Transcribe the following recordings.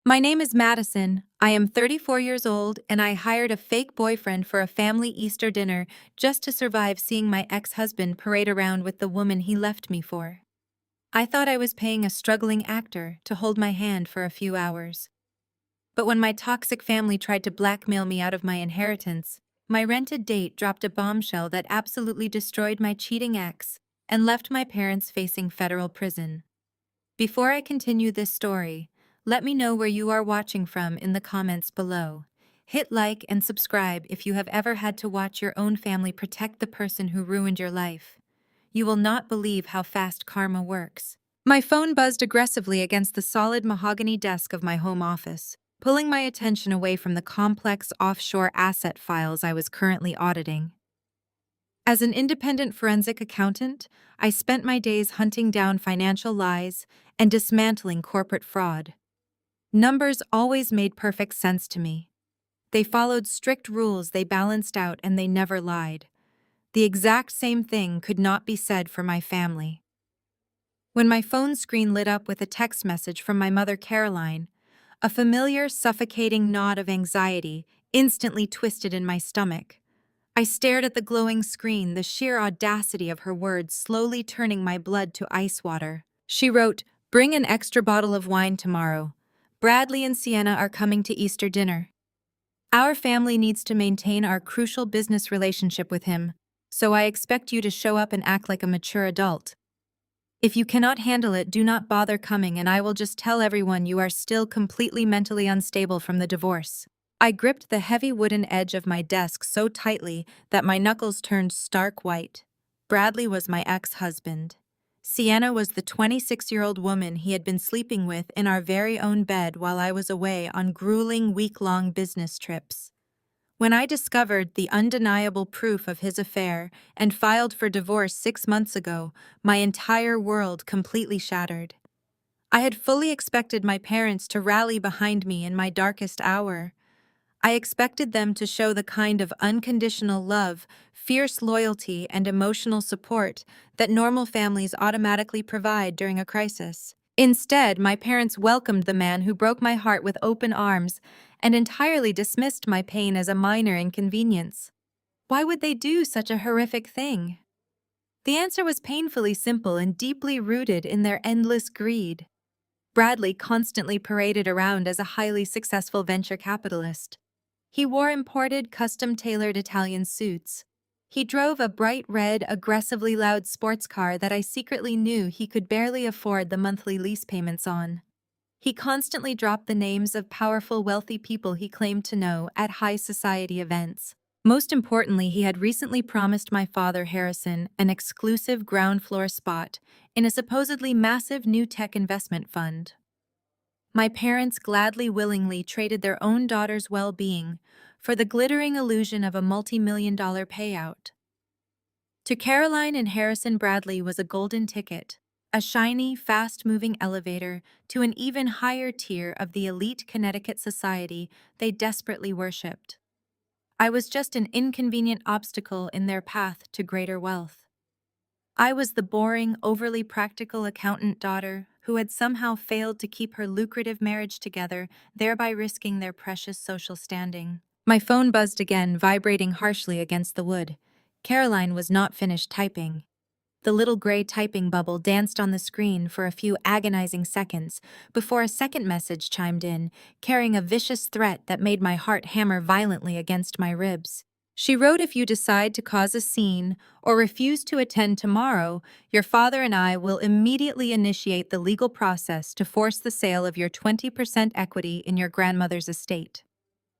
My name is Madison. I am 34 years old and I hired a fake boyfriend for a family Easter dinner just to survive seeing my ex-husband parade around with the woman he left me for. I thought I was paying a struggling actor to hold my hand for a few hours. But when my toxic family tried to blackmail me out of my inheritance, my rented date dropped a bombshell that absolutely destroyed my cheating ex and left my parents facing federal prison. Before I continue this story, let me know where you are watching from in the comments below. Hit like and subscribe if you have ever had to watch your own family protect the person who ruined your life. You will not believe how fast karma works. My phone buzzed aggressively against the solid mahogany desk of my home office, pulling my attention away from the complex offshore asset files I was currently auditing. As an independent forensic accountant, I spent my days hunting down financial lies and dismantling corporate fraud. Numbers always made perfect sense to me. They followed strict rules, they balanced out, and they never lied. The exact same thing could not be said for my family. When my phone screen lit up with a text message from my mother Caroline, a familiar, suffocating knot of anxiety instantly twisted in my stomach. I stared at the glowing screen, the sheer audacity of her words slowly turning my blood to ice water. She wrote, "Bring an extra bottle of wine tomorrow. Bradley and Sienna are coming to Easter dinner. Our family needs to maintain our crucial business relationship with him, so I expect you to show up and act like a mature adult. If you cannot handle it, do not bother coming and I will just tell everyone you are still completely mentally unstable from the divorce." I gripped the heavy wooden edge of my desk so tightly that my knuckles turned stark white. Bradley was my ex-husband. Sienna was the 26-year-old woman he had been sleeping with in our very own bed while I was away on grueling week-long business trips. When I discovered the undeniable proof of his affair and filed for divorce 6 months ago, my entire world completely shattered. I had fully expected my parents to rally behind me in my darkest hour. I expected them to show the kind of unconditional love, fierce loyalty, and emotional support that normal families automatically provide during a crisis. Instead, my parents welcomed the man who broke my heart with open arms and entirely dismissed my pain as a minor inconvenience. Why would they do such a horrific thing? The answer was painfully simple and deeply rooted in their endless greed. Bradley constantly paraded around as a highly successful venture capitalist. He wore imported, custom-tailored Italian suits. He drove a bright red, aggressively loud sports car that I secretly knew he could barely afford the monthly lease payments on. He constantly dropped the names of powerful, wealthy people he claimed to know at high society events. Most importantly, he had recently promised my father, Harrison, an exclusive ground floor spot in a supposedly massive new tech investment fund. My parents gladly willingly traded their own daughter's well-being for the glittering illusion of a multi-million-dollar payout. To Caroline and Harrison, Bradley was a golden ticket, a shiny, fast-moving elevator to an even higher tier of the elite Connecticut society they desperately worshipped. I was just an inconvenient obstacle in their path to greater wealth. I was the boring, overly practical accountant daughter who had somehow failed to keep her lucrative marriage together, thereby risking their precious social standing. My phone buzzed again, vibrating harshly against the wood. Caroline was not finished typing. The little gray typing bubble danced on the screen for a few agonizing seconds before a second message chimed in, carrying a vicious threat that made my heart hammer violently against my ribs. She wrote, "If you decide to cause a scene or refuse to attend tomorrow, your father and I will immediately initiate the legal process to force the sale of your 20% equity in your grandmother's estate.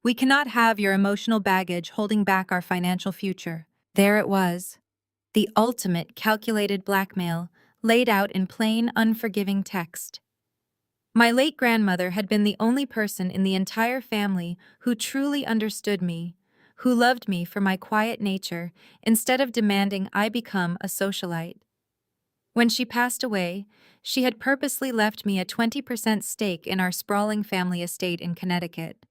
We cannot have your emotional baggage holding back our financial future." There it was. The ultimate calculated blackmail, laid out in plain, unforgiving text. My late grandmother had been the only person in the entire family who truly understood me, who loved me for my quiet nature instead of demanding I become a socialite. When she passed away, she had purposely left me a 20% stake in our sprawling family estate in Connecticut.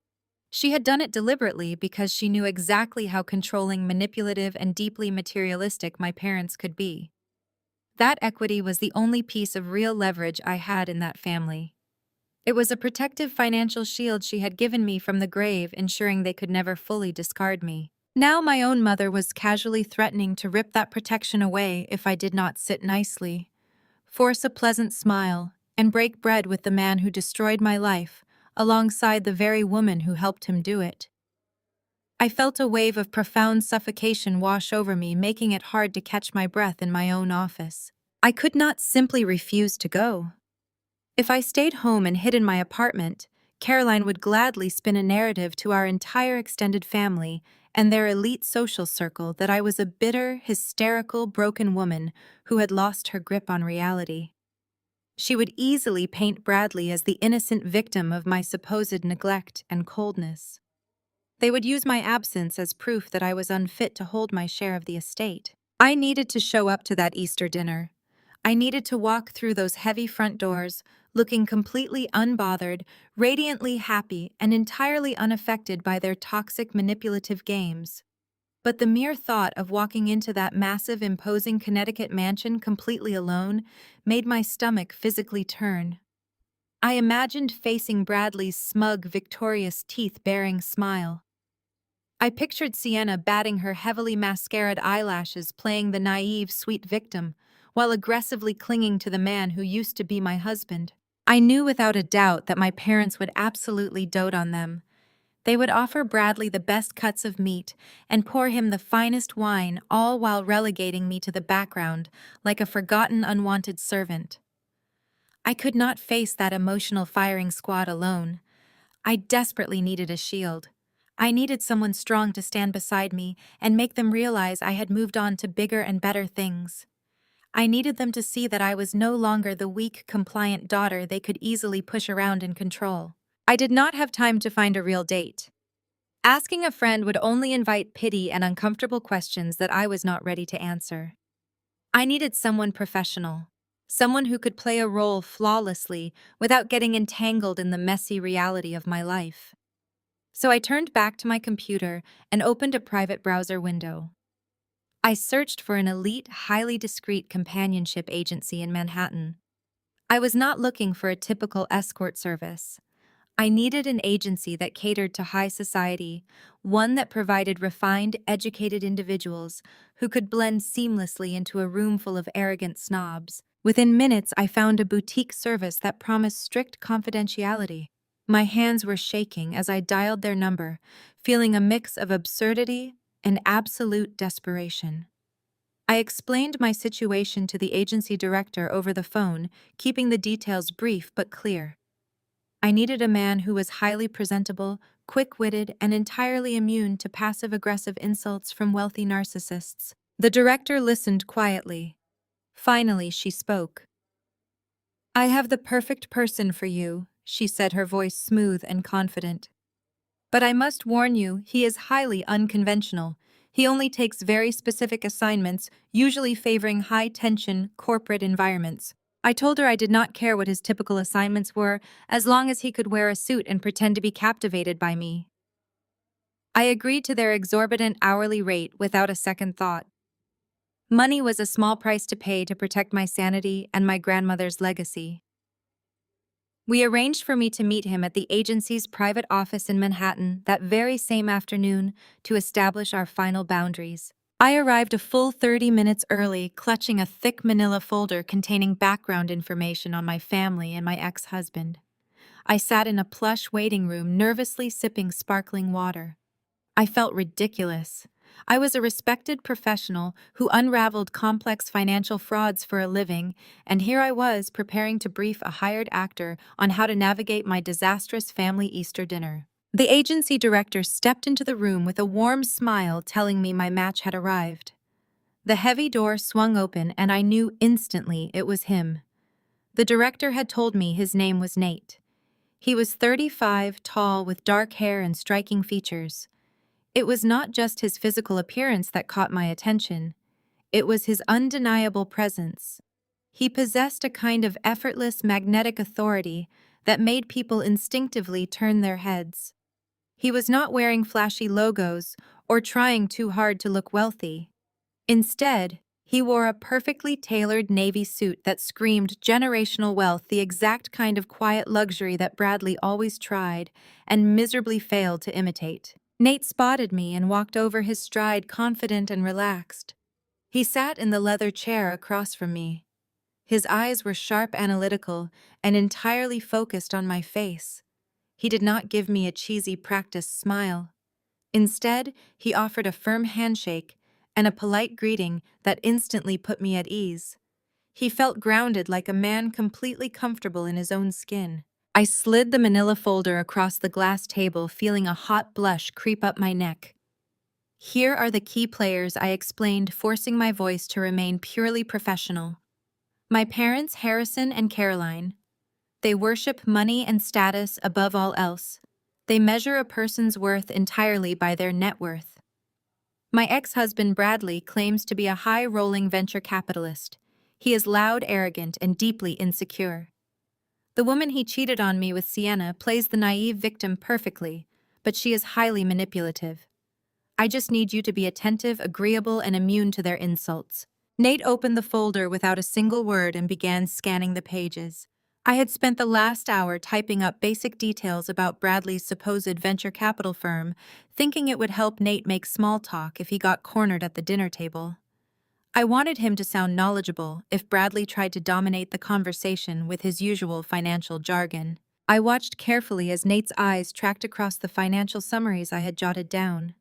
She had done it deliberately because she knew exactly how controlling, manipulative, and deeply materialistic my parents could be. That equity was the only piece of real leverage I had in that family. It was a protective financial shield she had given me from the grave, ensuring they could never fully discard me. Now my own mother was casually threatening to rip that protection away if I did not sit nicely, force a pleasant smile, and break bread with the man who destroyed my life, alongside the very woman who helped him do it. I felt a wave of profound suffocation wash over me, making it hard to catch my breath in my own office. I could not simply refuse to go. If I stayed home and hid in my apartment, Caroline would gladly spin a narrative to our entire extended family and their elite social circle that I was a bitter, hysterical, broken woman who had lost her grip on reality. She would easily paint Bradley as the innocent victim of my supposed neglect and coldness. They would use my absence as proof that I was unfit to hold my share of the estate. I needed to show up to that Easter dinner. I needed to walk through those heavy front doors, looking completely unbothered, radiantly happy, and entirely unaffected by their toxic manipulative games. But the mere thought of walking into that massive, imposing Connecticut mansion completely alone made my stomach physically turn. I imagined facing Bradley's smug, victorious, teeth-baring smile. I pictured Sienna batting her heavily mascaraed eyelashes, playing the naive, sweet victim, while aggressively clinging to the man who used to be my husband. I knew without a doubt that my parents would absolutely dote on them. They would offer Bradley the best cuts of meat and pour him the finest wine, all while relegating me to the background like a forgotten, unwanted servant. I could not face that emotional firing squad alone. I desperately needed a shield. I needed someone strong to stand beside me and make them realize I had moved on to bigger and better things. I needed them to see that I was no longer the weak, compliant daughter they could easily push around and control. I did not have time to find a real date. Asking a friend would only invite pity and uncomfortable questions that I was not ready to answer. I needed someone professional, someone who could play a role flawlessly without getting entangled in the messy reality of my life. So I turned back to my computer and opened a private browser window. I searched for an elite, highly discreet companionship agency in Manhattan. I was not looking for a typical escort service. I needed an agency that catered to high society, one that provided refined, educated individuals who could blend seamlessly into a room full of arrogant snobs. Within minutes, I found a boutique service that promised strict confidentiality. My hands were shaking as I dialed their number, feeling a mix of absurdity and absolute desperation. I explained my situation to the agency director over the phone, keeping the details brief but clear. I needed a man who was highly presentable, quick-witted, and entirely immune to passive-aggressive insults from wealthy narcissists. The director listened quietly. Finally, she spoke. "I have the perfect person for you," she said, her voice smooth and confident. "But I must warn you, he is highly unconventional. He only takes very specific assignments, usually favoring high-tension, corporate environments." I told her I did not care what his typical assignments were, as long as he could wear a suit and pretend to be captivated by me. I agreed to their exorbitant hourly rate without a second thought. Money was a small price to pay to protect my sanity and my grandmother's legacy. We arranged for me to meet him at the agency's private office in Manhattan that very same afternoon to establish our final boundaries. I arrived a full 30 minutes early, clutching a thick manila folder containing background information on my family and my ex-husband. I sat in a plush waiting room, nervously sipping sparkling water. I felt ridiculous. I was a respected professional who unraveled complex financial frauds for a living, and here I was preparing to brief a hired actor on how to navigate my disastrous family Easter dinner. The agency director stepped into the room with a warm smile, telling me my match had arrived. The heavy door swung open, and I knew instantly it was him. The director had told me his name was Nate. He was 35, tall, with dark hair and striking features. It was not just his physical appearance that caught my attention. It was his undeniable presence. He possessed a kind of effortless, magnetic authority that made people instinctively turn their heads. He was not wearing flashy logos or trying too hard to look wealthy. Instead, He wore a perfectly tailored navy suit that screamed generational wealth, the exact kind of quiet luxury that Bradley always tried and miserably failed to imitate. Nate spotted me and walked over his stride, confident and relaxed. He sat in the leather chair across from me. His eyes were sharp, analytical, and entirely focused on my face. He did not give me a cheesy practice smile. Instead, he offered a firm handshake and a polite greeting that instantly put me at ease. He felt grounded, like a man completely comfortable in his own skin. I slid the manila folder across the glass table, feeling a hot blush creep up my neck. "Here are the key players," I explained, forcing my voice to remain purely professional. "My parents, Harrison and Caroline. They worship money and status above all else. They measure a person's worth entirely by their net worth. My ex-husband Bradley claims to be a high-rolling venture capitalist. He is loud, arrogant, and deeply insecure. The woman he cheated on me with, Sienna, plays the naive victim perfectly, but she is highly manipulative. I just need you to be attentive, agreeable, and immune to their insults." Nate opened the folder without a single word and began scanning the pages. I had spent the last hour typing up basic details about Bradley's supposed venture capital firm, thinking it would help Nate make small talk if he got cornered at the dinner table. I wanted him to sound knowledgeable if Bradley tried to dominate the conversation with his usual financial jargon. I watched carefully as Nate's eyes tracked across the financial summaries I had jotted down.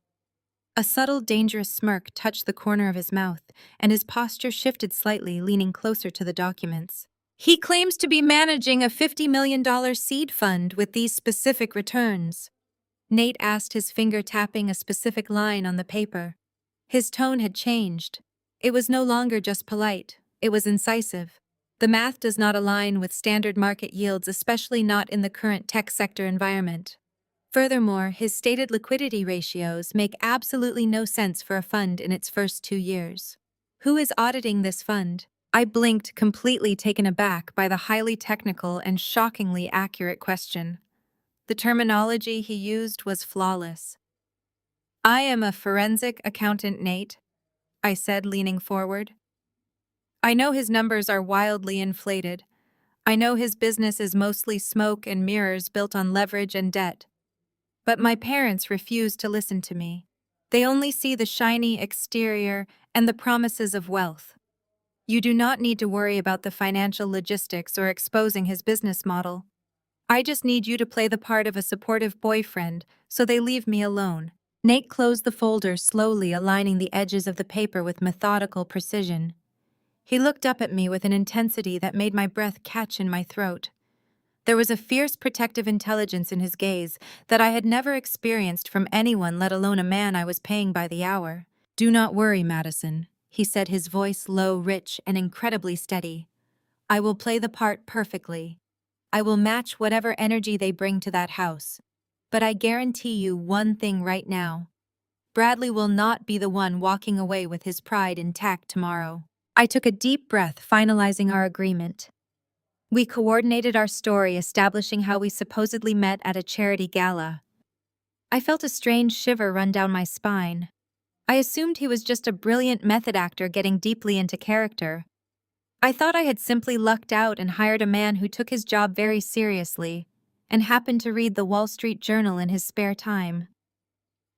A subtle, dangerous smirk touched the corner of his mouth, and his posture shifted slightly, leaning closer to the documents. "He claims to be managing a $50 million seed fund with these specific returns." Nate asked, his finger tapping a specific line on the paper. His tone had changed. It was no longer just polite, it was incisive. "The math does not align with standard market yields, especially not in the current tech sector environment. Furthermore, his stated liquidity ratios make absolutely no sense for a fund in its first 2 years. Who is auditing this fund?" I blinked, completely taken aback by the highly technical and shockingly accurate question. The terminology he used was flawless. "I am a forensic accountant, Nate," I said, leaning forward. "I know his numbers are wildly inflated. I know his business is mostly smoke and mirrors built on leverage and debt. But my parents refuse to listen to me. They only see the shiny exterior and the promises of wealth. You do not need to worry about the financial logistics or exposing his business model. I just need you to play the part of a supportive boyfriend so they leave me alone." Nate closed the folder, slowly aligning the edges of the paper with methodical precision. He looked up at me with an intensity that made my breath catch in my throat. There was a fierce, protective intelligence in his gaze that I had never experienced from anyone, let alone a man I was paying by the hour. "Do not worry, Madison," he said, his voice low, rich, and incredibly steady. "I will play the part perfectly. I will match whatever energy they bring to that house. But I guarantee you one thing right now. Bradley will not be the one walking away with his pride intact tomorrow." I took a deep breath, finalizing our agreement. We coordinated our story, establishing how we supposedly met at a charity gala. I felt a strange shiver run down my spine. I assumed he was just a brilliant method actor getting deeply into character. I thought I had simply lucked out and hired a man who took his job very seriously and happened to read the Wall Street Journal in his spare time.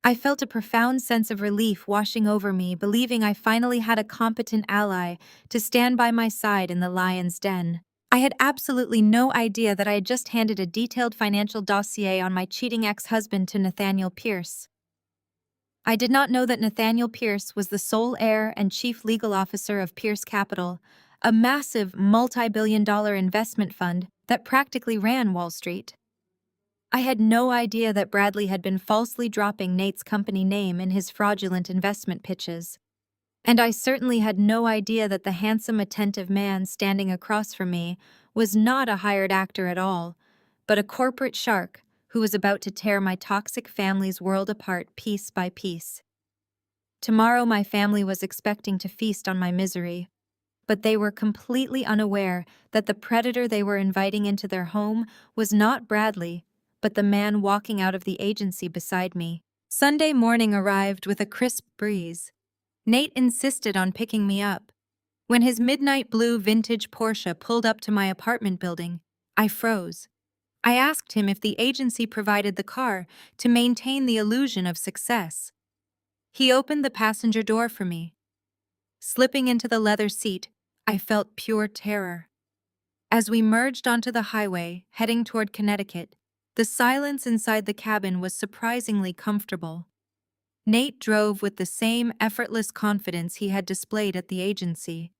I felt a profound sense of relief washing over me, believing I finally had a competent ally to stand by my side in the lion's den. I had absolutely no idea that I had just handed a detailed financial dossier on my cheating ex-husband to Nathaniel Pierce. I did not know that Nathaniel Pierce was the sole heir and chief legal officer of Pierce Capital, a massive multi-billion-dollar investment fund that practically ran Wall Street. I had no idea that Bradley had been falsely dropping Nate's company name in his fraudulent investment pitches. And I certainly had no idea that the handsome, attentive man standing across from me was not a hired actor at all, but a corporate shark who was about to tear my toxic family's world apart piece by piece. Tomorrow my family was expecting to feast on my misery, but they were completely unaware that the predator they were inviting into their home was not Bradley, but the man walking out of the agency beside me. Sunday morning arrived with a crisp breeze. Nate insisted on picking me up, When his midnight blue vintage Porsche pulled up to my apartment building, I froze. I asked him if the agency provided the car to maintain the illusion of success. He opened the passenger door for me. Slipping into the leather seat, I felt pure terror. As we merged onto the highway, heading toward Connecticut, the silence inside the cabin was surprisingly comfortable. Nate drove with the same effortless confidence he had displayed at the agency.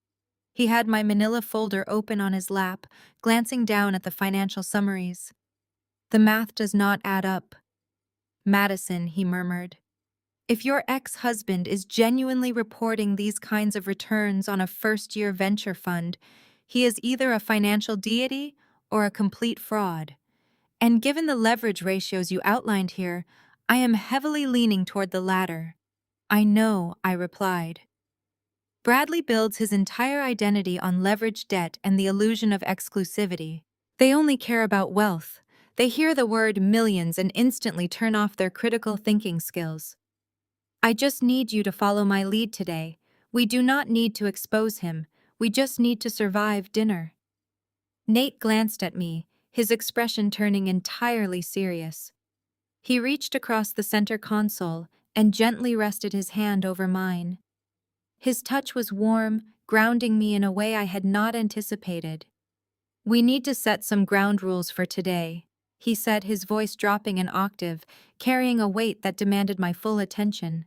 He had my manila folder open on his lap, glancing down at the financial summaries. "The math does not add up." "Madison," he murmured, "if your ex-husband is genuinely reporting these kinds of returns on a first-year venture fund, he is either a financial deity or a complete fraud. And given the leverage ratios you outlined here, I am heavily leaning toward the latter." "I know," I replied. Bradley builds his entire identity on leveraged debt and the illusion of exclusivity. They only care about wealth. They hear the word millions and instantly turn off their critical thinking skills. "I just need you to follow my lead today. We do not need to expose him. We just need to survive dinner." Nate glanced at me, his expression turning entirely serious. He reached across the center console and gently rested his hand over mine. His touch was warm, grounding me in a way I had not anticipated. "We need to set some ground rules for today," he said, his voice dropping an octave, carrying a weight that demanded my full attention.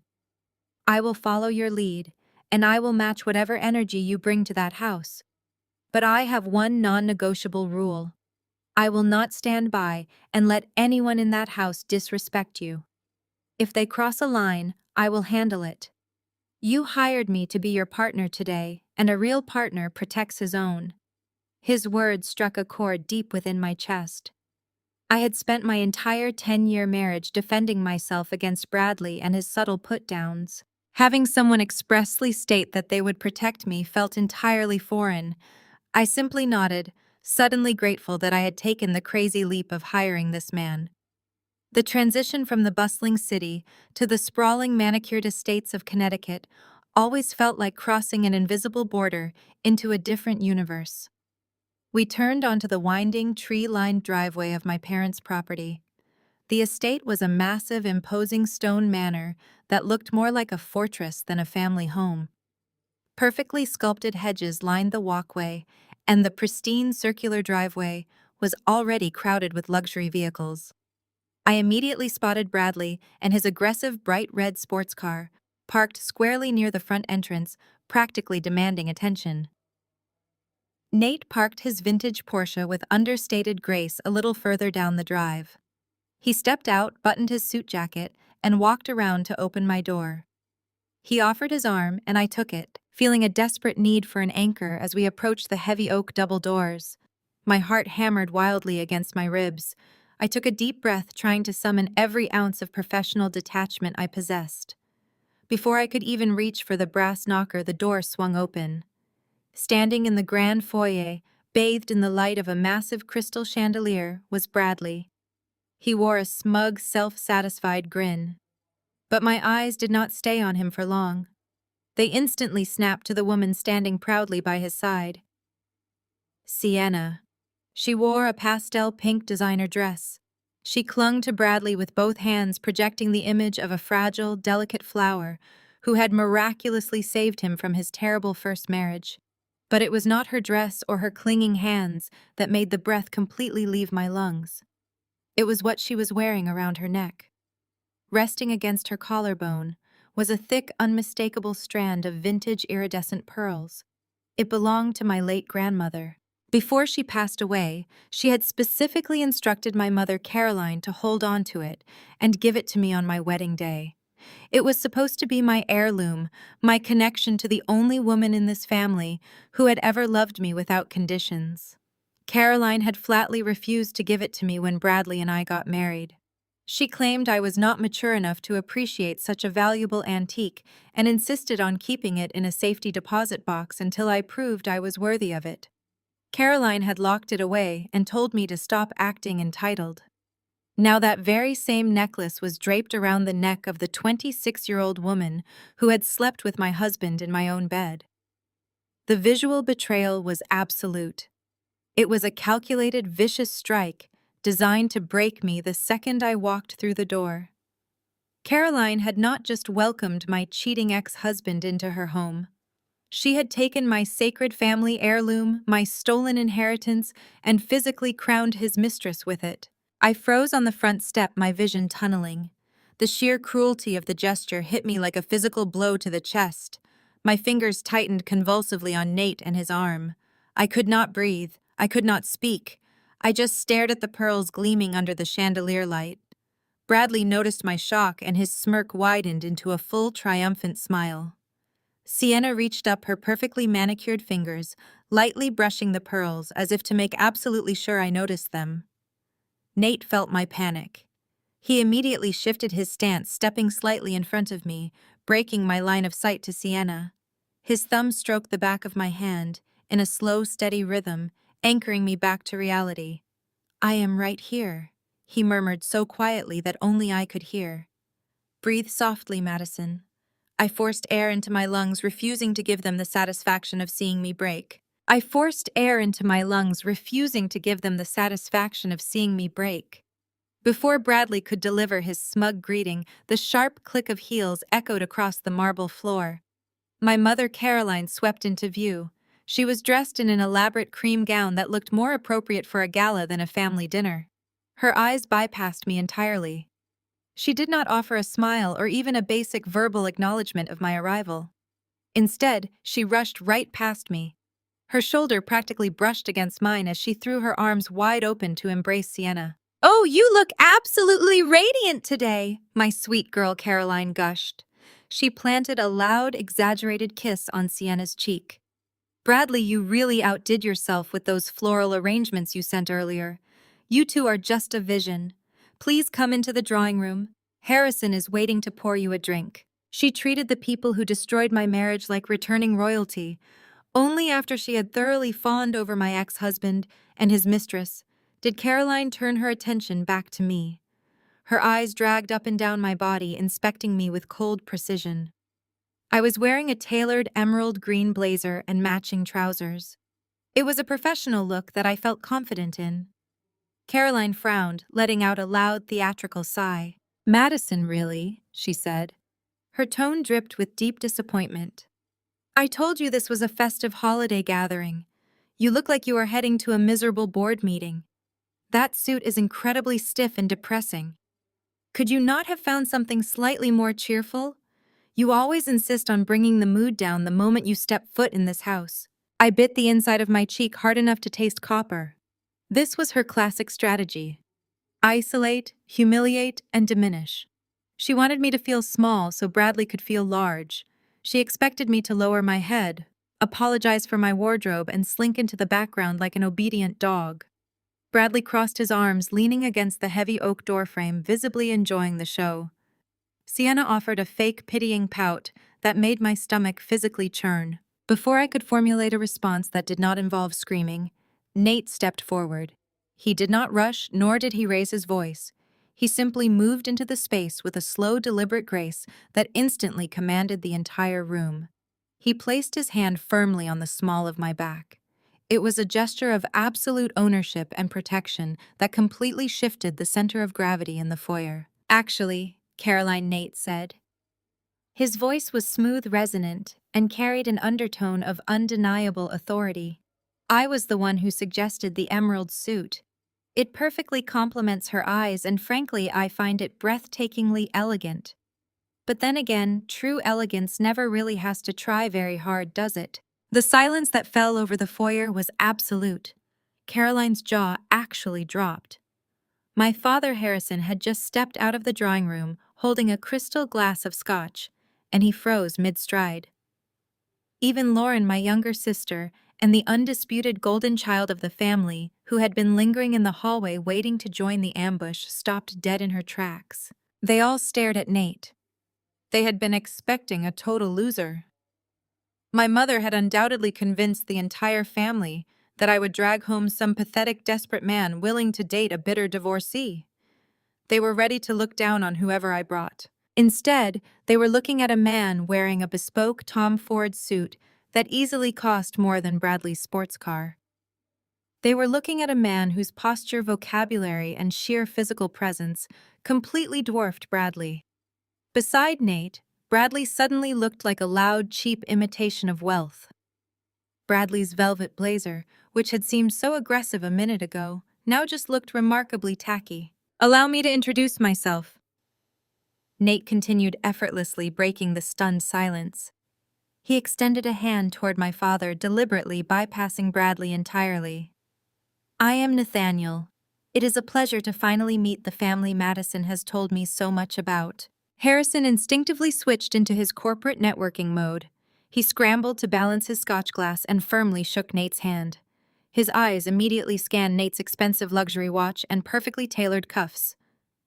"I will follow your lead, and I will match whatever energy you bring to that house. But I have one non-negotiable rule. I will not stand by and let anyone in that house disrespect you. If they cross a line, I will handle it. You hired me to be your partner today, and a real partner protects his own." His words struck a chord deep within my chest. I had spent my entire 10-year marriage defending myself against Bradley and his subtle put-downs. Having someone expressly state that they would protect me felt entirely foreign. I simply nodded, suddenly grateful that I had taken the crazy leap of hiring this man. The transition from the bustling city to the sprawling manicured estates of Connecticut always felt like crossing an invisible border into a different universe. We turned onto the winding, tree-lined driveway of my parents' property. The estate was a massive, imposing stone manor that looked more like a fortress than a family home. Perfectly sculpted hedges lined the walkway, and the pristine circular driveway was already crowded with luxury vehicles. I immediately spotted Bradley and his aggressive bright red sports car, parked squarely near the front entrance, practically demanding attention. Nate parked his vintage Porsche with understated grace a little further down the drive. He stepped out, buttoned his suit jacket, and walked around to open my door. He offered his arm, and I took it, feeling a desperate need for an anchor as we approached the heavy oak double doors. My heart hammered wildly against my ribs. I took a deep breath, trying to summon every ounce of professional detachment I possessed. Before I could even reach for the brass knocker, the door swung open. Standing in the grand foyer, bathed in the light of a massive crystal chandelier, was Bradley. He wore a smug, self-satisfied grin. But my eyes did not stay on him for long. They instantly snapped to the woman standing proudly by his side. Sienna. She wore a pastel pink designer dress. She clung to Bradley with both hands, projecting the image of a fragile, delicate flower who had miraculously saved him from his terrible first marriage. But it was not her dress or her clinging hands that made the breath completely leave my lungs. It was what she was wearing around her neck. Resting against her collarbone was a thick, unmistakable strand of vintage iridescent pearls. It belonged to my late grandmother. Before she passed away, she had specifically instructed my mother Caroline to hold on to it and give it to me on my wedding day. It was supposed to be my heirloom, my connection to the only woman in this family who had ever loved me without conditions. Caroline had flatly refused to give it to me when Bradley and I got married. She claimed I was not mature enough to appreciate such a valuable antique and insisted on keeping it in a safety deposit box until I proved I was worthy of it. Caroline had locked it away and told me to stop acting entitled. Now that very same necklace was draped around the neck of the 26-year-old woman who had slept with my husband in my own bed. The visual betrayal was absolute. It was a calculated, vicious strike designed to break me the second I walked through the door. Caroline had not just welcomed my cheating ex-husband into her home. She had taken my sacred family heirloom, my stolen inheritance, and physically crowned his mistress with it. I froze on the front step, my vision tunneling. The sheer cruelty of the gesture hit me like a physical blow to the chest. My fingers tightened convulsively on Nate and his arm. I could not breathe. I could not speak. I just stared at the pearls gleaming under the chandelier light. Bradley noticed my shock, and his smirk widened into a full, triumphant smile. Sienna reached up her perfectly manicured fingers, lightly brushing the pearls as if to make absolutely sure I noticed them. Nate felt my panic. He immediately shifted his stance, stepping slightly in front of me, breaking my line of sight to Sienna. His thumb stroked the back of my hand, in a slow, steady rhythm, anchoring me back to reality. "I am right here," he murmured so quietly that only I could hear. "Breathe softly, Madison." I forced air into my lungs, refusing to give them the satisfaction of seeing me break. Before Bradley could deliver his smug greeting, the sharp click of heels echoed across the marble floor. My mother Caroline swept into view. She was dressed in an elaborate cream gown that looked more appropriate for a gala than a family dinner. Her eyes bypassed me entirely. She did not offer a smile or even a basic verbal acknowledgement of my arrival. Instead, she rushed right past me. Her shoulder practically brushed against mine as she threw her arms wide open to embrace Sienna. "Oh, you look absolutely radiant today," my sweet girl Caroline gushed. She planted a loud, exaggerated kiss on Sienna's cheek. "Bradley, you really outdid yourself with those floral arrangements you sent earlier. You two are just a vision. Please come into the drawing room. Harrison is waiting to pour you a drink." She treated the people who destroyed my marriage like returning royalty. Only after she had thoroughly fawned over my ex-husband and his mistress did Caroline turn her attention back to me. Her eyes dragged up and down my body, inspecting me with cold precision. I was wearing a tailored emerald green blazer and matching trousers. It was a professional look that I felt confident in. Caroline frowned, letting out a loud theatrical sigh. "Madison, really?" she said. Her tone dripped with deep disappointment. "I told you this was a festive holiday gathering. You look like you are heading to a miserable board meeting. That suit is incredibly stiff and depressing. Could you not have found something slightly more cheerful? You always insist on bringing the mood down the moment you step foot in this house." I bit the inside of my cheek hard enough to taste copper. This was her classic strategy. Isolate, humiliate, and diminish. She wanted me to feel small so Bradley could feel large. She expected me to lower my head, apologize for my wardrobe, and slink into the background like an obedient dog. Bradley crossed his arms, leaning against the heavy oak doorframe, visibly enjoying the show. Sienna offered a fake, pitying pout that made my stomach physically churn. Before I could formulate a response that did not involve screaming, Nate stepped forward. He did not rush, nor did he raise his voice. He simply moved into the space with a slow, deliberate grace that instantly commanded the entire room. He placed his hand firmly on the small of my back. It was a gesture of absolute ownership and protection that completely shifted the center of gravity in the foyer. "Actually," Caroline Nate said. His voice was smooth, resonant, and carried an undertone of undeniable authority. "I was the one who suggested the emerald suit. It perfectly complements her eyes, and frankly, I find it breathtakingly elegant. But then again, true elegance never really has to try very hard, does it?" The silence that fell over the foyer was absolute. Caroline's jaw actually dropped. My father Harrison had just stepped out of the drawing room, holding a crystal glass of scotch, and he froze mid-stride. Even Lauren, my younger sister, and the undisputed golden child of the family, who had been lingering in the hallway waiting to join the ambush, stopped dead in her tracks. They all stared at Nate. They had been expecting a total loser. My mother had undoubtedly convinced the entire family that I would drag home some pathetic, desperate man willing to date a bitter divorcee. They were ready to look down on whoever I brought. Instead, they were looking at a man wearing a bespoke Tom Ford suit that easily cost more than Bradley's sports car. They were looking at a man whose posture, vocabulary, and sheer physical presence completely dwarfed Bradley. Beside Nate, Bradley suddenly looked like a loud, cheap imitation of wealth. Bradley's velvet blazer, which had seemed so aggressive a minute ago, now just looked remarkably tacky. "Allow me to introduce myself," Nate continued effortlessly, breaking the stunned silence. He extended a hand toward my father, deliberately bypassing Bradley entirely. "I am Nathaniel. It is a pleasure to finally meet the family Madison has told me so much about." Harrison instinctively switched into his corporate networking mode. He scrambled to balance his scotch glass and firmly shook Nate's hand. His eyes immediately scanned Nate's expensive luxury watch and perfectly tailored cuffs.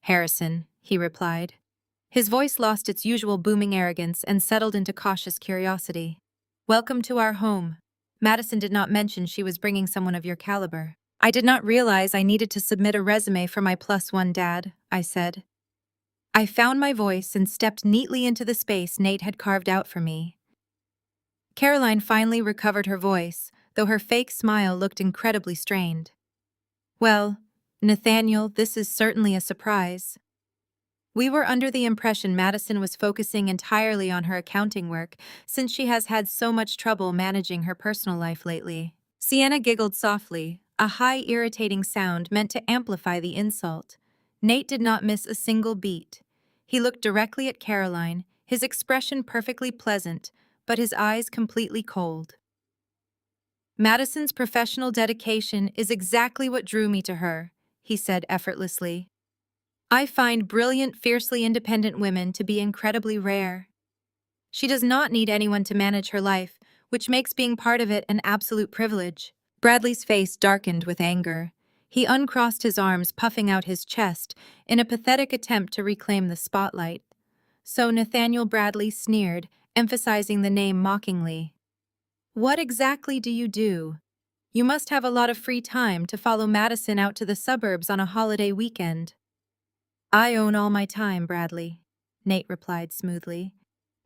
"Harrison," he replied. His voice lost its usual booming arrogance and settled into cautious curiosity. "Welcome to our home. Madison did not mention she was bringing someone of your caliber." "I did not realize I needed to submit a resume for my +1 dad," I said. I found my voice and stepped neatly into the space Nate had carved out for me. Caroline finally recovered her voice, though her fake smile looked incredibly strained. "Well, Nathaniel, this is certainly a surprise. We were under the impression Madison was focusing entirely on her accounting work, since she has had so much trouble managing her personal life lately." Sienna giggled softly, a high, irritating sound meant to amplify the insult. Nate did not miss a single beat. He looked directly at Caroline, his expression perfectly pleasant, but his eyes completely cold. "Madison's professional dedication is exactly what drew me to her," he said effortlessly. "I find brilliant, fiercely independent women to be incredibly rare. She does not need anyone to manage her life, which makes being part of it an absolute privilege." Bradley's face darkened with anger. He uncrossed his arms, puffing out his chest, in a pathetic attempt to reclaim the spotlight. "So Nathaniel Bradley sneered, emphasizing the name mockingly. "What exactly do you do? You must have a lot of free time to follow Madison out to the suburbs on a holiday weekend." "I own all my time, Bradley," Nate replied smoothly.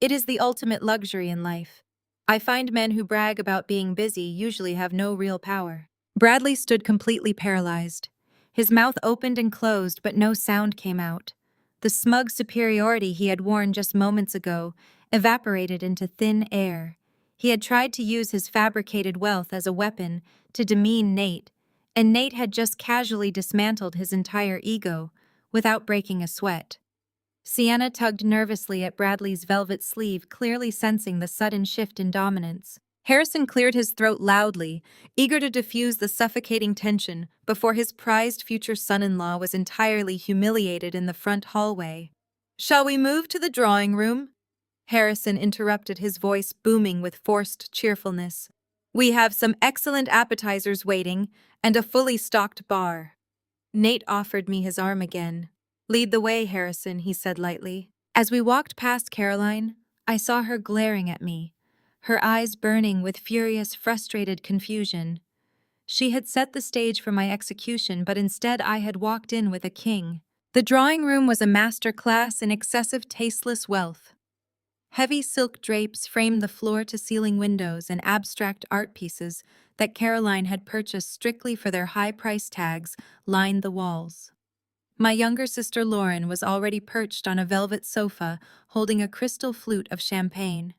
"It is the ultimate luxury in life. I find men who brag about being busy usually have no real power." Bradley stood completely paralyzed. His mouth opened and closed, but no sound came out. The smug superiority he had worn just moments ago evaporated into thin air. He had tried to use his fabricated wealth as a weapon to demean Nate, and Nate had just casually dismantled his entire ego without breaking a sweat. Sienna tugged nervously at Bradley's velvet sleeve, clearly sensing the sudden shift in dominance. Harrison cleared his throat loudly, eager to diffuse the suffocating tension before his prized future son-in-law was entirely humiliated in the front hallway. "Shall we move to the drawing room?" Harrison interrupted, his voice booming with forced cheerfulness. "We have some excellent appetizers waiting and a fully stocked bar." Nate offered me his arm again. "Lead the way, Harrison," he said lightly. As we walked past Caroline, I saw her glaring at me, her eyes burning with furious, frustrated confusion. She had set the stage for my execution, but instead I had walked in with a king. The drawing room was a master class in excessive, tasteless wealth. Heavy silk drapes framed the floor-to-ceiling windows, and abstract art pieces that Caroline had purchased strictly for their high price tags lined the walls. My younger sister Lauren was already perched on a velvet sofa, holding a crystal flute of champagne.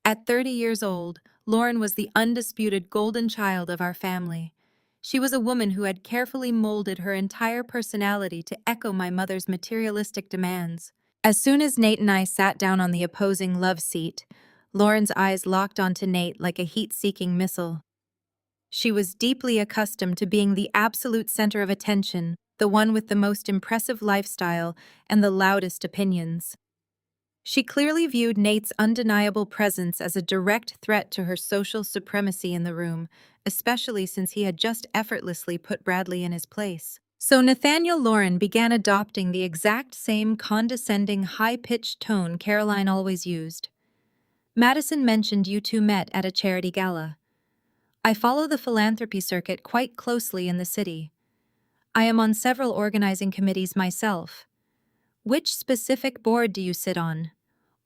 At 30 years old, Lauren was the undisputed golden child of our family. She was a woman who had carefully molded her entire personality to echo my mother's materialistic demands. As soon as Nate and I sat down on the opposing love seat, Lauren's eyes locked onto Nate like a heat-seeking missile. She was deeply accustomed to being the absolute center of attention, the one with the most impressive lifestyle and the loudest opinions. She clearly viewed Nate's undeniable presence as a direct threat to her social supremacy in the room, especially since he had just effortlessly put Bradley in his place. So Nathaniel Lauren began adopting the exact same condescending, high-pitched tone Caroline always used. "Madison mentioned you two met at a charity gala. I follow the philanthropy circuit quite closely in the city. I am on several organizing committees myself. Which specific board do you sit on?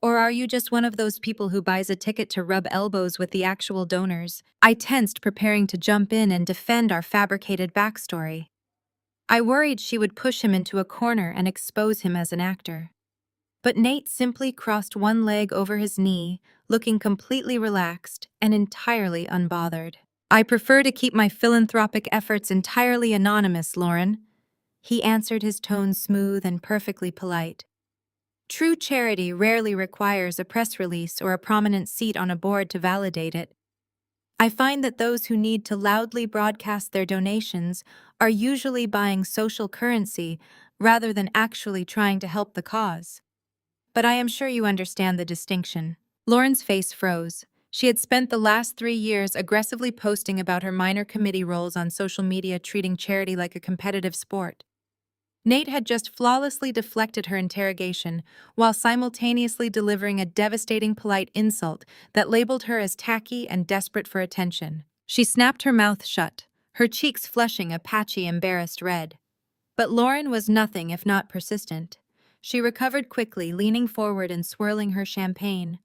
Or are you just one of those people who buys a ticket to rub elbows with the actual donors? I tensed, preparing to jump in and defend our fabricated backstory. I worried she would push him into a corner and expose him as an actor. But Nate simply crossed one leg over his knee, looking completely relaxed and entirely unbothered. I prefer to keep my philanthropic efforts entirely anonymous, Lauren. He answered, his tone smooth and perfectly polite. True charity rarely requires a press release or a prominent seat on a board to validate it. I find that those who need to loudly broadcast their donations are usually buying social currency rather than actually trying to help the cause. But I am sure you understand the distinction. Lauren's face froze. She had spent the last 3 years aggressively posting about her minor committee roles on social media, treating charity like a competitive sport. Nate had just flawlessly deflected her interrogation while simultaneously delivering a devastating polite insult that labeled her as tacky and desperate for attention. She snapped her mouth shut, her cheeks flushing a patchy, embarrassed red. But Lauren was nothing if not persistent. She recovered quickly, leaning forward and swirling her champagne.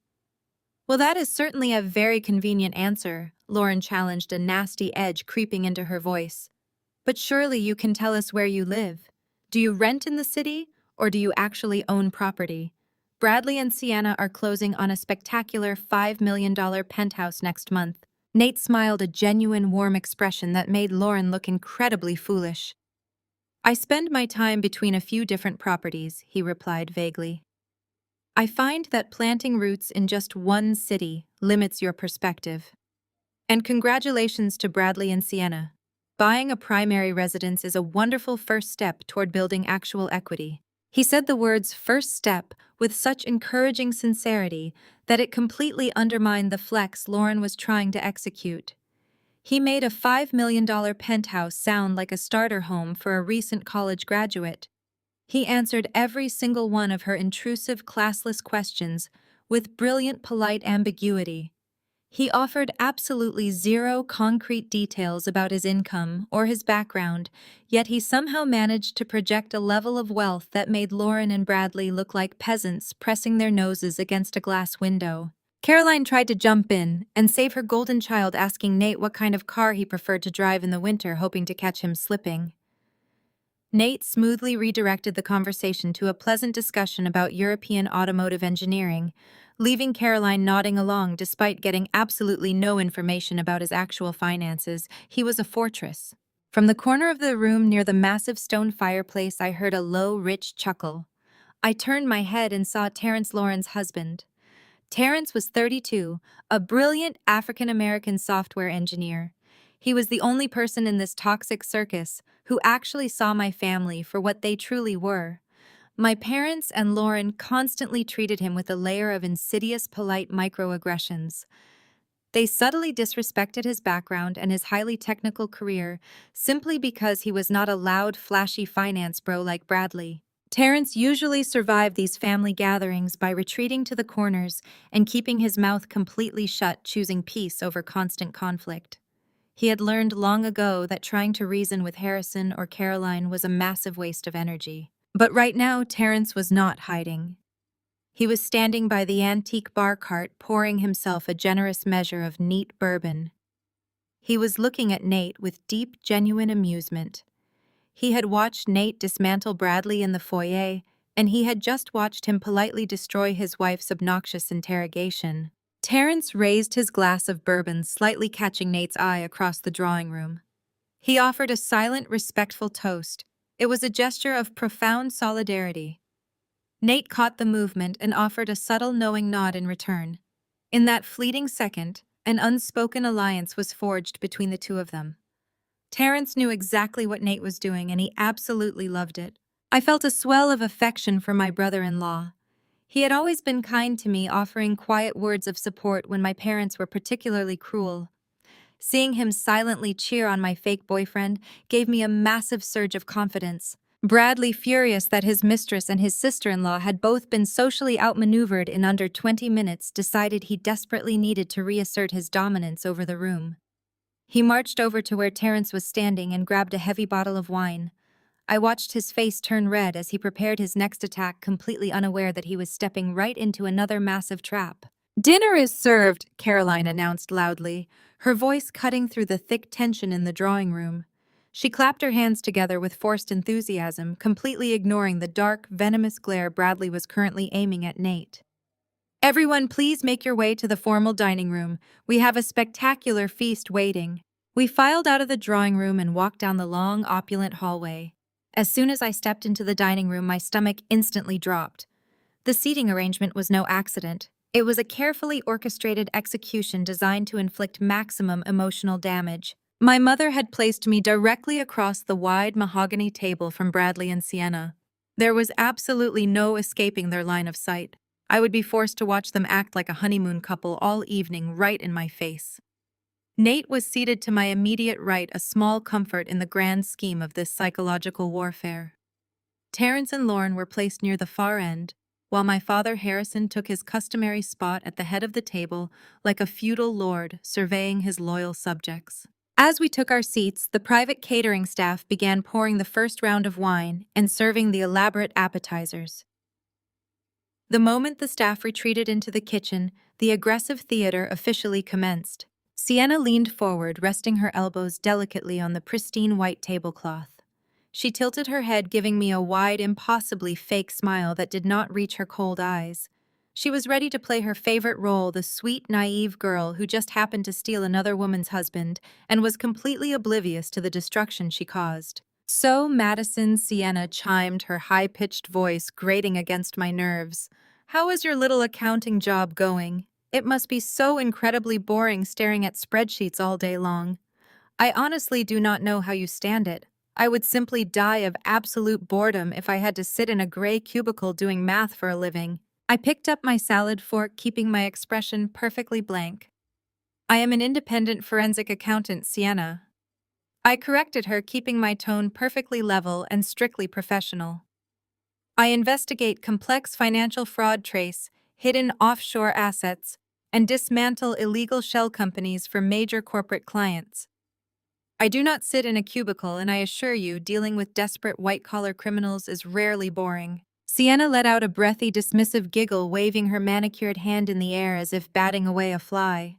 Well, that is certainly a very convenient answer, Lauren challenged, a nasty edge creeping into her voice. But surely you can tell us where you live. Do you rent in the city, or do you actually own property? Bradley and Sienna are closing on a spectacular $5 million penthouse next month. Nate smiled, a genuine warm expression that made Lauren look incredibly foolish. I spend my time between a few different properties, he replied vaguely. I find that planting roots in just one city limits your perspective. And congratulations to Bradley and Sienna. Buying a primary residence is a wonderful first step toward building actual equity. He said the words "first step" with such encouraging sincerity that it completely undermined the flex Lauren was trying to execute. He made a $5 million penthouse sound like a starter home for a recent college graduate. He answered every single one of her intrusive, classless questions with brilliant, polite ambiguity. He offered absolutely zero concrete details about his income or his background, yet he somehow managed to project a level of wealth that made Lauren and Bradley look like peasants pressing their noses against a glass window. Caroline tried to jump in and save her golden child, asking Nate what kind of car he preferred to drive in the winter, hoping to catch him slipping. Nate smoothly redirected the conversation to a pleasant discussion about European automotive engineering, leaving Caroline nodding along despite getting absolutely no information about his actual finances. He was a fortress. From the corner of the room near the massive stone fireplace, I heard a low, rich chuckle. I turned my head and saw Terrence, Lauren's husband. Terrence was 32, a brilliant African-American software engineer. He was the only person in this toxic circus who actually saw my family for what they truly were. My parents and Lauren constantly treated him with a layer of insidious, polite microaggressions. They subtly disrespected his background and his highly technical career simply because he was not a loud, flashy finance bro like Bradley. Terrence usually survived these family gatherings by retreating to the corners and keeping his mouth completely shut, choosing peace over constant conflict. He had learned long ago that trying to reason with Harrison or Caroline was a massive waste of energy. But right now, Terrence was not hiding. He was standing by the antique bar cart, pouring himself a generous measure of neat bourbon. He was looking at Nate with deep, genuine amusement. He had watched Nate dismantle Bradley in the foyer, and he had just watched him politely destroy his wife's obnoxious interrogation. Terrence raised his glass of bourbon, slightly catching Nate's eye across the drawing room. He offered a silent, respectful toast. It was a gesture of profound solidarity. Nate caught the movement and offered a subtle, knowing nod in return. In that fleeting second, an unspoken alliance was forged between the two of them. Terrence knew exactly what Nate was doing, and he absolutely loved it. I felt a swell of affection for my brother-in-law. He had always been kind to me, offering quiet words of support when my parents were particularly cruel. Seeing him silently cheer on my fake boyfriend gave me a massive surge of confidence. Bradley, furious that his mistress and his sister-in-law had both been socially outmaneuvered in under 20 minutes, decided he desperately needed to reassert his dominance over the room. He marched over to where Terrence was standing and grabbed a heavy bottle of wine. I watched his face turn red as he prepared his next attack, completely unaware that he was stepping right into another massive trap. "Dinner is served," Caroline announced loudly, her voice cutting through the thick tension in the drawing room. She clapped her hands together with forced enthusiasm, completely ignoring the dark, venomous glare Bradley was currently aiming at Nate. "Everyone, please make your way to the formal dining room. We have a spectacular feast waiting." We filed out of the drawing room and walked down the long, opulent hallway. As soon as I stepped into the dining room, my stomach instantly dropped. The seating arrangement was no accident. It was a carefully orchestrated execution designed to inflict maximum emotional damage. My mother had placed me directly across the wide mahogany table from Bradley and Sienna. There was absolutely no escaping their line of sight. I would be forced to watch them act like a honeymoon couple all evening right in my face. Nate was seated to my immediate right, a small comfort in the grand scheme of this psychological warfare. Terrence and Lauren were placed near the far end, while my father Harrison took his customary spot at the head of the table like a feudal lord surveying his loyal subjects. As we took our seats, the private catering staff began pouring the first round of wine and serving the elaborate appetizers. The moment the staff retreated into the kitchen, the aggressive theater officially commenced. Sienna leaned forward, resting her elbows delicately on the pristine white tablecloth. She tilted her head, giving me a wide, impossibly fake smile that did not reach her cold eyes. She was ready to play her favorite role, the sweet, naive girl who just happened to steal another woman's husband and was completely oblivious to the destruction she caused. "So, Madison," Sienna chimed, her high-pitched voice grating against my nerves, "how is your little accounting job going? It must be so incredibly boring staring at spreadsheets all day long. I honestly do not know how you stand it. I would simply die of absolute boredom if I had to sit in a gray cubicle doing math for a living." I picked up my salad fork, keeping my expression perfectly blank. "I am an independent forensic accountant, Sienna." I corrected her, keeping my tone perfectly level and strictly professional. "I investigate complex financial fraud, trace hidden offshore assets, and dismantle illegal shell companies for major corporate clients. I do not sit in a cubicle, and I assure you, dealing with desperate white-collar criminals is rarely boring." Sienna let out a breathy, dismissive giggle, waving her manicured hand in the air as if batting away a fly.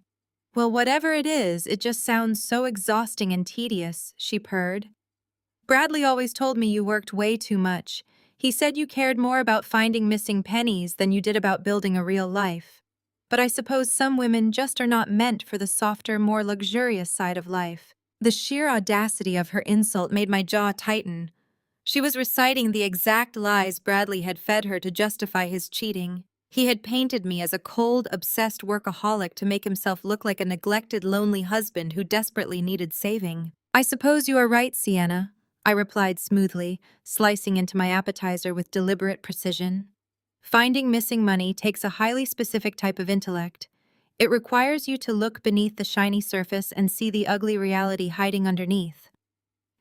"Well, whatever it is, it just sounds so exhausting and tedious," she purred. "Bradley always told me you worked way too much. He said you cared more about finding missing pennies than you did about building a real life. But I suppose some women just are not meant for the softer, more luxurious side of life." The sheer audacity of her insult made my jaw tighten. She was reciting the exact lies Bradley had fed her to justify his cheating. He had painted me as a cold, obsessed workaholic to make himself look like a neglected, lonely husband who desperately needed saving. "I suppose you are right, Sienna," I replied smoothly, slicing into my appetizer with deliberate precision. "Finding missing money takes a highly specific type of intellect. It requires you to look beneath the shiny surface and see the ugly reality hiding underneath.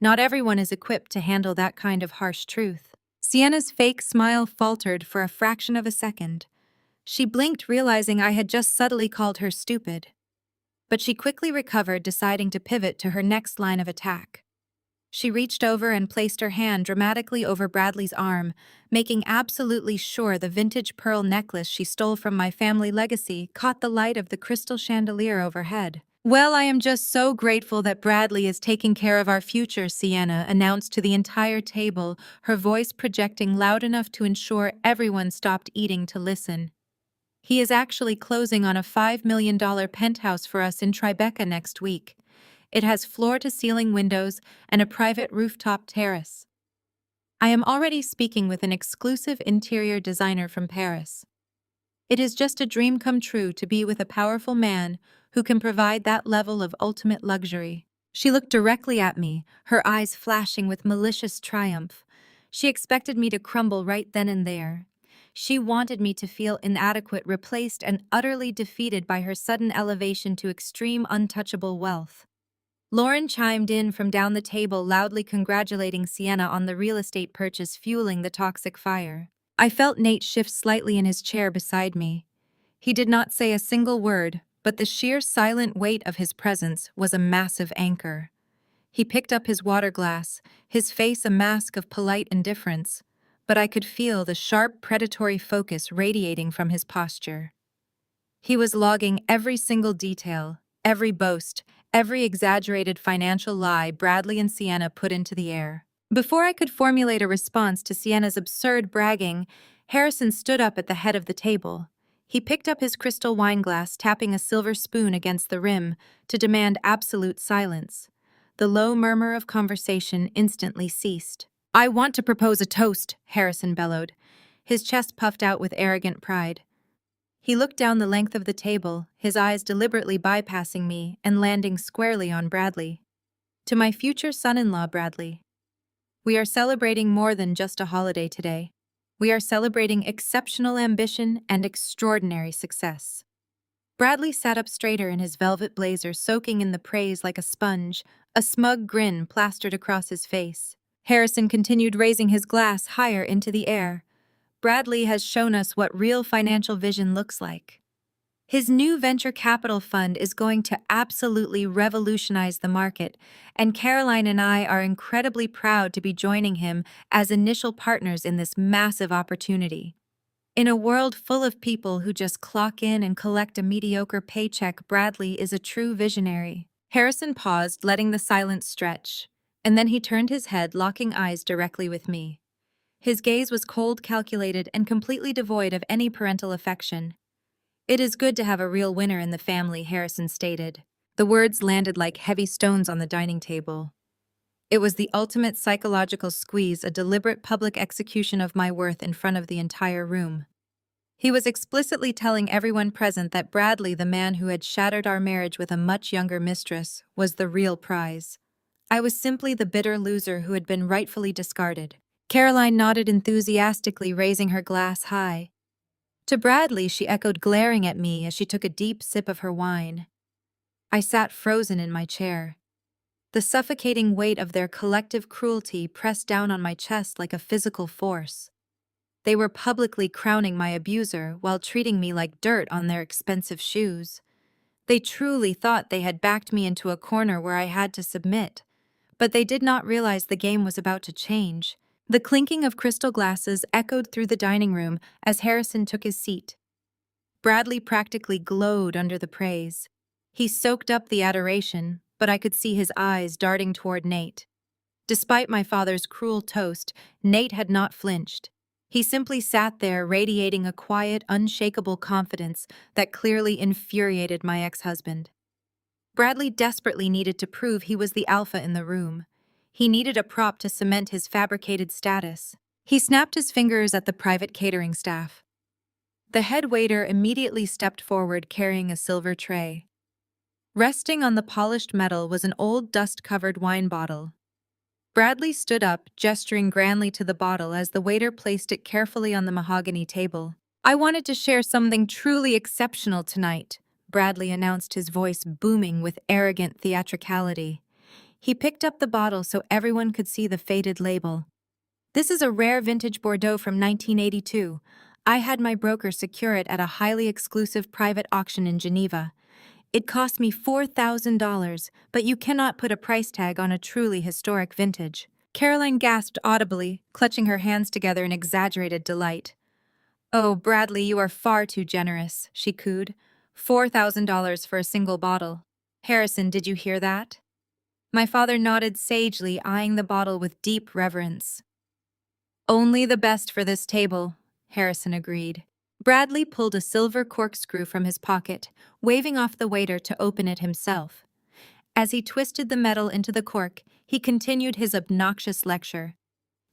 Not everyone is equipped to handle that kind of harsh truth." Sienna's fake smile faltered for a fraction of a second. She blinked, realizing I had just subtly called her stupid. But she quickly recovered, deciding to pivot to her next line of attack. She reached over and placed her hand dramatically over Bradley's arm, making absolutely sure the vintage pearl necklace she stole from my family legacy caught the light of the crystal chandelier overhead. "Well, I am just so grateful that Bradley is taking care of our future," Sienna announced to the entire table, her voice projecting loud enough to ensure everyone stopped eating to listen. "He is actually closing on a $5 million penthouse for us in Tribeca next week. It has floor-to-ceiling windows and a private rooftop terrace. I am already speaking with an exclusive interior designer from Paris. It is just a dream come true to be with a powerful man who can provide that level of ultimate luxury." She looked directly at me, her eyes flashing with malicious triumph. She expected me to crumble right then and there. She wanted me to feel inadequate, replaced, and utterly defeated by her sudden elevation to extreme, untouchable wealth. Lauren chimed in from down the table, loudly congratulating Sienna on the real estate purchase, fueling the toxic fire. I felt Nate shift slightly in his chair beside me. He did not say a single word, but the sheer silent weight of his presence was a massive anchor. He picked up his water glass, his face a mask of polite indifference, but I could feel the sharp predatory focus radiating from his posture. He was logging every single detail, every boast, every exaggerated financial lie Bradley and Sienna put into the air. Before I could formulate a response to Sienna's absurd bragging, Harrison stood up at the head of the table. He picked up his crystal wine glass, tapping a silver spoon against the rim to demand absolute silence. The low murmur of conversation instantly ceased. "I want to propose a toast," Harrison bellowed. His chest puffed out with arrogant pride. He looked down the length of the table, his eyes deliberately bypassing me and landing squarely on Bradley. "To my future son-in-law, Bradley. We are celebrating more than just a holiday today. We are celebrating exceptional ambition and extraordinary success." Bradley sat up straighter in his velvet blazer, soaking in the praise like a sponge, a smug grin plastered across his face. Harrison continued raising his glass higher into the air. "Bradley has shown us what real financial vision looks like. His new venture capital fund is going to absolutely revolutionize the market, and Caroline and I are incredibly proud to be joining him as initial partners in this massive opportunity. In a world full of people who just clock in and collect a mediocre paycheck, Bradley is a true visionary." Harrison paused, letting the silence stretch, and then he turned his head, locking eyes directly with me. His gaze was cold, calculated, and completely devoid of any parental affection. "It is good to have a real winner in the family," Harrison stated. The words landed like heavy stones on the dining table. It was the ultimate psychological squeeze, a deliberate public execution of my worth in front of the entire room. He was explicitly telling everyone present that Bradley, the man who had shattered our marriage with a much younger mistress, was the real prize. I was simply the bitter loser who had been rightfully discarded. Caroline nodded enthusiastically, raising her glass high. To Bradley, she echoed, glaring at me as she took a deep sip of her wine. I sat frozen in my chair. The suffocating weight of their collective cruelty pressed down on my chest like a physical force. They were publicly crowning my abuser while treating me like dirt on their expensive shoes. They truly thought they had backed me into a corner where I had to submit. But they did not realize the game was about to change. The clinking of crystal glasses echoed through the dining room as Harrison took his seat. Bradley practically glowed under the praise. He soaked up the adoration, but I could see his eyes darting toward Nate. Despite my father's cruel toast, Nate had not flinched. He simply sat there, radiating a quiet, unshakable confidence that clearly infuriated my ex-husband. Bradley desperately needed to prove he was the alpha in the room. He needed a prop to cement his fabricated status. He snapped his fingers at the private catering staff. The head waiter immediately stepped forward, carrying a silver tray. Resting on the polished metal was an old, dust-covered wine bottle. Bradley stood up, gesturing grandly to the bottle as the waiter placed it carefully on the mahogany table. "I wanted to share something truly exceptional tonight," Bradley announced, his voice booming with arrogant theatricality. He picked up the bottle so everyone could see the faded label. "This is a rare vintage Bordeaux from 1982. I had my broker secure it at a highly exclusive private auction in Geneva. It cost me $4,000, but you cannot put a price tag on a truly historic vintage." Caroline gasped audibly, clutching her hands together in exaggerated delight. "Oh, Bradley, you are far too generous," she cooed. $4,000 for a single bottle. Harrison, did you hear that?" My father nodded sagely, eyeing the bottle with deep reverence. "Only the best for this table," Harrison agreed. Bradley pulled a silver corkscrew from his pocket, waving off the waiter to open it himself. As he twisted the metal into the cork, he continued his obnoxious lecture.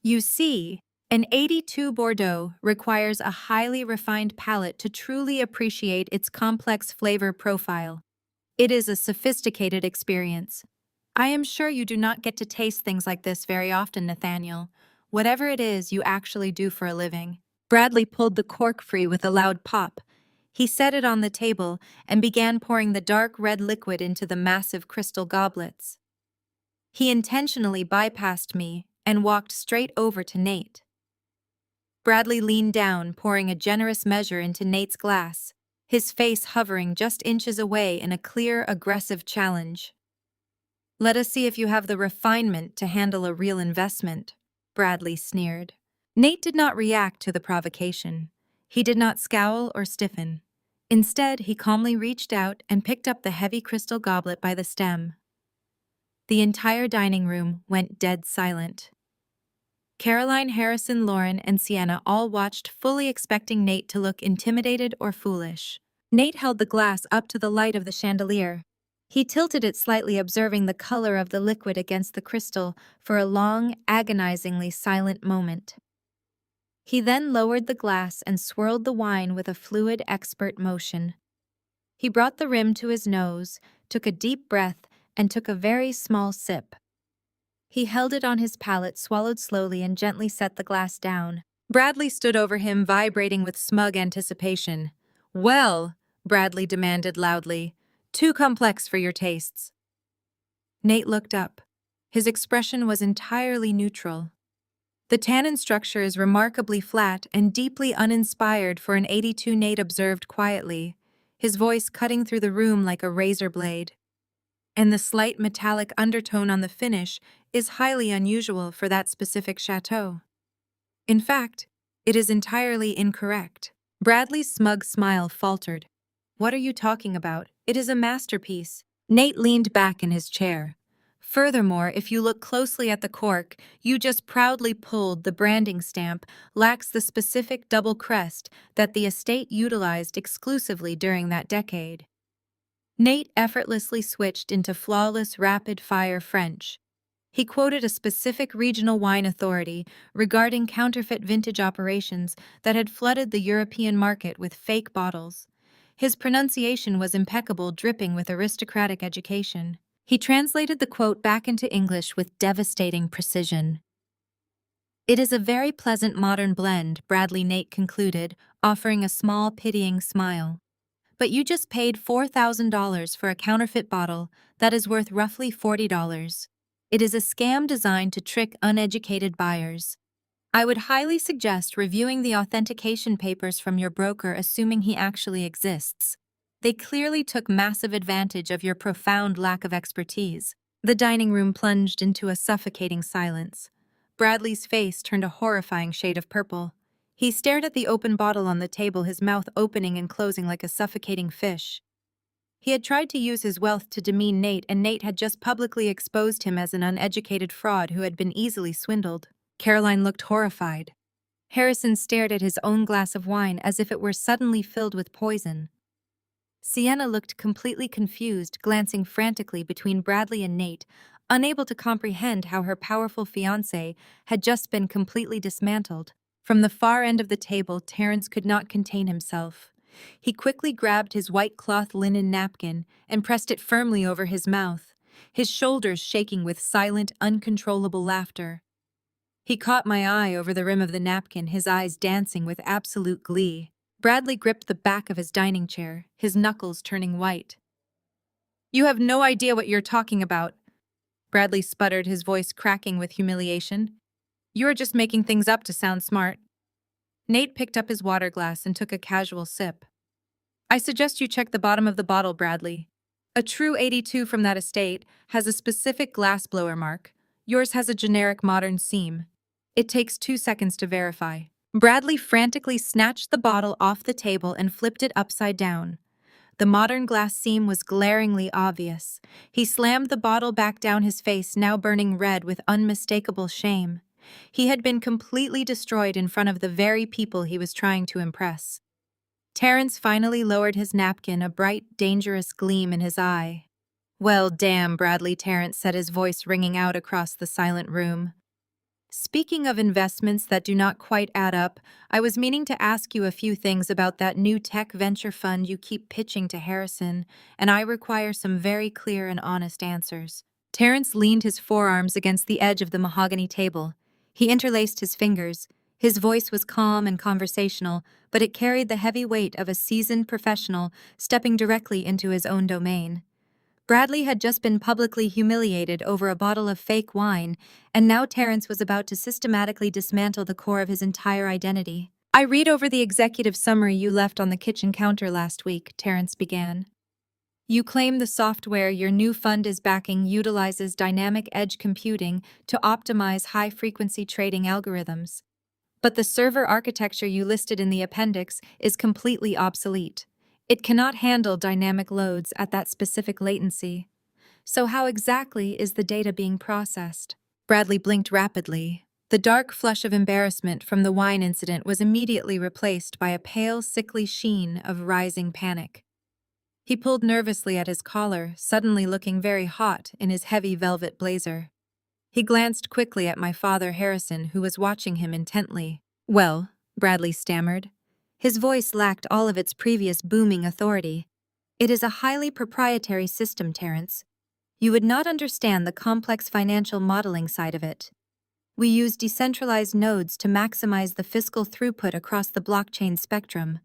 "You see, an 82 Bordeaux requires a highly refined palate to truly appreciate its complex flavor profile. It is a sophisticated experience. I am sure you do not get to taste things like this very often, Nathaniel. Whatever it is you actually do for a living." Bradley pulled the cork free with a loud pop. He set it on the table and began pouring the dark red liquid into the massive crystal goblets. He intentionally bypassed me and walked straight over to Nate. Bradley leaned down, pouring a generous measure into Nate's glass, his face hovering just inches away in a clear, aggressive challenge. Let us see if you have the refinement to handle a real investment, Bradley sneered. Nate did not react to the provocation. He did not scowl or stiffen. Instead, he calmly reached out and picked up the heavy crystal goblet by the stem. The entire dining room went dead silent. Caroline, Harrison, Lauren, and Sienna all watched, fully expecting Nate to look intimidated or foolish. Nate held the glass up to the light of the chandelier. He tilted it slightly, observing the color of the liquid against the crystal for a long, agonizingly silent moment. He then lowered the glass and swirled the wine with a fluid, expert motion. He brought the rim to his nose, took a deep breath, and took a very small sip. He held it on his palate, swallowed slowly, and gently set the glass down. Bradley stood over him, vibrating with smug anticipation. "Well," Bradley demanded loudly, "too complex for your tastes." Nate looked up. His expression was entirely neutral. The tannin structure is remarkably flat and deeply uninspired for an 82, Nate observed quietly, his voice cutting through the room like a razor blade. And the slight metallic undertone on the finish is highly unusual for that specific chateau. In fact, it is entirely incorrect. Bradley's smug smile faltered. "What are you talking about? It is a masterpiece." Nate leaned back in his chair. "Furthermore, if you look closely at the cork you just proudly pulled, the branding stamp lacks the specific double crest that the estate utilized exclusively during that decade." Nate effortlessly switched into flawless, rapid-fire French. He quoted a specific regional wine authority regarding counterfeit vintage operations that had flooded the European market with fake bottles. His pronunciation was impeccable, dripping with aristocratic education. He translated the quote back into English with devastating precision. "It is a very pleasant modern blend," Bradley Nate concluded, offering a small, pitying smile. "But you just paid $4,000 for a counterfeit bottle that is worth roughly $40. It is a scam designed to trick uneducated buyers. I would highly suggest reviewing the authentication papers from your broker, assuming he actually exists. They clearly took massive advantage of your profound lack of expertise." The dining room plunged into a suffocating silence. Bradley's face turned a horrifying shade of purple. He stared at the open bottle on the table, his mouth opening and closing like a suffocating fish. He had tried to use his wealth to demean Nate, and Nate had just publicly exposed him as an uneducated fraud who had been easily swindled. Caroline looked horrified. Harrison stared at his own glass of wine as if it were suddenly filled with poison. Sienna looked completely confused, glancing frantically between Bradley and Nate, unable to comprehend how her powerful fiancé had just been completely dismantled. From the far end of the table, Terrence could not contain himself. He quickly grabbed his white cloth linen napkin and pressed it firmly over his mouth, his shoulders shaking with silent, uncontrollable laughter. He caught my eye over the rim of the napkin, his eyes dancing with absolute glee. Bradley gripped the back of his dining chair, his knuckles turning white. "You have no idea what you're talking about," Bradley sputtered, his voice cracking with humiliation. "You are just making things up to sound smart." Nate picked up his water glass and took a casual sip. "I suggest you check the bottom of the bottle, Bradley. A true 82 from that estate has a specific glassblower mark. Yours has a generic modern seam. It takes 2 seconds to verify." Bradley frantically snatched the bottle off the table and flipped it upside down. The modern glass seam was glaringly obvious. He slammed the bottle back down, his face now burning red with unmistakable shame. He had been completely destroyed in front of the very people he was trying to impress. Terrence finally lowered his napkin, a bright, dangerous gleam in his eye. "Well, damn, Bradley," Terrence said, his voice ringing out across the silent room. "Speaking of investments that do not quite add up, I was meaning to ask you a few things about that new tech venture fund you keep pitching to Harrison, and I require some very clear and honest answers." Terrence leaned his forearms against the edge of the mahogany table. He interlaced his fingers. His voice was calm and conversational, but it carried the heavy weight of a seasoned professional stepping directly into his own domain. Bradley had just been publicly humiliated over a bottle of fake wine, and now Terrence was about to systematically dismantle the core of his entire identity. "I read over the executive summary you left on the kitchen counter last week," Terrence began. You claim the software your new fund is backing utilizes dynamic edge computing to optimize high-frequency trading algorithms. But the server architecture you listed in the appendix is completely obsolete. It cannot handle dynamic loads at that specific latency. So how exactly is the data being processed? Bradley blinked rapidly. The dark flush of embarrassment from the wine incident was immediately replaced by a pale, sickly sheen of rising panic. He pulled nervously at his collar, suddenly looking very hot in his heavy velvet blazer. He glanced quickly at my father Harrison, who was watching him intently. "Well," Bradley stammered. His voice lacked all of its previous booming authority. "It is a highly proprietary system, Terrence. You would not understand the complex financial modeling side of it. We use decentralized nodes to maximize the fiscal throughput across the blockchain spectrum.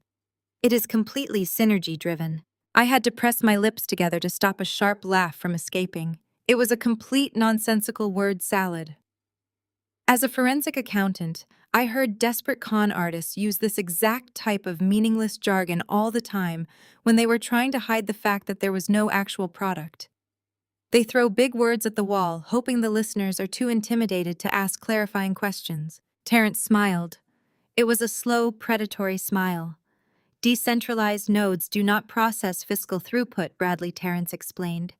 It is completely synergy-driven." I had to press my lips together to stop a sharp laugh from escaping. It was a complete nonsensical word salad. As a forensic accountant, I heard desperate con artists use this exact type of meaningless jargon all the time when they were trying to hide the fact that there was no actual product. They throw big words at the wall, hoping the listeners are too intimidated to ask clarifying questions. Terrence smiled. It was a slow, predatory smile. "Decentralized nodes do not process fiscal throughput," Bradley Terrence explained.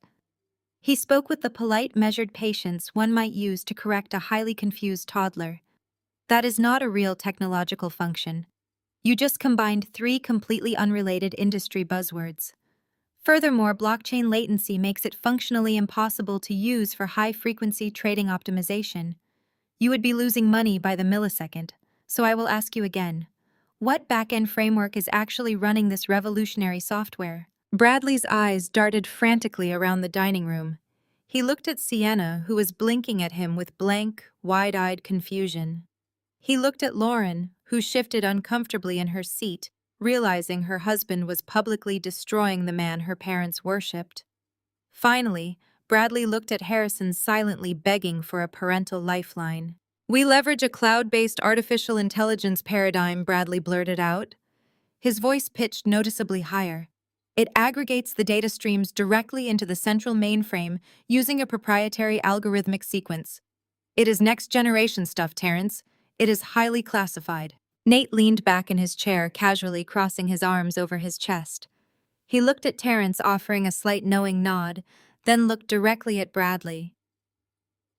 He spoke with the polite, measured patience one might use to correct a highly confused toddler. "That is not a real technological function. You just combined three completely unrelated industry buzzwords. Furthermore, blockchain latency makes it functionally impossible to use for high-frequency trading optimization. You would be losing money by the millisecond, so I will ask you again. What back-end framework is actually running this revolutionary software?" Bradley's eyes darted frantically around the dining room. He looked at Sienna, who was blinking at him with blank, wide-eyed confusion. He looked at Lauren, who shifted uncomfortably in her seat, realizing her husband was publicly destroying the man her parents worshipped. Finally, Bradley looked at Harrison, silently begging for a parental lifeline. "We leverage a cloud-based artificial intelligence paradigm," Bradley blurted out. His voice pitched noticeably higher. "It aggregates the data streams directly into the central mainframe using a proprietary algorithmic sequence. It is next-generation stuff, Terrence. It is highly classified." Nate leaned back in his chair, casually crossing his arms over his chest. He looked at Terrence, offering a slight knowing nod, then looked directly at Bradley.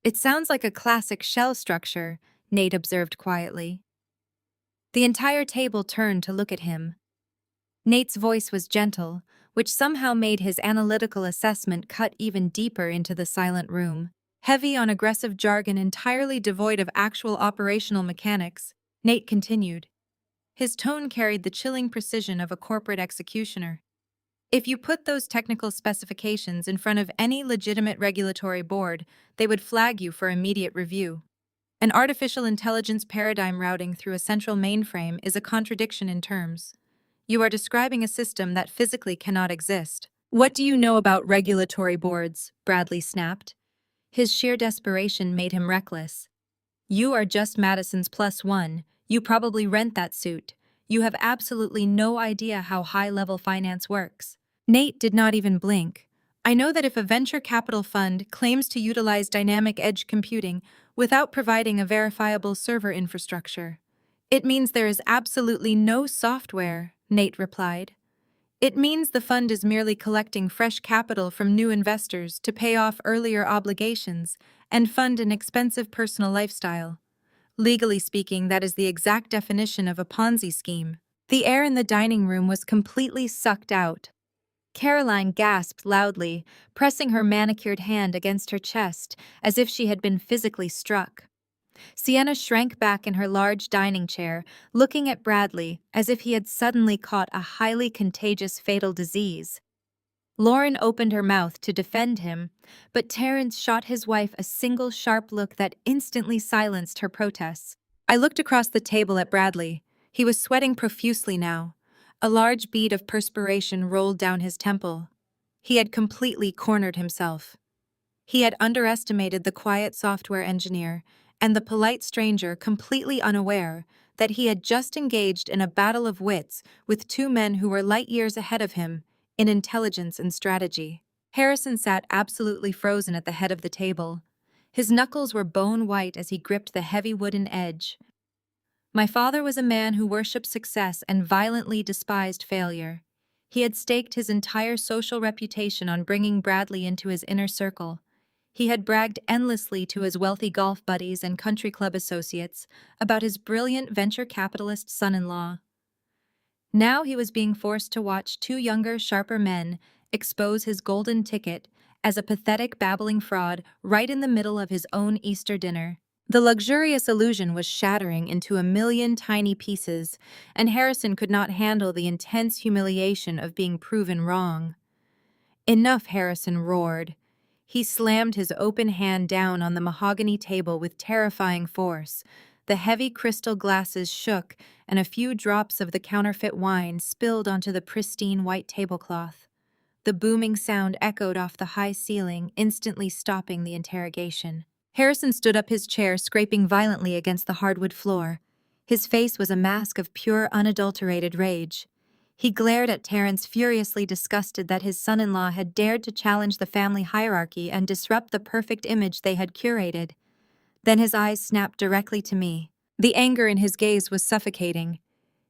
"It sounds like a classic shell structure," Nate observed quietly. The entire table turned to look at him. Nate's voice was gentle, which somehow made his analytical assessment cut even deeper into the silent room. Heavy on aggressive jargon entirely devoid of actual operational mechanics, Nate continued. His tone carried the chilling precision of a corporate executioner. "If you put those technical specifications in front of any legitimate regulatory board, they would flag you for immediate review. An artificial intelligence paradigm routing through a central mainframe is a contradiction in terms. You are describing a system that physically cannot exist." "What do you know about regulatory boards?" Bradley snapped. His sheer desperation made him reckless. "You are just Madison's +1. You probably rent that suit. You have absolutely no idea how high-level finance works." Nate did not even blink. "I know that if a venture capital fund claims to utilize dynamic edge computing without providing a verifiable server infrastructure, it means there is absolutely no software," Nate replied. "It means the fund is merely collecting fresh capital from new investors to pay off earlier obligations and fund an expensive personal lifestyle. Legally speaking, that is the exact definition of a Ponzi scheme." The air in the dining room was completely sucked out. Caroline gasped loudly, pressing her manicured hand against her chest as if she had been physically struck. Sienna shrank back in her large dining chair, looking at Bradley as if he had suddenly caught a highly contagious fatal disease. Lauren opened her mouth to defend him, but Terrence shot his wife a single sharp look that instantly silenced her protests. I looked across the table at Bradley. He was sweating profusely now. A large bead of perspiration rolled down his temple. He had completely cornered himself. He had underestimated the quiet software engineer and the polite stranger, completely unaware that he had just engaged in a battle of wits with two men who were light years ahead of him in intelligence and strategy. Harrison sat absolutely frozen at the head of the table. His knuckles were bone white as he gripped the heavy wooden edge. My father was a man who worshipped success and violently despised failure. He had staked his entire social reputation on bringing Bradley into his inner circle. He had bragged endlessly to his wealthy golf buddies and country club associates about his brilliant venture capitalist son-in-law. Now he was being forced to watch two younger, sharper men expose his golden ticket as a pathetic, babbling fraud right in the middle of his own Easter dinner. The luxurious illusion was shattering into a million tiny pieces, and Harrison could not handle the intense humiliation of being proven wrong. "Enough," Harrison roared. He slammed his open hand down on the mahogany table with terrifying force. The heavy crystal glasses shook, and a few drops of the counterfeit wine spilled onto the pristine white tablecloth. The booming sound echoed off the high ceiling, instantly stopping the interrogation. Harrison stood up his chair, scraping violently against the hardwood floor. His face was a mask of pure, unadulterated rage. He glared at Terence, furiously disgusted that his son-in-law had dared to challenge the family hierarchy and disrupt the perfect image they had curated. Then his eyes snapped directly to me. The anger in his gaze was suffocating.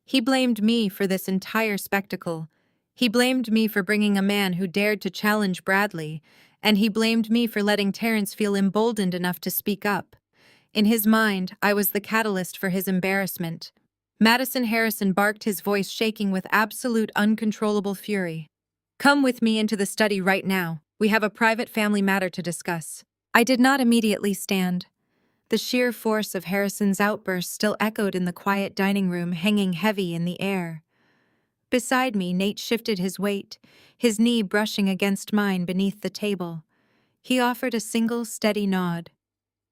He blamed me for this entire spectacle. He blamed me for bringing a man who dared to challenge Bradley, and he blamed me for letting Terence feel emboldened enough to speak up. In his mind, I was the catalyst for his embarrassment. Madison Harrison barked, his voice shaking with absolute uncontrollable fury. "Come with me into the study right now. We have a private family matter to discuss." I did not immediately stand. The sheer force of Harrison's outburst still echoed in the quiet dining room, hanging heavy in the air. Beside me, Nate shifted his weight, his knee brushing against mine beneath the table. He offered a single steady nod.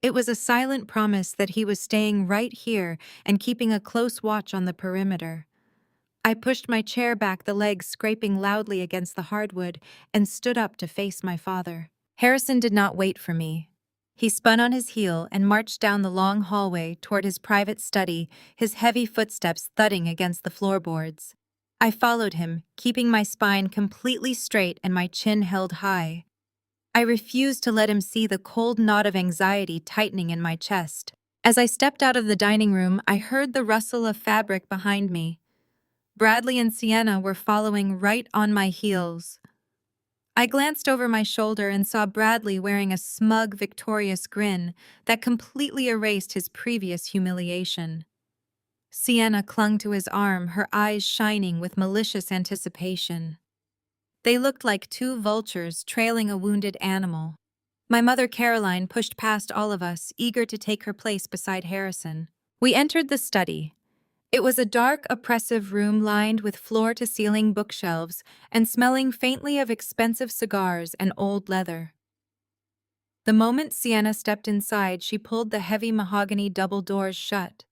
It was a silent promise that he was staying right here and keeping a close watch on the perimeter. I pushed my chair back, the legs scraping loudly against the hardwood, and stood up to face my father. Harrison did not wait for me. He spun on his heel and marched down the long hallway toward his private study, his heavy footsteps thudding against the floorboards. I followed him, keeping my spine completely straight and my chin held high. I refused to let him see the cold knot of anxiety tightening in my chest. As I stepped out of the dining room, I heard the rustle of fabric behind me. Bradley and Sienna were following right on my heels. I glanced over my shoulder and saw Bradley wearing a smug, victorious grin that completely erased his previous humiliation. Sienna clung to his arm, her eyes shining with malicious anticipation. They looked like two vultures trailing a wounded animal. My mother Caroline pushed past all of us, eager to take her place beside Harrison. We entered the study. It was a dark, oppressive room lined with floor-to-ceiling bookshelves and smelling faintly of expensive cigars and old leather. The moment Sienna stepped inside, she pulled the heavy mahogany double doors shut.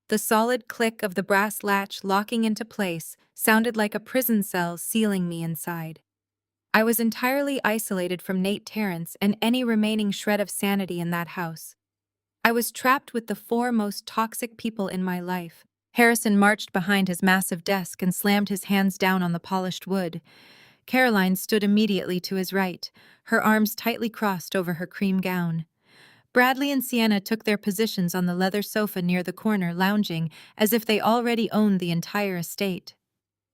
The solid click of the brass latch locking into place sounded like a prison cell sealing me inside. I was entirely isolated from Nate Terence and any remaining shred of sanity in that house. I was trapped with the four most toxic people in my life. Harrison marched behind his massive desk and slammed his hands down on the polished wood. Caroline stood immediately to his right, her arms tightly crossed over her cream gown. Bradley and Sienna took their positions on the leather sofa near the corner, lounging as if they already owned the entire estate.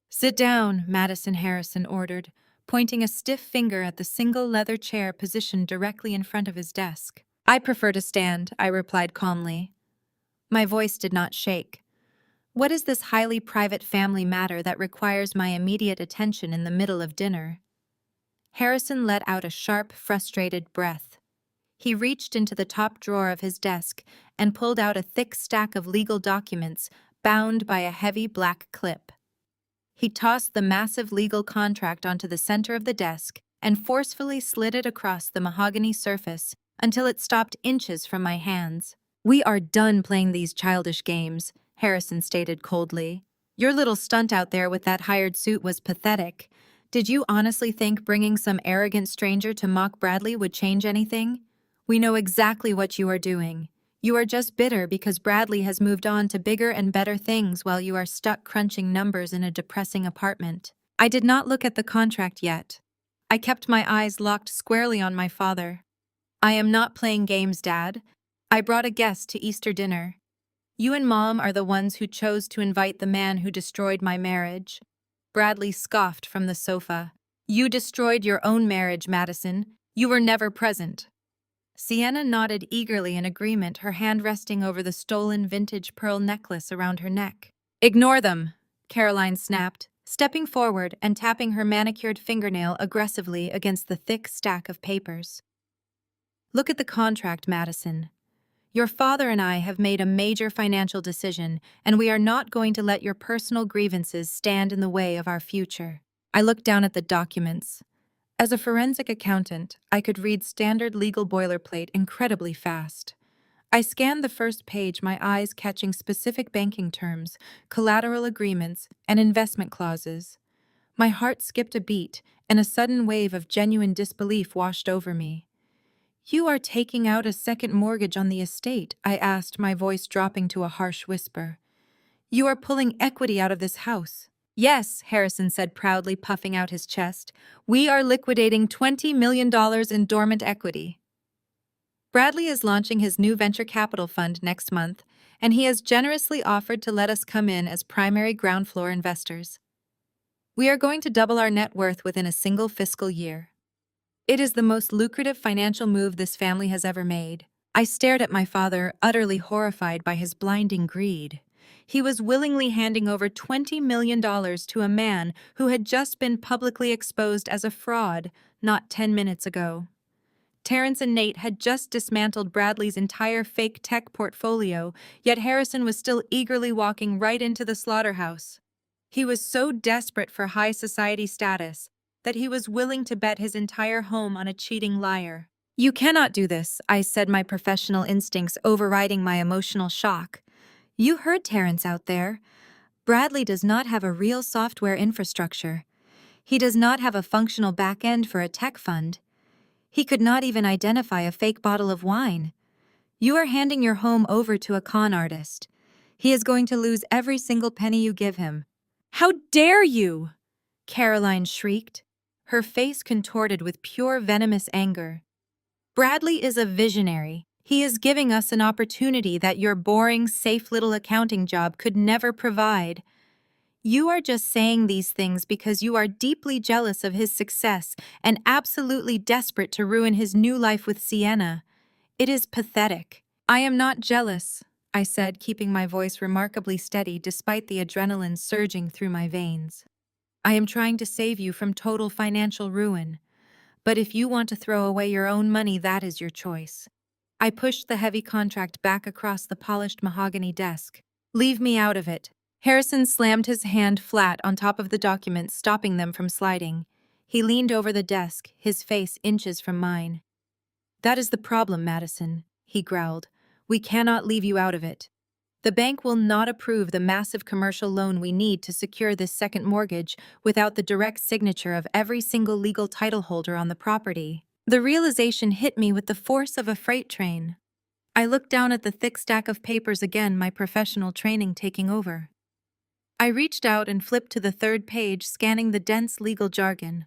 "Sit down," Madison Harrison ordered, pointing a stiff finger at the single leather chair positioned directly in front of his desk. "I prefer to stand," I replied calmly. My voice did not shake. "What is this highly private family matter that requires my immediate attention in the middle of dinner?" Harrison let out a sharp, frustrated breath. He reached into the top drawer of his desk and pulled out a thick stack of legal documents bound by a heavy black clip. He tossed the massive legal contract onto the center of the desk and forcefully slid it across the mahogany surface until it stopped inches from my hands. "We are done playing these childish games," Harrison stated coldly. "Your little stunt out there with that hired suit was pathetic. Did you honestly think bringing some arrogant stranger to mock Bradley would change anything? We know exactly what you are doing. You are just bitter because Bradley has moved on to bigger and better things while you are stuck crunching numbers in a depressing apartment." I did not look at the contract yet. I kept my eyes locked squarely on my father. I am not playing games, Dad. I brought a guest to Easter dinner. You and Mom are the ones who chose to invite the man who destroyed my marriage. Bradley scoffed from the sofa. You destroyed your own marriage, Madison. You were never present. Sienna nodded eagerly in agreement, her hand resting over the stolen vintage pearl necklace around her neck. Ignore them, Caroline snapped, stepping forward and tapping her manicured fingernail aggressively against the thick stack of papers. Look at the contract, Madison. Your father and I have made a major financial decision, and we are not going to let your personal grievances stand in the way of our future. I looked down at the documents. As a forensic accountant, I could read standard legal boilerplate incredibly fast. I scanned the first page, my eyes catching specific banking terms, collateral agreements, and investment clauses. My heart skipped a beat, and a sudden wave of genuine disbelief washed over me. You are taking out a second mortgage on the estate, I asked, my voice dropping to a harsh whisper. You are pulling equity out of this house. Yes, Harrison said proudly, puffing out his chest. We are liquidating $20 million in dormant equity. Bradley is launching his new venture capital fund next month, and he has generously offered to let us come in as primary ground floor investors. We are going to double our net worth within a single fiscal year. It is the most lucrative financial move this family has ever made. I stared at my father, utterly horrified by his blinding greed. He was willingly handing over $20 million to a man who had just been publicly exposed as a fraud not 10 minutes ago. Terrence and Nate had just dismantled Bradley's entire fake tech portfolio, yet Harrison was still eagerly walking right into the slaughterhouse. He was so desperate for high society status that he was willing to bet his entire home on a cheating liar. You cannot do this, I said, my professional instincts overriding my emotional shock. You heard Terrence out there. Bradley does not have a real software infrastructure. He does not have a functional back end for a tech fund. He could not even identify a fake bottle of wine. You are handing your home over to a con artist. He is going to lose every single penny you give him. How dare you! Caroline shrieked, her face contorted with pure venomous anger. Bradley is a visionary. He is giving us an opportunity that your boring, safe little accounting job could never provide. You are just saying these things because you are deeply jealous of his success and absolutely desperate to ruin his new life with Sienna. It is pathetic. I am not jealous, I said, keeping my voice remarkably steady despite the adrenaline surging through my veins. I am trying to save you from total financial ruin. But if you want to throw away your own money, that is your choice. I pushed the heavy contract back across the polished mahogany desk. Leave me out of it. Harrison slammed his hand flat on top of the document, stopping them from sliding. He leaned over the desk, his face inches from mine. That is the problem, Madison, he growled. We cannot leave you out of it. The bank will not approve the massive commercial loan we need to secure this second mortgage without the direct signature of every single legal title holder on the property. The realization hit me with the force of a freight train. I looked down at the thick stack of papers again, my professional training taking over. I reached out and flipped to the third page, scanning the dense legal jargon.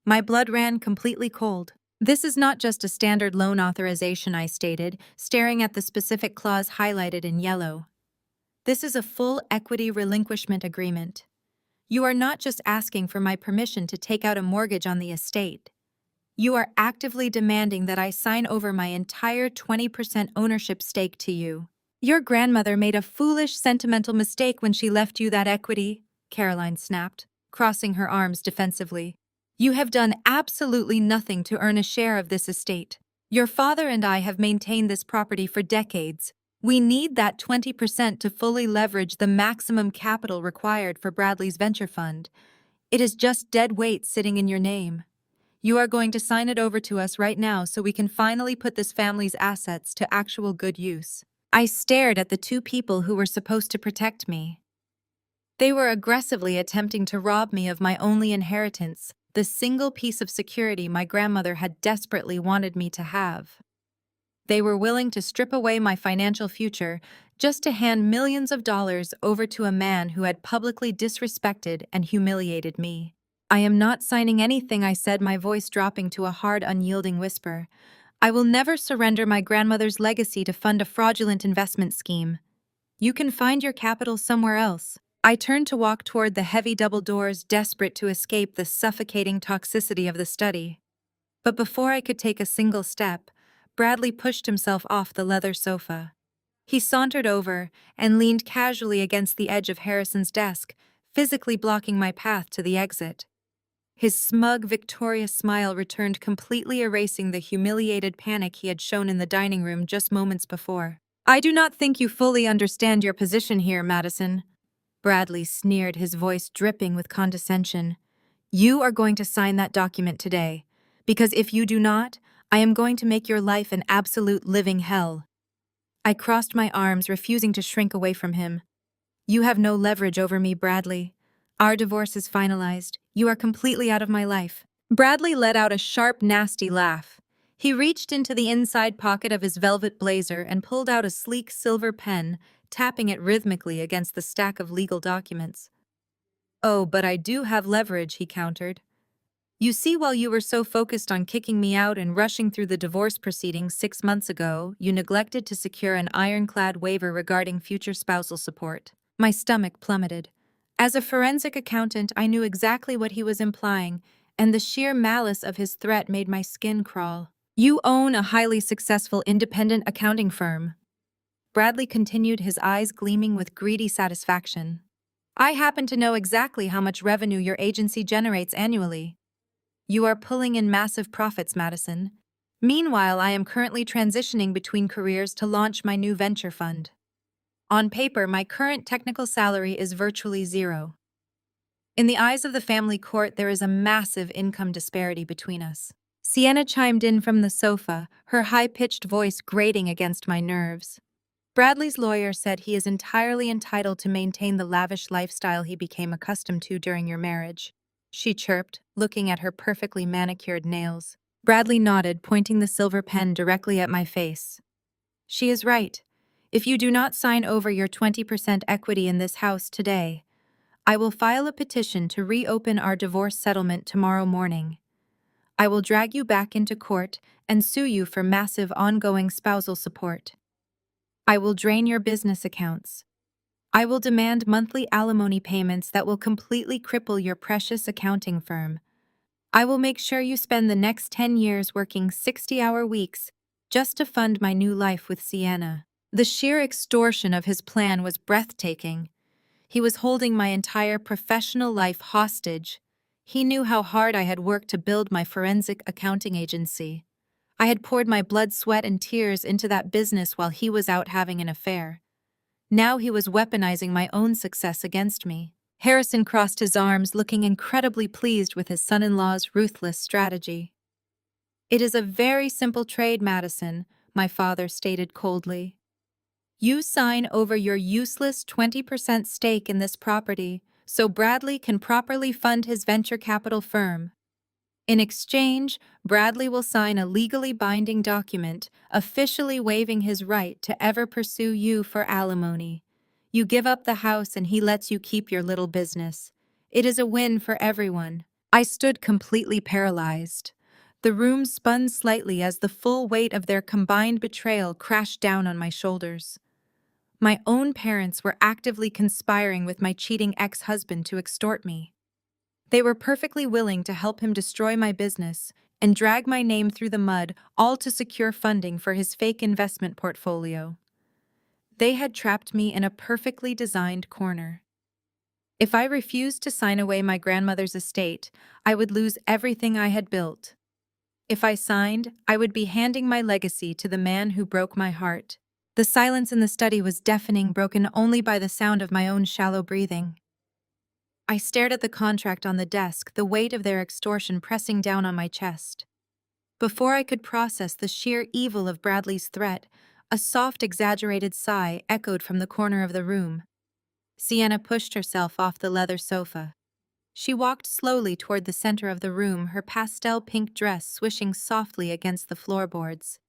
My blood ran completely cold. This is not just a standard loan authorization, I stated, staring at the specific clause highlighted in yellow. This is a full equity relinquishment agreement. You are not just asking for my permission to take out a mortgage on the estate. You are actively demanding that I sign over my entire 20% ownership stake to you. Your grandmother made a foolish, sentimental mistake when she left you that equity, Caroline snapped, crossing her arms defensively. You have done absolutely nothing to earn a share of this estate. Your father and I have maintained this property for decades. We need that 20% to fully leverage the maximum capital required for Bradley's venture fund. It is just dead weight sitting in your name. You are going to sign it over to us right now so we can finally put this family's assets to actual good use. I stared at the two people who were supposed to protect me. They were aggressively attempting to rob me of my only inheritance, the single piece of security my grandmother had desperately wanted me to have. They were willing to strip away my financial future just to hand millions of dollars over to a man who had publicly disrespected and humiliated me. "I am not signing anything," I said, my voice dropping to a hard, unyielding whisper. "I will never surrender my grandmother's legacy to fund a fraudulent investment scheme. You can find your capital somewhere else." I turned to walk toward the heavy double doors, desperate to escape the suffocating toxicity of the study. But before I could take a single step, Bradley pushed himself off the leather sofa. He sauntered over and leaned casually against the edge of Harrison's desk, physically blocking my path to the exit. His smug, victorious smile returned, completely erasing the humiliated panic he had shown in the dining room just moments before. "I do not think you fully understand your position here, Madison," Bradley sneered, his voice dripping with condescension. "You are going to sign that document today, because if you do not, I am going to make your life an absolute living hell." I crossed my arms, refusing to shrink away from him. "You have no leverage over me, Bradley. Our divorce is finalized. You are completely out of my life." Bradley let out a sharp, nasty laugh. He reached into the inside pocket of his velvet blazer and pulled out a sleek silver pen, tapping it rhythmically against the stack of legal documents. "Oh, but I do have leverage," he countered. "You see, while you were so focused on kicking me out and rushing through the divorce proceedings 6 months ago, you neglected to secure an ironclad waiver regarding future spousal support." My stomach plummeted. As a forensic accountant, I knew exactly what he was implying, and the sheer malice of his threat made my skin crawl. "You own a highly successful independent accounting firm," Bradley continued, his eyes gleaming with greedy satisfaction. "I happen to know exactly how much revenue your agency generates annually. You are pulling in massive profits, Madison. Meanwhile, I am currently transitioning between careers to launch my new venture fund. On paper, my current technical salary is virtually zero. In the eyes of the family court, there is a massive income disparity between us." Sienna chimed in from the sofa, her high-pitched voice grating against my nerves. "Bradley's lawyer said he is entirely entitled to maintain the lavish lifestyle he became accustomed to during your marriage," she chirped, looking at her perfectly manicured nails. Bradley nodded, pointing the silver pen directly at my face. "She is right. If you do not sign over your 20% equity in this house today, I will file a petition to reopen our divorce settlement tomorrow morning. I will drag you back into court and sue you for massive ongoing spousal support. I will drain your business accounts. I will demand monthly alimony payments that will completely cripple your precious accounting firm. I will make sure you spend the next 10 years working 60-hour weeks just to fund my new life with Sienna." The sheer extortion of his plan was breathtaking. He was holding my entire professional life hostage. He knew how hard I had worked to build my forensic accounting agency. I had poured my blood, sweat, and tears into that business while he was out having an affair. Now he was weaponizing my own success against me. Harrison crossed his arms, looking incredibly pleased with his son-in-law's ruthless strategy. "It is a very simple trade, Madison," my father stated coldly. "You sign over your useless 20% stake in this property so Bradley can properly fund his venture capital firm. In exchange, Bradley will sign a legally binding document officially waiving his right to ever pursue you for alimony. You give up the house and he lets you keep your little business. It is a win for everyone." I stood completely paralyzed. The room spun slightly as the full weight of their combined betrayal crashed down on my shoulders. My own parents were actively conspiring with my cheating ex-husband to extort me. They were perfectly willing to help him destroy my business and drag my name through the mud, all to secure funding for his fake investment portfolio. They had trapped me in a perfectly designed corner. If I refused to sign away my grandmother's estate, I would lose everything I had built. If I signed, I would be handing my legacy to the man who broke my heart. The silence in the study was deafening, broken only by the sound of my own shallow breathing. I stared at the contract on the desk, the weight of their extortion pressing down on my chest. Before I could process the sheer evil of Bradley's threat, a soft, exaggerated sigh echoed from the corner of the room. Sienna pushed herself off the leather sofa. She walked slowly toward the center of the room, her pastel pink dress swishing softly against the floorboards.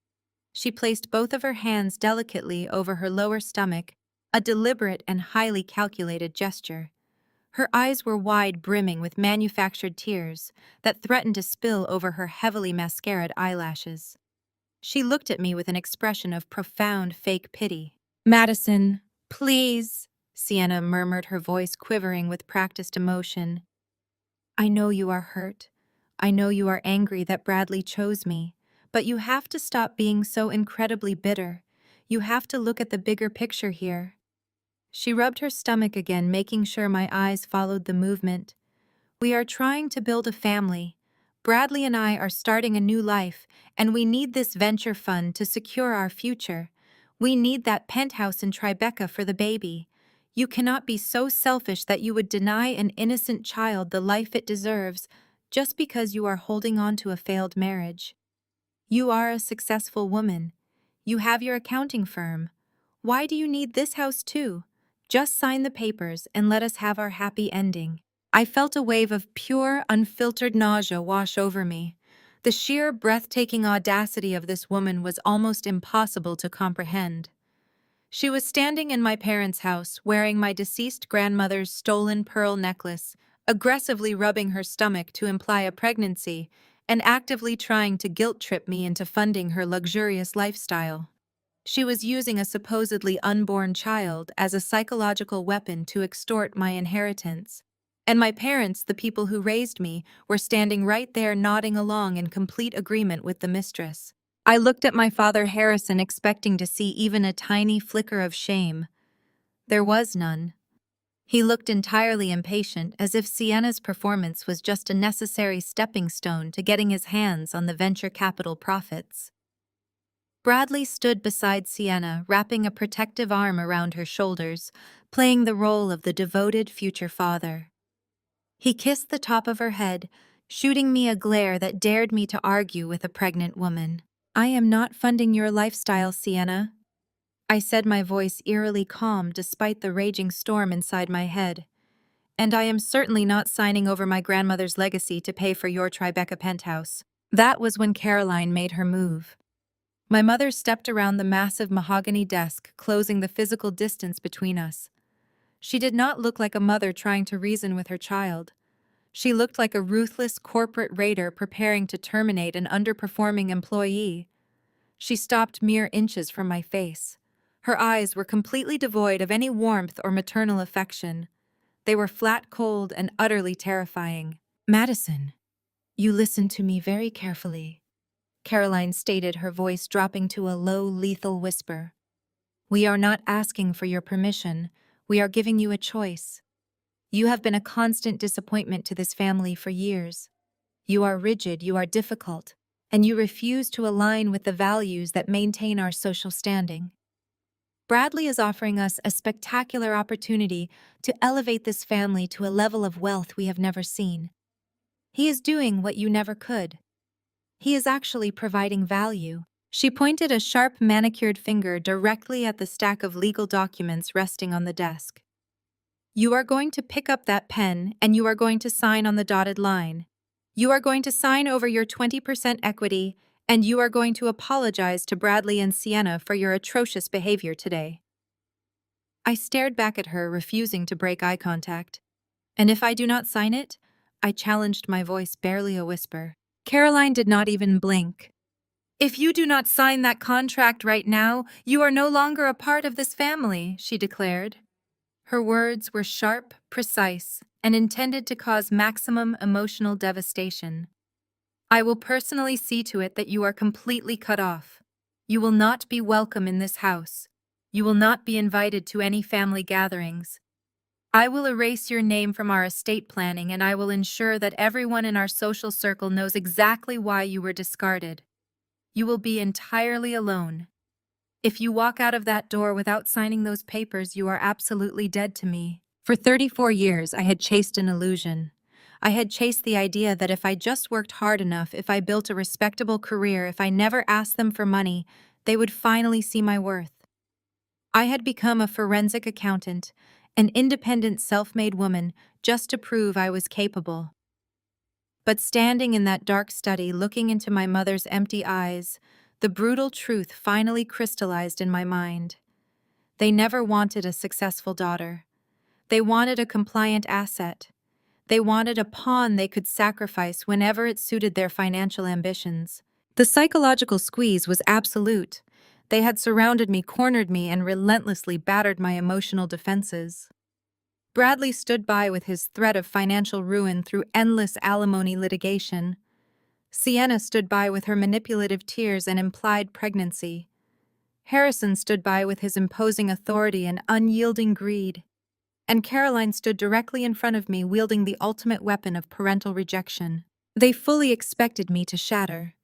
She placed both of her hands delicately over her lower stomach, a deliberate and highly calculated gesture. Her eyes were wide, brimming with manufactured tears that threatened to spill over her heavily mascaraed eyelashes. She looked at me with an expression of profound fake pity. "Madison, please," Sienna murmured, her voice quivering with practiced emotion. "I know you are hurt. I know you are angry that Bradley chose me. But you have to stop being so incredibly bitter. You have to look at the bigger picture here." She rubbed her stomach again, making sure my eyes followed the movement. "We are trying to build a family. Bradley and I are starting a new life, and we need this venture fund to secure our future. We need that penthouse in Tribeca for the baby. You cannot be so selfish that you would deny an innocent child the life it deserves just because you are holding on to a failed marriage. You are a successful woman. You have your accounting firm. Why do you need this house too? Just sign the papers and let us have our happy ending." I felt a wave of pure, unfiltered nausea wash over me. The sheer, breathtaking audacity of this woman was almost impossible to comprehend. She was standing in my parents' house, wearing my deceased grandmother's stolen pearl necklace, aggressively rubbing her stomach to imply a pregnancy, and actively trying to guilt-trip me into funding her luxurious lifestyle. She was using a supposedly unborn child as a psychological weapon to extort my inheritance. And my parents, the people who raised me, were standing right there nodding along in complete agreement with the mistress. I looked at my father Harrison, expecting to see even a tiny flicker of shame. There was none. He looked entirely impatient, as if Sienna's performance was just a necessary stepping stone to getting his hands on the venture capital profits. Bradley stood beside Sienna, wrapping a protective arm around her shoulders, playing the role of the devoted future father. He kissed the top of her head, shooting me a glare that dared me to argue with a pregnant woman. "I am not funding your lifestyle, Sienna," I said, my voice eerily calm despite the raging storm inside my head. "And I am certainly not signing over my grandmother's legacy to pay for your Tribeca penthouse." That was when Caroline made her move. My mother stepped around the massive mahogany desk, closing the physical distance between us. She did not look like a mother trying to reason with her child. She looked like a ruthless corporate raider preparing to terminate an underperforming employee. She stopped mere inches from my face. Her eyes were completely devoid of any warmth or maternal affection. They were flat cold and utterly terrifying. "Madison, you listen to me very carefully," Caroline stated, her voice dropping to a low, lethal whisper. "We are not asking for your permission. We are giving you a choice. You have been a constant disappointment to this family for years. You are rigid, you are difficult, and you refuse to align with the values that maintain our social standing. Bradley is offering us a spectacular opportunity to elevate this family to a level of wealth we have never seen. He is doing what you never could. He is actually providing value." She pointed a sharp, manicured finger directly at the stack of legal documents resting on the desk. "You are going to pick up that pen and you are going to sign on the dotted line. You are going to sign over your 20% equity, and you are going to apologize to Bradley and Sienna for your atrocious behavior today." I stared back at her, refusing to break eye contact. "And if I do not sign it?" I challenged, my voice barely a whisper. Caroline did not even blink. "If you do not sign that contract right now, you are no longer a part of this family," she declared. Her words were sharp, precise, and intended to cause maximum emotional devastation. "I will personally see to it that you are completely cut off. You will not be welcome in this house. You will not be invited to any family gatherings. I will erase your name from our estate planning, and I will ensure that everyone in our social circle knows exactly why you were discarded. You will be entirely alone. If you walk out of that door without signing those papers, you are absolutely dead to me." For 34 years, I had chased an illusion. I had chased the idea that if I just worked hard enough, if I built a respectable career, if I never asked them for money, they would finally see my worth. I had become a forensic accountant, an independent self-made woman, just to prove I was capable. But standing in that dark study, looking into my mother's empty eyes, the brutal truth finally crystallized in my mind. They never wanted a successful daughter. They wanted a compliant asset. They wanted a pawn they could sacrifice whenever it suited their financial ambitions. The psychological squeeze was absolute. They had surrounded me, cornered me, and relentlessly battered my emotional defenses. Bradley stood by with his threat of financial ruin through endless alimony litigation. Sienna stood by with her manipulative tears and implied pregnancy. Harrison stood by with his imposing authority and unyielding greed. And Caroline stood directly in front of me, wielding the ultimate weapon of parental rejection. They fully expected me to shatter.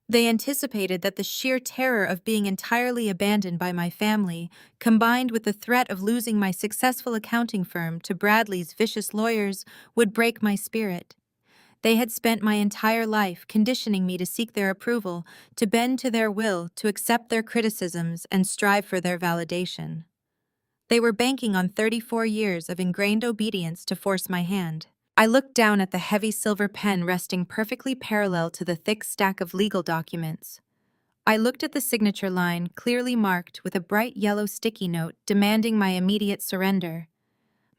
They anticipated that the sheer terror of being entirely abandoned by my family, combined with the threat of losing my successful accounting firm to Bradley's vicious lawyers, would break my spirit. They had spent my entire life conditioning me to seek their approval, to bend to their will, to accept their criticisms, and strive for their validation. They were banking on 34 years of ingrained obedience to force my hand. I looked down at the heavy silver pen resting perfectly parallel to the thick stack of legal documents. I looked at the signature line, clearly marked with a bright yellow sticky note demanding my immediate surrender.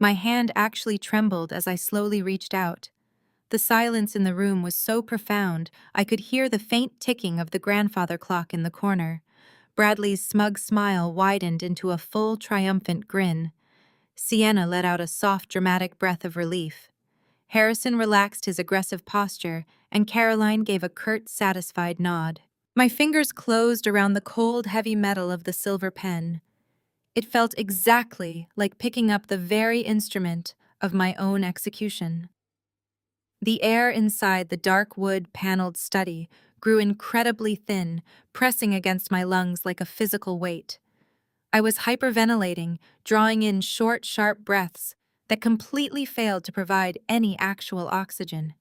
My hand actually trembled as I slowly reached out. The silence in the room was so profound, I could hear the faint ticking of the grandfather clock in the corner. Bradley's smug smile widened into a full, triumphant grin. Sienna let out a soft, dramatic breath of relief. Harrison relaxed his aggressive posture, and Caroline gave a curt, satisfied nod. My fingers closed around the cold, heavy metal of the silver pen. It felt exactly like picking up the very instrument of my own execution. The air inside the dark wood-paneled study grew incredibly thin, pressing against my lungs like a physical weight. I was hyperventilating, drawing in short, sharp breaths that completely failed to provide any actual oxygen.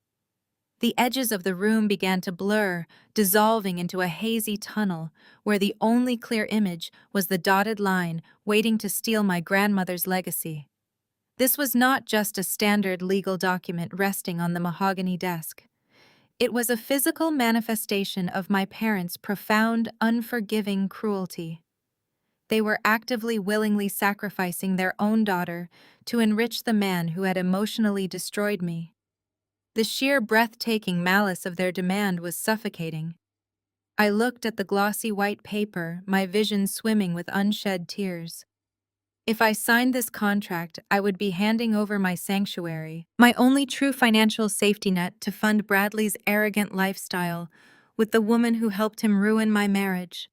The edges of the room began to blur, dissolving into a hazy tunnel where the only clear image was the dotted line waiting to steal my grandmother's legacy. This was not just a standard legal document resting on the mahogany desk. It was a physical manifestation of my parents' profound, unforgiving cruelty. They were actively, willingly sacrificing their own daughter to enrich the man who had emotionally destroyed me. The sheer breathtaking malice of their demand was suffocating. I looked at the glossy white paper, my vision swimming with unshed tears. If I signed this contract, I would be handing over my sanctuary, my only true financial safety net, to fund Bradley's arrogant lifestyle with the woman who helped him ruin my marriage.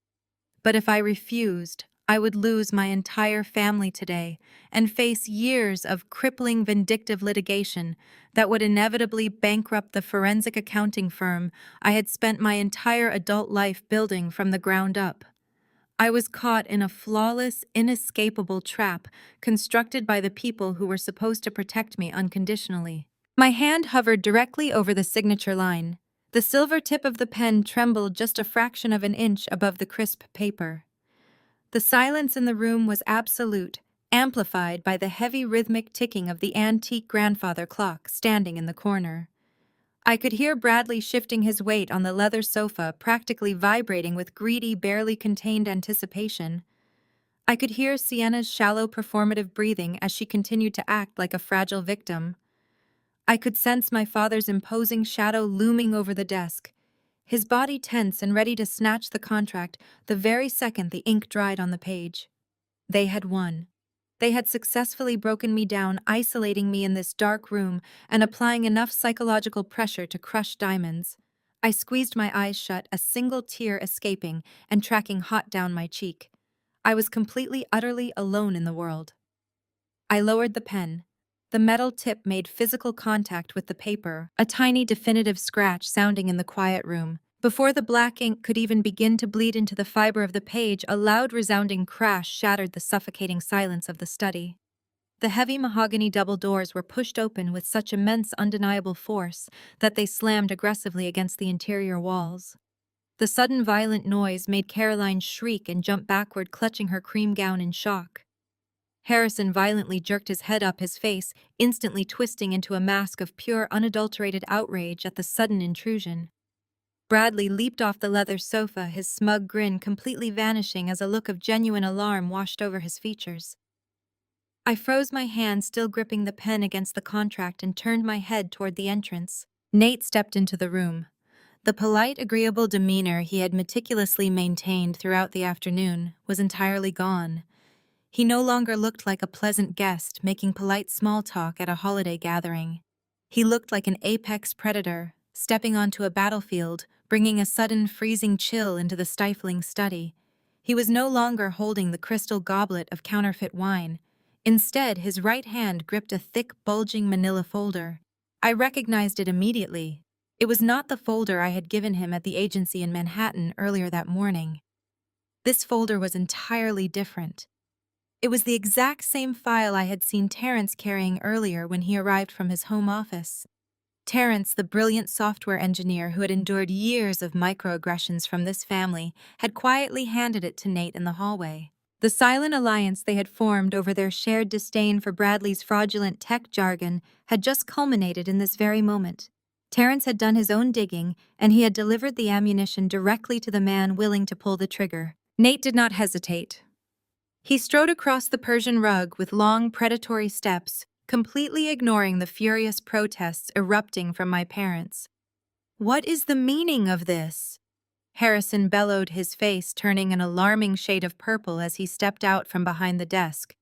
But if I refused, I would lose my entire family today and face years of crippling vindictive litigation that would inevitably bankrupt the forensic accounting firm I had spent my entire adult life building from the ground up. I was caught in a flawless, inescapable trap constructed by the people who were supposed to protect me unconditionally. My hand hovered directly over the signature line. The silver tip of the pen trembled just a fraction of an inch above the crisp paper. The silence in the room was absolute, amplified by the heavy rhythmic ticking of the antique grandfather clock standing in the corner. I could hear Bradley shifting his weight on the leather sofa, practically vibrating with greedy, barely contained anticipation. I could hear Sienna's shallow, performative breathing as she continued to act like a fragile victim. I could sense my father's imposing shadow looming over the desk, his body tense and ready to snatch the contract the very second the ink dried on the page. They had won. They had successfully broken me down, isolating me in this dark room and applying enough psychological pressure to crush diamonds. I squeezed my eyes shut, a single tear escaping and tracking hot down my cheek. I was completely, utterly alone in the world. I lowered the pen. The metal tip made physical contact with the paper, a tiny definitive scratch sounding in the quiet room. Before the black ink could even begin to bleed into the fiber of the page, a loud resounding crash shattered the suffocating silence of the study. The heavy mahogany double doors were pushed open with such immense, undeniable force that they slammed aggressively against the interior walls. The sudden violent noise made Caroline shriek and jump backward, clutching her cream gown in shock. Harrison violently jerked his head up, his face instantly twisting into a mask of pure, unadulterated outrage at the sudden intrusion. Bradley leaped off the leather sofa, his smug grin completely vanishing as a look of genuine alarm washed over his features. I froze my hand, still gripping the pen against the contract, and turned my head toward the entrance. Nate stepped into the room. The polite, agreeable demeanor he had meticulously maintained throughout the afternoon was entirely gone. He no longer looked like a pleasant guest making polite small talk at a holiday gathering. He looked like an apex predator, stepping onto a battlefield, bringing a sudden freezing chill into the stifling study. He was no longer holding the crystal goblet of counterfeit wine. Instead, his right hand gripped a thick, bulging manila folder. I recognized it immediately. It was not the folder I had given him at the agency in Manhattan earlier that morning. This folder was entirely different. It was the exact same file I had seen Terrence carrying earlier when he arrived from his home office. Terrence, the brilliant software engineer who had endured years of microaggressions from this family, had quietly handed it to Nate in the hallway. The silent alliance they had formed over their shared disdain for Bradley's fraudulent tech jargon had just culminated in this very moment. Terrence had done his own digging, and he had delivered the ammunition directly to the man willing to pull the trigger. Nate did not hesitate. He strode across the Persian rug with long, predatory steps, completely ignoring the furious protests erupting from my parents. "What is the meaning of this?" Harrison bellowed, his face turning an alarming shade of purple as he stepped out from behind the desk.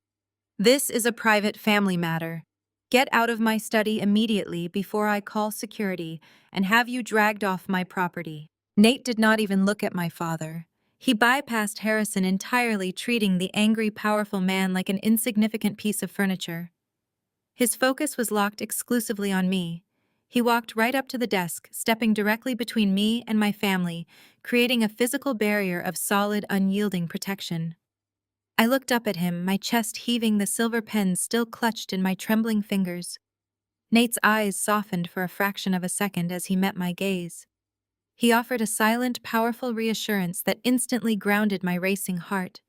"This is a private family matter. Get out of my study immediately before I call security and have you dragged off my property." Nate did not even look at my father. He bypassed Harrison entirely, treating the angry, powerful man like an insignificant piece of furniture. His focus was locked exclusively on me. He walked right up to the desk, stepping directly between me and my family, creating a physical barrier of solid, unyielding protection. I looked up at him, my chest heaving, the silver pen still clutched in my trembling fingers. Nate's eyes softened for a fraction of a second as he met my gaze. He offered a silent, powerful reassurance that instantly grounded my racing heart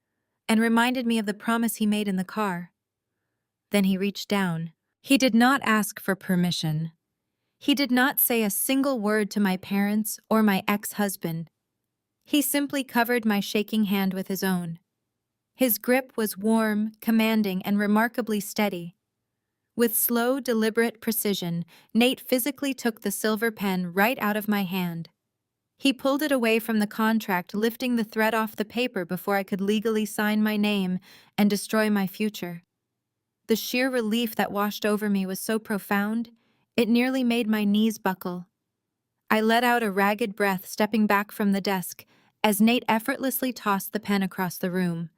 and reminded me of the promise he made in the car. Then he reached down. He did not ask for permission. He did not say a single word to my parents or my ex-husband. He simply covered my shaking hand with his own. His grip was warm, commanding, and remarkably steady. With slow, deliberate precision, Nate physically took the silver pen right out of my hand. He pulled it away from the contract, lifting the thread off the paper before I could legally sign my name and destroy my future. The sheer relief that washed over me was so profound, it nearly made my knees buckle. I let out a ragged breath, stepping back from the desk, as Nate effortlessly tossed the pen across the room.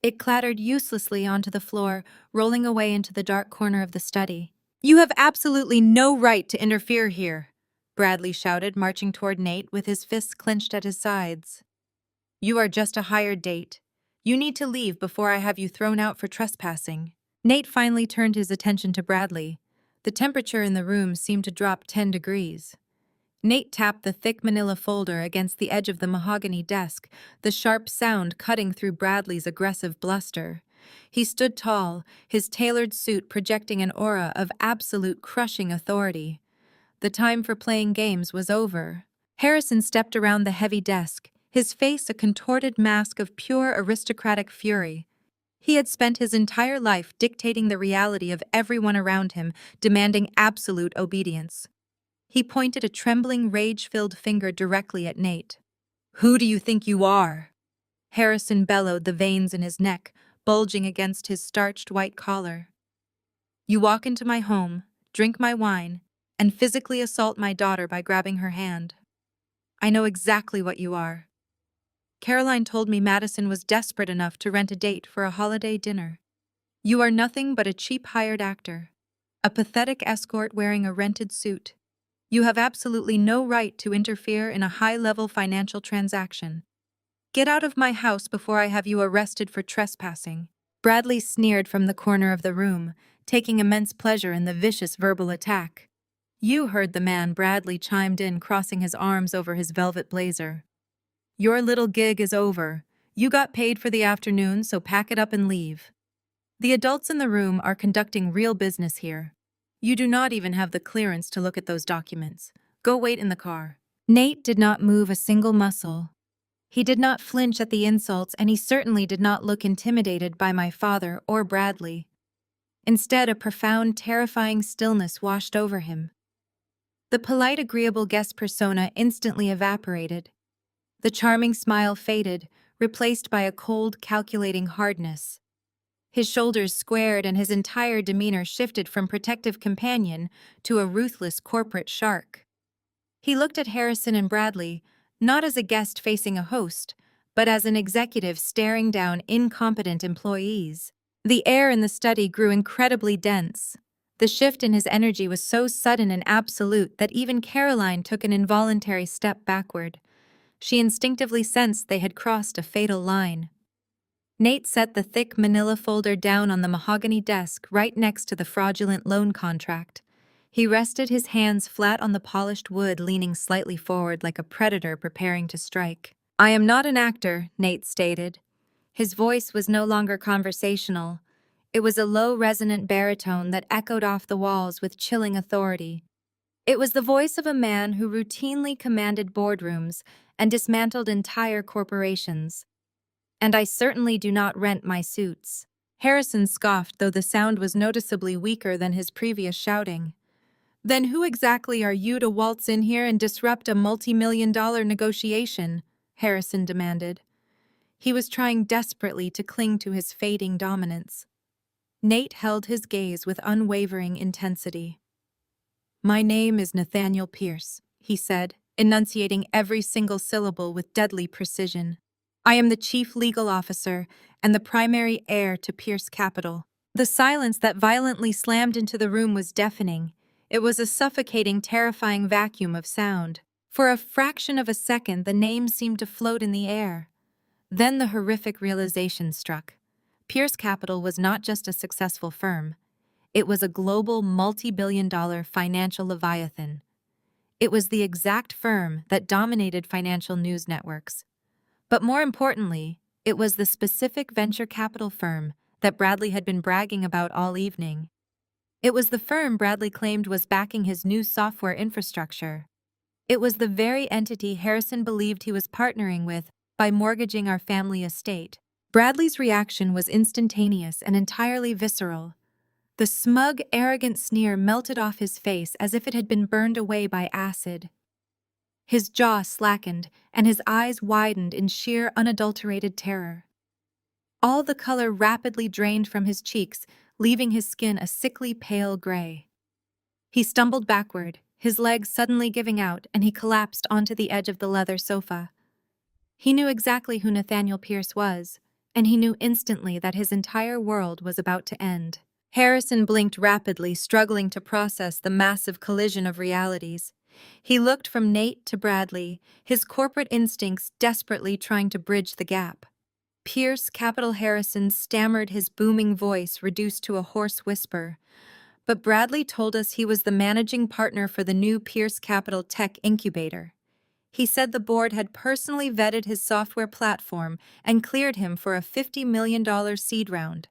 It clattered uselessly onto the floor, rolling away into the dark corner of the study. "You have absolutely no right to interfere here," Bradley shouted, marching toward Nate with his fists clenched at his sides. "You are just a hired date. You need to leave before I have you thrown out for trespassing." Nate finally turned his attention to Bradley. The temperature in the room seemed to drop 10 degrees. Nate tapped the thick manila folder against the edge of the mahogany desk, the sharp sound cutting through Bradley's aggressive bluster. He stood tall, his tailored suit projecting an aura of absolute crushing authority. The time for playing games was over. Harrison stepped around the heavy desk, his face a contorted mask of pure aristocratic fury. He had spent his entire life dictating the reality of everyone around him, demanding absolute obedience. He pointed a trembling, rage-filled finger directly at Nate. "Who do you think you are?" Harrison bellowed, the veins in his neck bulging against his starched white collar. "You walk into my home, drink my wine, and physically assault my daughter by grabbing her hand. I know exactly what you are. Caroline told me Madison was desperate enough to rent a date for a holiday dinner. You are nothing but a cheap hired actor, a pathetic escort wearing a rented suit. You have absolutely no right to interfere in a high-level financial transaction. Get out of my house before I have you arrested for trespassing." Bradley sneered from the corner of the room, taking immense pleasure in the vicious verbal attack. "You heard the man," Bradley chimed in, crossing his arms over his velvet blazer. "Your little gig is over. You got paid for the afternoon, so pack it up and leave. The adults in the room are conducting real business here. You do not even have the clearance to look at those documents. Go wait in the car." Nate did not move a single muscle. He did not flinch at the insults, and he certainly did not look intimidated by my father or Bradley. Instead, a profound, terrifying stillness washed over him. The polite, agreeable guest persona instantly evaporated. The charming smile faded, replaced by a cold, calculating hardness. His shoulders squared and his entire demeanor shifted from protective companion to a ruthless corporate shark. He looked at Harrison and Bradley, not as a guest facing a host, but as an executive staring down incompetent employees. The air in the study grew incredibly dense. The shift in his energy was so sudden and absolute that even Caroline took an involuntary step backward. She instinctively sensed they had crossed a fatal line. Nate set the thick manila folder down on the mahogany desk right next to the fraudulent loan contract. He rested his hands flat on the polished wood, leaning slightly forward like a predator preparing to strike. "I am not an actor," Nate stated. His voice was no longer conversational. It was a low, resonant baritone that echoed off the walls with chilling authority. It was the voice of a man who routinely commanded boardrooms and dismantled entire corporations. "And I certainly do not rent my suits." Harrison scoffed, though the sound was noticeably weaker than his previous shouting. "Then who exactly are you to waltz in here and disrupt a multi-million-dollar negotiation?" Harrison demanded. He was trying desperately to cling to his fading dominance. Nate held his gaze with unwavering intensity. "My name is Nathaniel Pierce," he said, enunciating every single syllable with deadly precision. "I am the chief legal officer and the primary heir to Pierce Capital." The silence that violently slammed into the room was deafening. It was a suffocating, terrifying vacuum of sound. For a fraction of a second, the name seemed to float in the air. Then the horrific realization struck. Pierce Capital was not just a successful firm. It was a global, multi-billion-dollar financial leviathan. It was the exact firm that dominated financial news networks. But more importantly, it was the specific venture capital firm that Bradley had been bragging about all evening. It was the firm Bradley claimed was backing his new software infrastructure. It was the very entity Harrison believed he was partnering with by mortgaging our family estate. Bradley's reaction was instantaneous and entirely visceral. The smug, arrogant sneer melted off his face as if it had been burned away by acid. His jaw slackened, and his eyes widened in sheer, unadulterated terror. All the color rapidly drained from his cheeks, leaving his skin a sickly pale gray. He stumbled backward, his legs suddenly giving out, and he collapsed onto the edge of the leather sofa. He knew exactly who Nathaniel Pierce was, and he knew instantly that his entire world was about to end. Harrison blinked rapidly, struggling to process the massive collision of realities. He looked from Nate to Bradley, his corporate instincts desperately trying to bridge the gap. Pierce Capital Harrison stammered, his booming voice reduced to a hoarse whisper. "But Bradley told us he was the managing partner for the new Pierce Capital Tech Incubator. He said the board had personally vetted his software platform and cleared him for a $50 million seed round.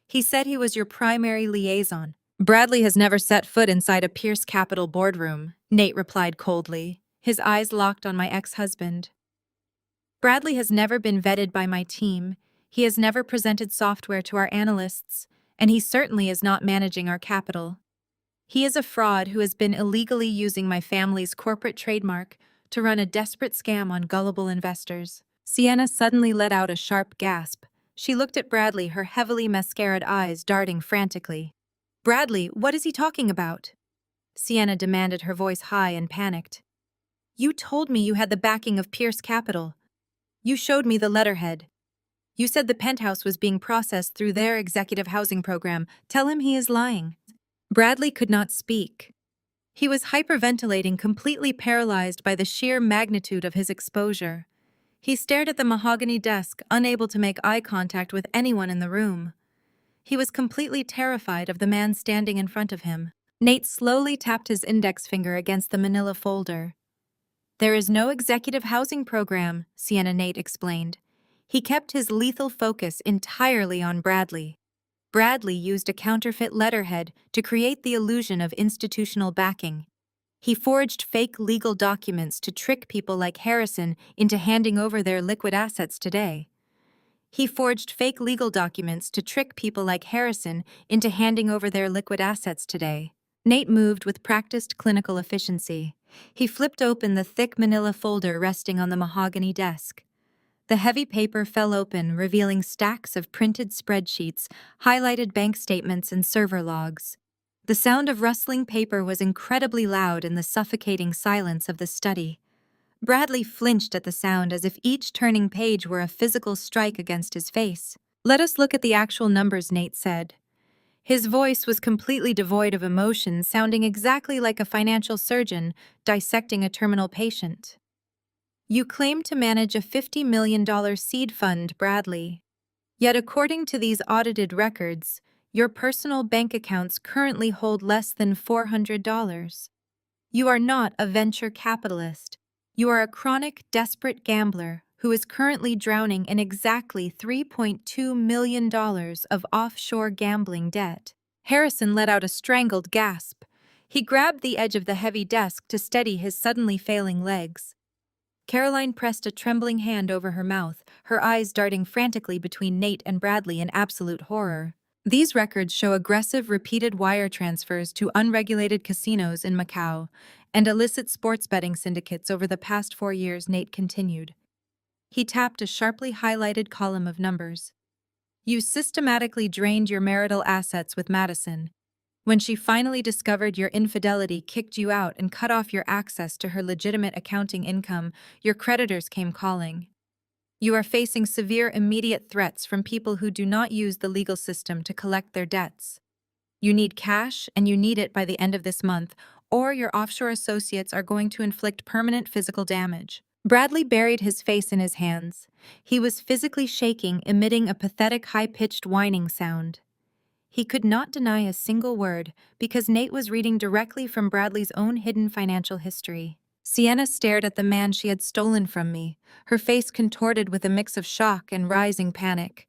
He said he was your primary liaison." "Bradley has never set foot inside a Pierce Capital boardroom," Nate replied coldly, his eyes locked on my ex-husband. "Bradley has never been vetted by my team, he has never presented software to our analysts, and he certainly is not managing our capital. He is a fraud who has been illegally using my family's corporate trademark to run a desperate scam on gullible investors." Sienna suddenly let out a sharp gasp. She looked at Bradley, her heavily mascaraed eyes darting frantically. "Bradley, what is he talking about?" Sienna demanded, her voice high and panicked. "You told me you had the backing of Pierce Capital. You showed me the letterhead. You said the penthouse was being processed through their executive housing program. Tell him he is lying." Bradley could not speak. He was hyperventilating, completely paralyzed by the sheer magnitude of his exposure. He stared at the mahogany desk, unable to make eye contact with anyone in the room. He was completely terrified of the man standing in front of him. Nate slowly tapped his index finger against the manila folder. "There is no executive housing program," Sienna Nate explained. He kept his lethal focus entirely on Bradley. Bradley used a counterfeit letterhead to create the illusion of institutional backing. He forged fake legal documents to trick people like Harrison into handing over their liquid assets today. He forged fake legal documents to trick people like Harrison into handing over their liquid assets today. Nate moved with practiced clinical efficiency. He flipped open the thick manila folder resting on the mahogany desk. The heavy paper fell open, revealing stacks of printed spreadsheets, highlighted bank statements, and server logs. The sound of rustling paper was incredibly loud in the suffocating silence of the study. Bradley flinched at the sound as if each turning page were a physical strike against his face. "Let us look at the actual numbers," Nate said. His voice was completely devoid of emotion, sounding exactly like a financial surgeon dissecting a terminal patient. "You claim to manage a $50 million seed fund, Bradley. Yet according to these audited records, your personal bank accounts currently hold less than $400. You are not a venture capitalist. You are a chronic, desperate gambler who is currently drowning in exactly $3.2 million of offshore gambling debt." Harrison let out a strangled gasp. He grabbed the edge of the heavy desk to steady his suddenly failing legs. Caroline pressed a trembling hand over her mouth, her eyes darting frantically between Nate and Bradley in absolute horror. "These records show aggressive, repeated wire transfers to unregulated casinos in Macau and illicit sports betting syndicates over the past 4 years," Nate continued. He tapped a sharply highlighted column of numbers. "You systematically drained your marital assets with Madison. When she finally discovered your infidelity, kicked you out, and cut off your access to her legitimate accounting income, your creditors came calling. You are facing severe immediate threats from people who do not use the legal system to collect their debts. You need cash, and you need it by the end of this month, or your offshore associates are going to inflict permanent physical damage." Bradley buried his face in his hands. He was physically shaking, emitting a pathetic high-pitched whining sound. He could not deny a single word because Nate was reading directly from Bradley's own hidden financial history. Sienna stared at the man she had stolen from me, her face contorted with a mix of shock and rising panic.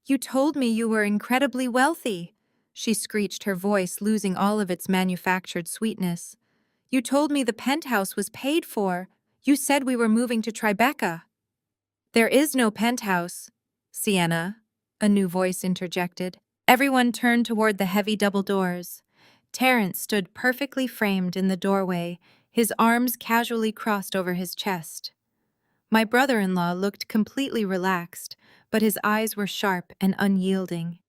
"You told me you were incredibly wealthy," she screeched, her voice losing all of its manufactured sweetness. "You told me the penthouse was paid for. You said we were moving to Tribeca." "There is no penthouse, Sienna," a new voice interjected. Everyone turned toward the heavy double doors. Terrence stood perfectly framed in the doorway, his arms casually crossed over his chest. My brother-in-law looked completely relaxed, but his eyes were sharp and unyielding.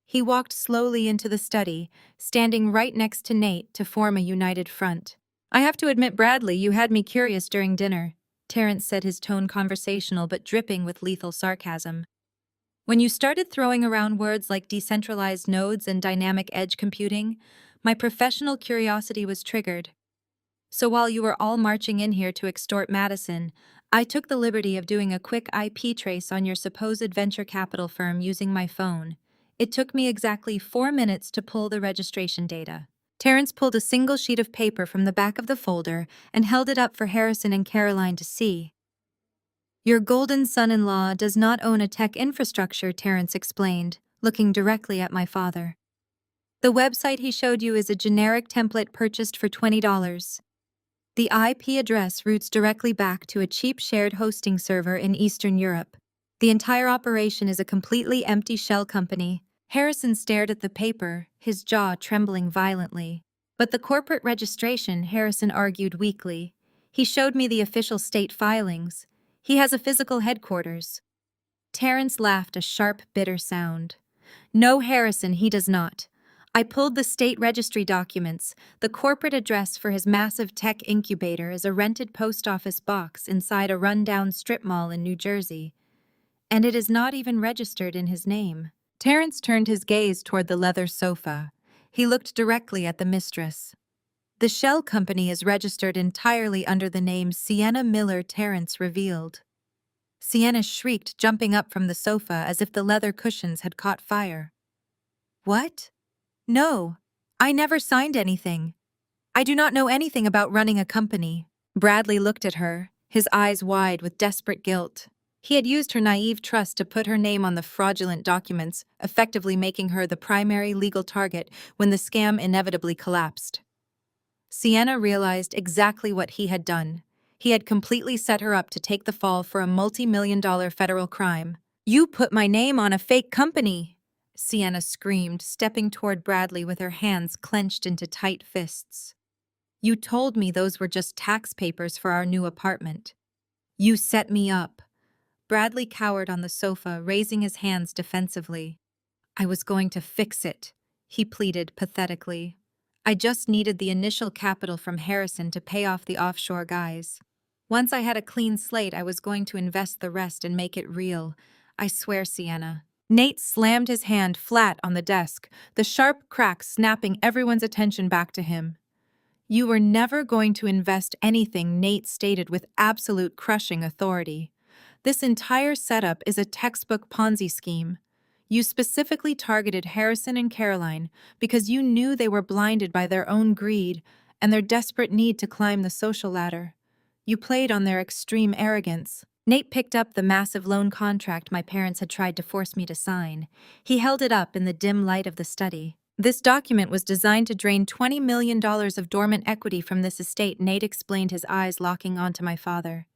He walked slowly into the study, standing right next to Nate to form a united front. "I have to admit, Bradley, you had me curious during dinner," Terrence said, his tone conversational but dripping with lethal sarcasm. "When you started throwing around words like decentralized nodes and dynamic edge computing, my professional curiosity was triggered. So while you were all marching in here to extort Madison, I took the liberty of doing a quick IP trace on your supposed venture capital firm using my phone. It took me exactly 4 minutes to pull the registration data." Terrence pulled a single sheet of paper from the back of the folder and held it up for Harrison and Caroline to see. "Your golden son-in-law does not own a tech infrastructure," Terrence explained, looking directly at my father. "The website he showed you is a generic template purchased for $20. The IP address routes directly back to a cheap shared hosting server in Eastern Europe. The entire operation is a completely empty shell company." Harrison stared at the paper, his jaw trembling violently. "But the corporate registration," Harrison argued weakly. "He showed me the official state filings. He has a physical headquarters." Terrence laughed, a sharp, bitter sound. "No, Harrison, he does not. I pulled the state registry documents. The corporate address for his massive tech incubator is a rented post office box inside a rundown strip mall in New Jersey. And it is not even registered in his name." Terrence turned his gaze toward the leather sofa. He looked directly at the mistress. "The shell company is registered entirely under the name Sienna Miller," Terrence revealed. Sienna shrieked, jumping up from the sofa as if the leather cushions had caught fire. "What? No, I never signed anything. I do not know anything about running a company." Bradley looked at her, his eyes wide with desperate guilt. He had used her naive trust to put her name on the fraudulent documents, effectively making her the primary legal target when the scam inevitably collapsed. Sienna realized exactly what he had done. He had completely set her up to take the fall for a multi-million-dollar federal crime. You put my name on a fake company, Sienna screamed, stepping toward Bradley with her hands clenched into tight fists. You told me those were just tax papers for our new apartment. You set me up. Bradley cowered on the sofa, raising his hands defensively. I was going to fix it, he pleaded pathetically. I just needed the initial capital from Harrison to pay off the offshore guys. Once I had a clean slate, I was going to invest the rest and make it real. I swear, Sienna. Nate slammed his hand flat on the desk, the sharp crack snapping everyone's attention back to him. You were never going to invest anything, Nate stated with absolute crushing authority. This entire setup is a textbook Ponzi scheme. You specifically targeted Harrison and Caroline because you knew they were blinded by their own greed and their desperate need to climb the social ladder. You played on their extreme arrogance. Nate picked up the massive loan contract my parents had tried to force me to sign. He held it up in the dim light of the study. This document was designed to drain $20 million of dormant equity from this estate, Nate explained, his eyes locking onto my father.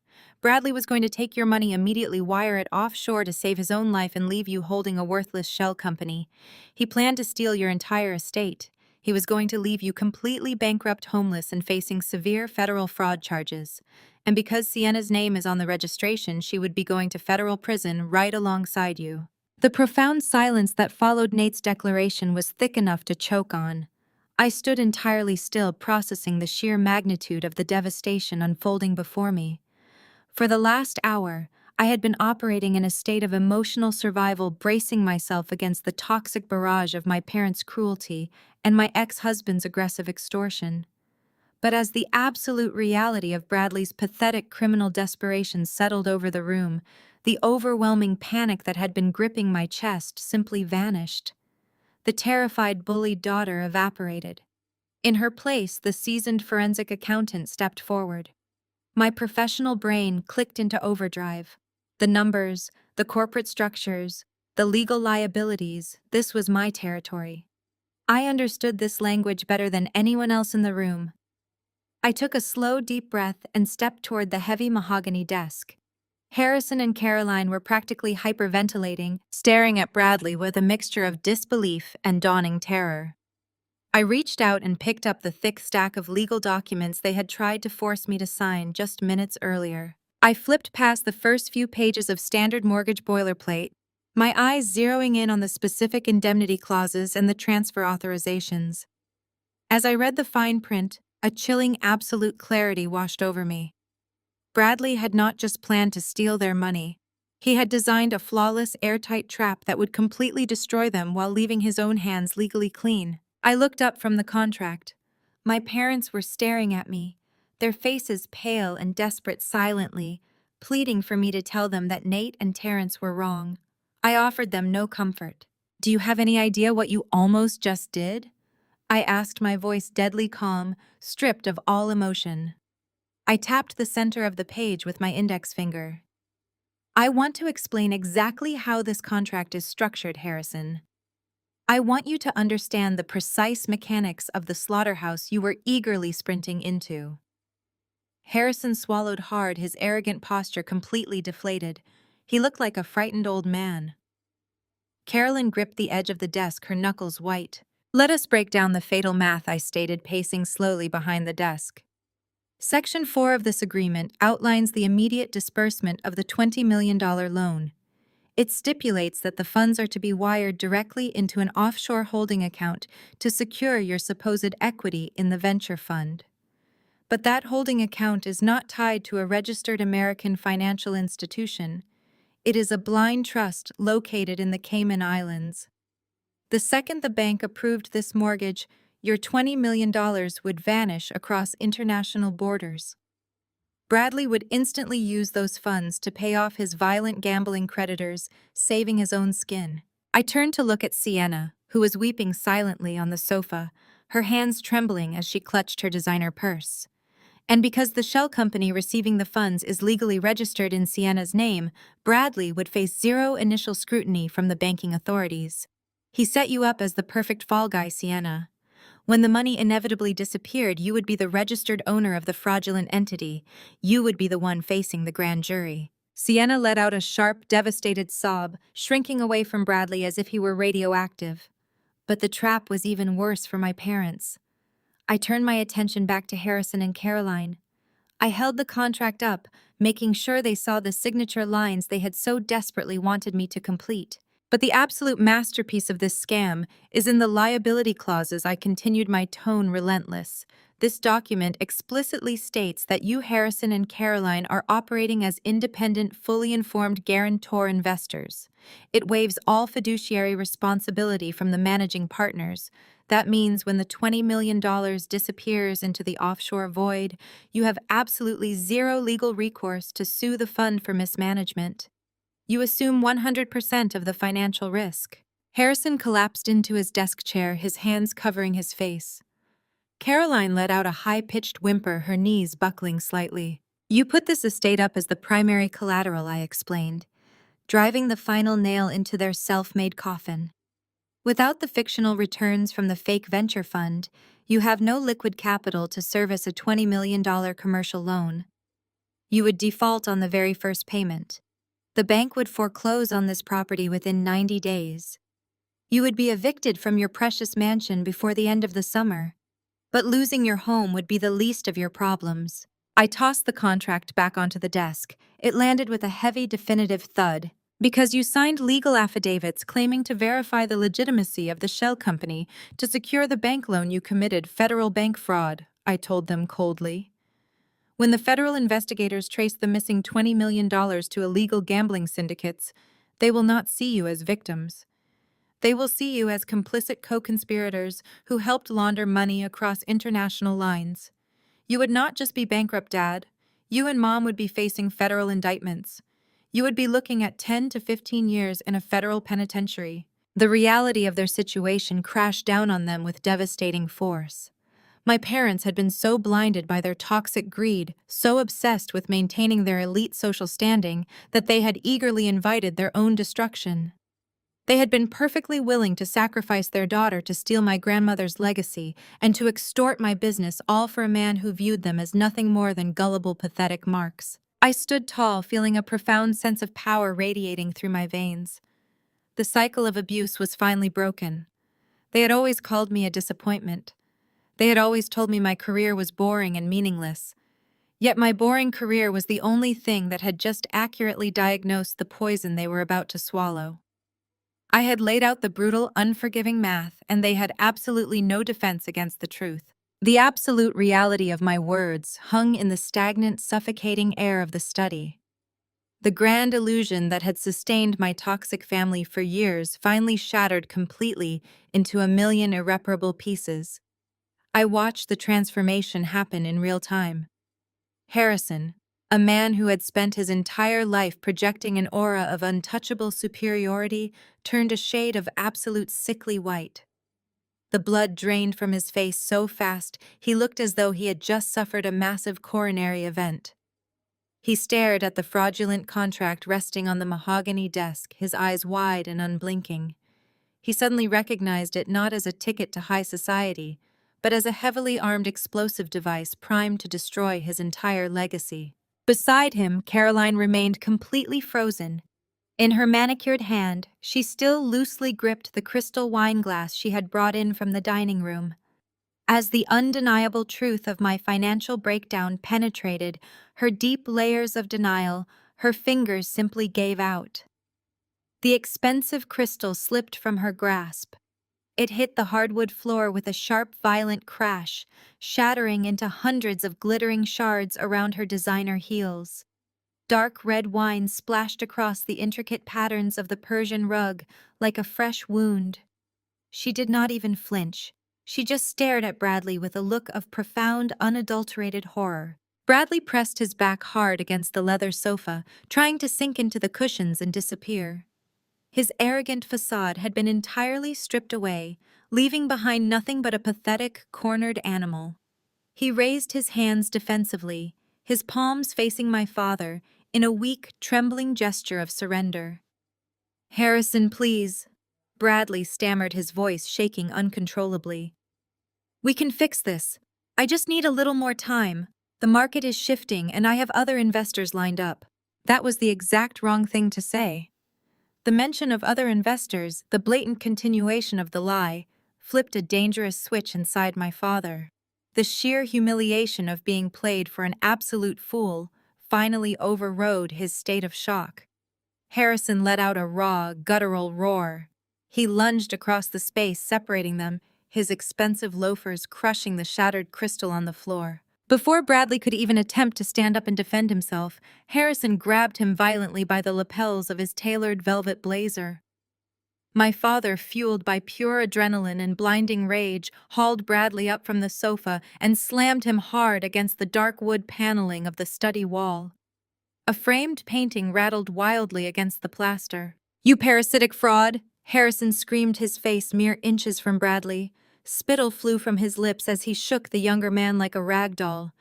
Bradley was going to take your money, immediately wire it offshore to save his own life and leave you holding a worthless shell company. He planned to steal your entire estate. He was going to leave you completely bankrupt, homeless, and facing severe federal fraud charges. And because Sienna's name is on the registration, she would be going to federal prison right alongside you. The profound silence that followed Nate's declaration was thick enough to choke on. I stood entirely still, processing the sheer magnitude of the devastation unfolding before me. For the last hour, I had been operating in a state of emotional survival, bracing myself against the toxic barrage of my parents' cruelty and my ex-husband's aggressive extortion. But as the absolute reality of Bradley's pathetic criminal desperation settled over the room, the overwhelming panic that had been gripping my chest simply vanished. The terrified, bullied daughter evaporated. In her place, the seasoned forensic accountant stepped forward. My professional brain clicked into overdrive. The numbers, the corporate structures, the legal liabilities, this was my territory. I understood this language better than anyone else in the room. I took a slow, deep breath and stepped toward the heavy mahogany desk. Harrison and Caroline were practically hyperventilating, staring at Bradley with a mixture of disbelief and dawning terror. I reached out and picked up the thick stack of legal documents they had tried to force me to sign just minutes earlier. I flipped past the first few pages of standard mortgage boilerplate, my eyes zeroing in on the specific indemnity clauses and the transfer authorizations. As I read the fine print, a chilling absolute clarity washed over me. Bradley had not just planned to steal their money. He had designed a flawless, airtight trap that would completely destroy them while leaving his own hands legally clean. I looked up from the contract. My parents were staring at me, their faces pale and desperate, silently, pleading for me to tell them that Nate and Terrence were wrong. I offered them no comfort. "Do you have any idea what you almost just did?" I asked, my voice deadly calm, stripped of all emotion. I tapped the center of the page with my index finger. "I want to explain exactly how this contract is structured, Harrison. I want you to understand the precise mechanics of the slaughterhouse you were eagerly sprinting into." Harrison swallowed hard, his arrogant posture completely deflated. He looked like a frightened old man. Carolyn gripped the edge of the desk, her knuckles white. "Let us break down the fatal math," I stated, pacing slowly behind the desk. Section 4 of this agreement outlines the immediate disbursement of the $20 million loan. It stipulates that the funds are to be wired directly into an offshore holding account to secure your supposed equity in the venture fund. But that holding account is not tied to a registered American financial institution. It is a blind trust located in the Cayman Islands. The second the bank approved this mortgage, your $20 million would vanish across international borders. Bradley would instantly use those funds to pay off his violent gambling creditors, saving his own skin. I turned to look at Sienna, who was weeping silently on the sofa, her hands trembling as she clutched her designer purse. And because the shell company receiving the funds is legally registered in Sienna's name, Bradley would face zero initial scrutiny from the banking authorities. He set you up as the perfect fall guy, Sienna. When the money inevitably disappeared, you would be the registered owner of the fraudulent entity. You would be the one facing the grand jury. Sienna let out a sharp, devastated sob, shrinking away from Bradley as if he were radioactive. But the trap was even worse for my parents. I turned my attention back to Harrison and Caroline. I held the contract up, making sure they saw the signature lines they had so desperately wanted me to complete. But the absolute masterpiece of this scam is in the liability clauses. I continued, my tone relentless. This document explicitly states that you, Harrison and Caroline, are operating as independent, fully informed guarantor investors. It waives all fiduciary responsibility from the managing partners. That means when the $20 million disappears into the offshore void, you have absolutely zero legal recourse to sue the fund for mismanagement. You assume 100% of the financial risk. Harrison collapsed into his desk chair, his hands covering his face. Caroline let out a high-pitched whimper, her knees buckling slightly. You put this estate up as the primary collateral, I explained, driving the final nail into their self-made coffin. Without the fictional returns from the fake venture fund, you have no liquid capital to service a $20 million commercial loan. You would default on the very first payment. The bank would foreclose on this property within 90 days. You would be evicted from your precious mansion before the end of the summer. But losing your home would be the least of your problems. I tossed the contract back onto the desk. It landed with a heavy, definitive thud. Because you signed legal affidavits claiming to verify the legitimacy of the shell company to secure the bank loan, you committed federal bank fraud, I told them coldly. When the federal investigators trace the missing $20 million to illegal gambling syndicates, they will not see you as victims. They will see you as complicit co-conspirators who helped launder money across international lines. You would not just be bankrupt, Dad. You and Mom would be facing federal indictments. You would be looking at 10 to 15 years in a federal penitentiary. The reality of their situation crashed down on them with devastating force. My parents had been so blinded by their toxic greed, so obsessed with maintaining their elite social standing, that they had eagerly invited their own destruction. They had been perfectly willing to sacrifice their daughter to steal my grandmother's legacy and to extort my business, all for a man who viewed them as nothing more than gullible, pathetic marks. I stood tall, feeling a profound sense of power radiating through my veins. The cycle of abuse was finally broken. They had always called me a disappointment. They had always told me my career was boring and meaningless. Yet my boring career was the only thing that had just accurately diagnosed the poison they were about to swallow. I had laid out the brutal, unforgiving math, and they had absolutely no defense against the truth. The absolute reality of my words hung in the stagnant, suffocating air of the study. The grand illusion that had sustained my toxic family for years finally shattered completely into a million irreparable pieces. I watched the transformation happen in real time. Harrison, a man who had spent his entire life projecting an aura of untouchable superiority, turned a shade of absolute sickly white. The blood drained from his face so fast he looked as though he had just suffered a massive coronary event. He stared at the fraudulent contract resting on the mahogany desk, his eyes wide and unblinking. He suddenly recognized it not as a ticket to high society, but as a heavily armed explosive device primed to destroy his entire legacy. Beside him, Caroline remained completely frozen. In her manicured hand, she still loosely gripped the crystal wine glass she had brought in from the dining room. As the undeniable truth of my financial breakdown penetrated her deep layers of denial, her fingers simply gave out. The expensive crystal slipped from her grasp. It hit the hardwood floor with a sharp, violent crash, shattering into hundreds of glittering shards around her designer heels. Dark red wine splashed across the intricate patterns of the Persian rug like a fresh wound. She did not even flinch. She just stared at Bradley with a look of profound, unadulterated horror. Bradley pressed his back hard against the leather sofa, trying to sink into the cushions and disappear. His arrogant facade had been entirely stripped away, leaving behind nothing but a pathetic, cornered animal. He raised his hands defensively, his palms facing my father, in a weak, trembling gesture of surrender. "Harrison, please," Bradley stammered, his voice shaking uncontrollably. "We can fix this. I just need a little more time. The market is shifting and I have other investors lined up." That was the exact wrong thing to say. The mention of other investors, the blatant continuation of the lie, flipped a dangerous switch inside my father. The sheer humiliation of being played for an absolute fool finally overrode his state of shock. Harrison let out a raw, guttural roar. He lunged across the space separating them, his expensive loafers crushing the shattered crystal on the floor. Before Bradley could even attempt to stand up and defend himself, Harrison grabbed him violently by the lapels of his tailored velvet blazer. My father, fueled by pure adrenaline and blinding rage, hauled Bradley up from the sofa and slammed him hard against the dark wood paneling of the study wall. A framed painting rattled wildly against the plaster. "You parasitic fraud!" Harrison screamed, his face mere inches from Bradley. Spittle flew from his lips as he shook the younger man like a rag doll.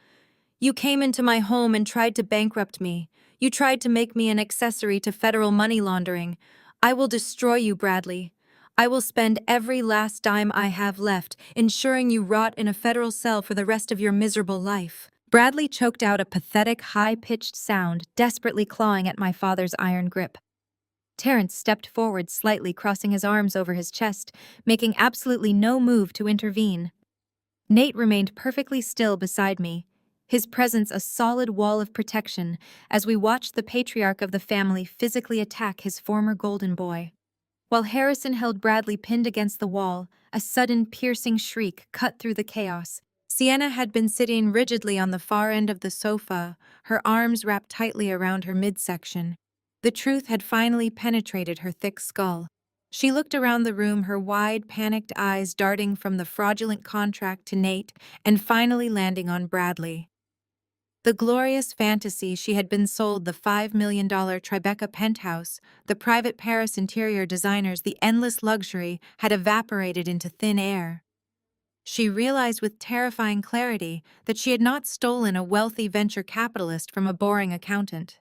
"You came into my home and tried to bankrupt me. You tried to make me an accessory to federal money laundering. I will destroy you, Bradley. I will spend every last dime I have left, ensuring you rot in a federal cell for the rest of your miserable life." Bradley choked out a pathetic, high-pitched sound, desperately clawing at my father's iron grip. Terrence stepped forward slightly, crossing his arms over his chest, making absolutely no move to intervene. Nate remained perfectly still beside me, his presence a solid wall of protection as we watched the patriarch of the family physically attack his former golden boy. While Harrison held Bradley pinned against the wall, a sudden piercing shriek cut through the chaos. Sienna had been sitting rigidly on the far end of the sofa, her arms wrapped tightly around her midsection. The truth had finally penetrated her thick skull. She looked around the room, her wide, panicked eyes darting from the fraudulent contract to Nate and finally landing on Bradley. The glorious fantasy she had been sold, the $5 million Tribeca penthouse, the private Paris interior designers, the endless luxury, had evaporated into thin air. She realized with terrifying clarity that she had not stolen a wealthy venture capitalist from a boring accountant.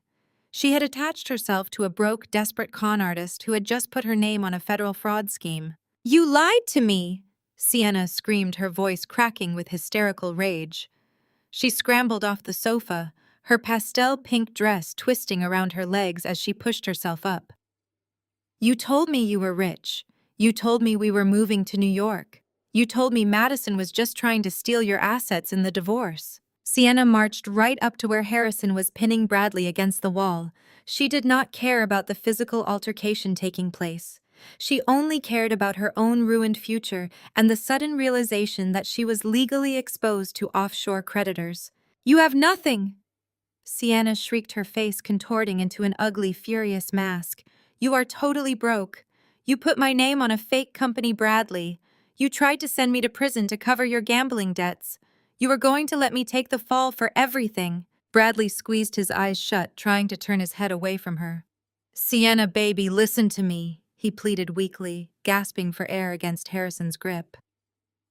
She had attached herself to a broke, desperate con artist who had just put her name on a federal fraud scheme. "You lied to me!" Sienna screamed, her voice cracking with hysterical rage. She scrambled off the sofa, her pastel pink dress twisting around her legs as she pushed herself up. "You told me you were rich. You told me we were moving to New York. You told me Madison was just trying to steal your assets in the divorce." Sienna marched right up to where Harrison was pinning Bradley against the wall. She did not care about the physical altercation taking place. She only cared about her own ruined future and the sudden realization that she was legally exposed to offshore creditors. "You have nothing!" Sienna shrieked, her face contorting into an ugly, furious mask. "You are totally broke. You put my name on a fake company, Bradley. You tried to send me to prison to cover your gambling debts. You were going to let me take the fall for everything." Bradley squeezed his eyes shut, trying to turn his head away from her. "Sienna, baby, listen to me," he pleaded weakly, gasping for air against Harrison's grip.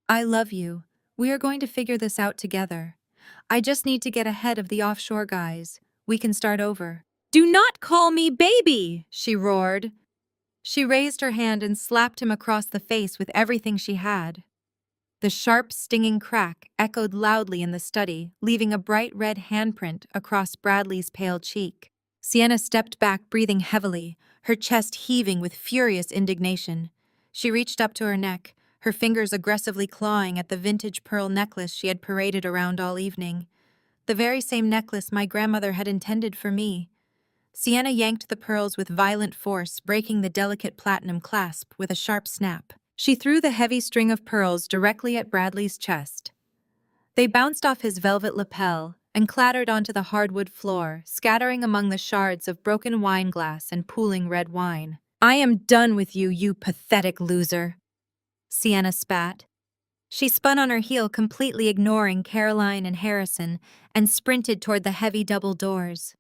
"I love you. We are going to figure this out together. I just need to get ahead of the offshore guys. We can start over." "Do not call me baby!" she roared. She raised her hand and slapped him across the face with everything she had. The sharp, stinging crack echoed loudly in the study, leaving a bright red handprint across Bradley's pale cheek. Sienna stepped back, breathing heavily, her chest heaving with furious indignation. She reached up to her neck, her fingers aggressively clawing at the vintage pearl necklace she had paraded around all evening. The very same necklace my grandmother had intended for me. Sienna yanked the pearls with violent force, breaking the delicate platinum clasp with a sharp snap. She threw the heavy string of pearls directly at Bradley's chest. They bounced off his velvet lapel and clattered onto the hardwood floor, scattering among the shards of broken wine glass and pooling red wine. "I am done with you, you pathetic loser," Sienna spat. She spun on her heel, completely ignoring Caroline and Harrison, and sprinted toward the heavy double doors.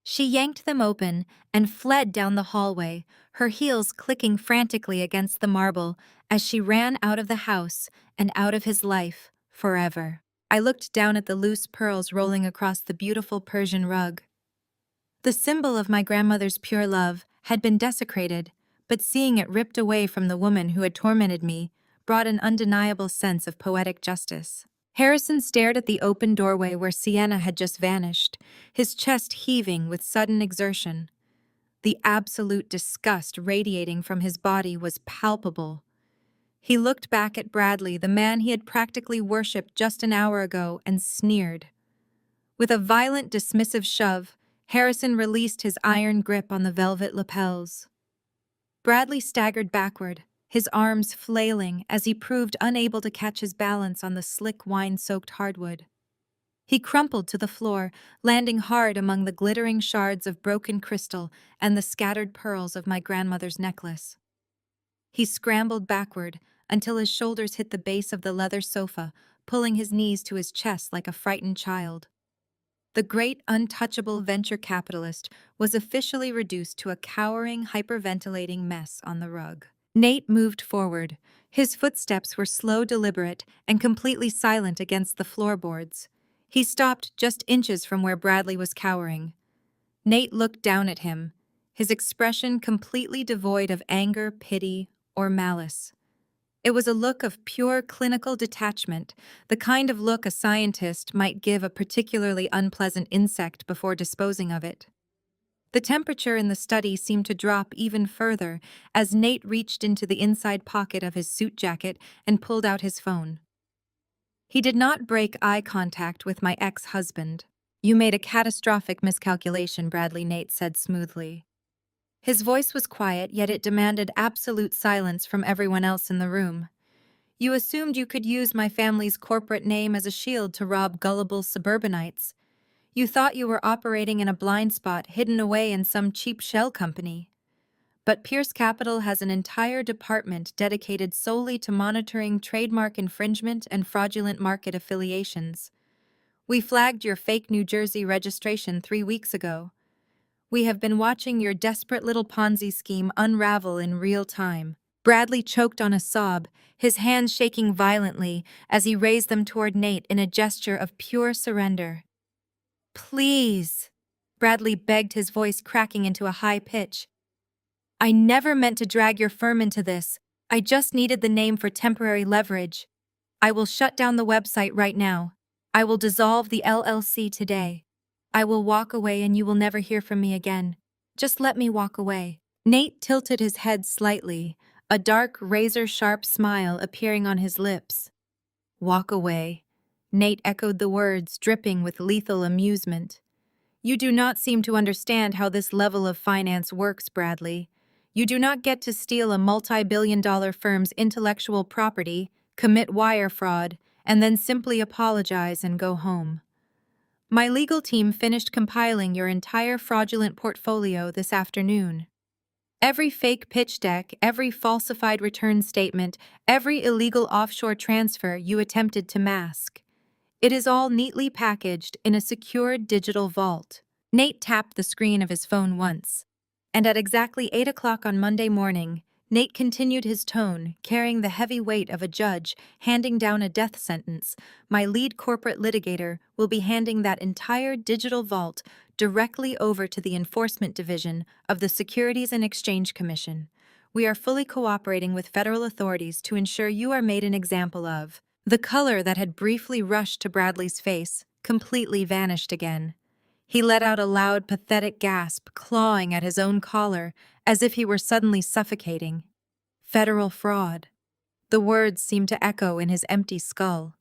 She yanked them open and fled down the hallway, her heels clicking frantically against the marble as she ran out of the house and out of his life forever. I looked down at the loose pearls rolling across the beautiful Persian rug. The symbol of my grandmother's pure love had been desecrated, but seeing it ripped away from the woman who had tormented me brought an undeniable sense of poetic justice. Harrison stared at the open doorway where Sienna had just vanished, his chest heaving with sudden exertion. The absolute disgust radiating from his body was palpable. He looked back at Bradley, the man he had practically worshipped just an hour ago, and sneered. With a violent, dismissive shove, Harrison released his iron grip on the velvet lapels. Bradley staggered backward, his arms flailing as he proved unable to catch his balance on the slick wine-soaked hardwood. He crumpled to the floor, landing hard among the glittering shards of broken crystal and the scattered pearls of my grandmother's necklace. He scrambled backward until his shoulders hit the base of the leather sofa, pulling his knees to his chest like a frightened child. The great untouchable venture capitalist was officially reduced to a cowering, hyperventilating mess on the rug. Nate moved forward. His footsteps were slow, deliberate, and completely silent against the floorboards. He stopped just inches from where Bradley was cowering. Nate looked down at him, his expression completely devoid of anger, pity, or malice. It was a look of pure clinical detachment, the kind of look a scientist might give a particularly unpleasant insect before disposing of it. The temperature in the study seemed to drop even further as Nate reached into the inside pocket of his suit jacket and pulled out his phone. He did not break eye contact with my ex-husband. "You made a catastrophic miscalculation," Bradley Nate said smoothly. His voice was quiet, yet it demanded absolute silence from everyone else in the room. "You assumed you could use my family's corporate name as a shield to rob gullible suburbanites. You thought you were operating in a blind spot hidden away in some cheap shell company. But Pierce Capital has an entire department dedicated solely to monitoring trademark infringement and fraudulent market affiliations. We flagged your fake New Jersey registration 3 weeks ago. We have been watching your desperate little Ponzi scheme unravel in real time." Bradley choked on a sob, his hands shaking violently as he raised them toward Nate in a gesture of pure surrender. "Please," Bradley begged, his voice cracking into a high pitch. "I never meant to drag your firm into this. I just needed the name for temporary leverage. I will shut down the website right now. I will dissolve the LLC today. I will walk away and you will never hear from me again. Just let me walk away." Nate tilted his head slightly, a dark, razor-sharp smile appearing on his lips. "Walk away." Nate echoed the words, dripping with lethal amusement. "You do not seem to understand how this level of finance works, Bradley. You do not get to steal a multi-billion-dollar firm's intellectual property, commit wire fraud, and then simply apologize and go home. My legal team finished compiling your entire fraudulent portfolio this afternoon. Every fake pitch deck, every falsified return statement, every illegal offshore transfer you attempted to mask. It is all neatly packaged in a secured digital vault." Nate tapped the screen of his phone once, and at exactly 8 o'clock on Monday morning, Nate continued his tone, carrying the heavy weight of a judge handing down a death sentence. "My lead corporate litigator will be handing that entire digital vault directly over to the Enforcement Division of the Securities and Exchange Commission. We are fully cooperating with federal authorities to ensure you are made an example of." The color that had briefly rushed to Bradley's face completely vanished again. He let out a loud, pathetic gasp, clawing at his own collar, as if he were suddenly suffocating. Federal fraud. The words seemed to echo in his empty skull.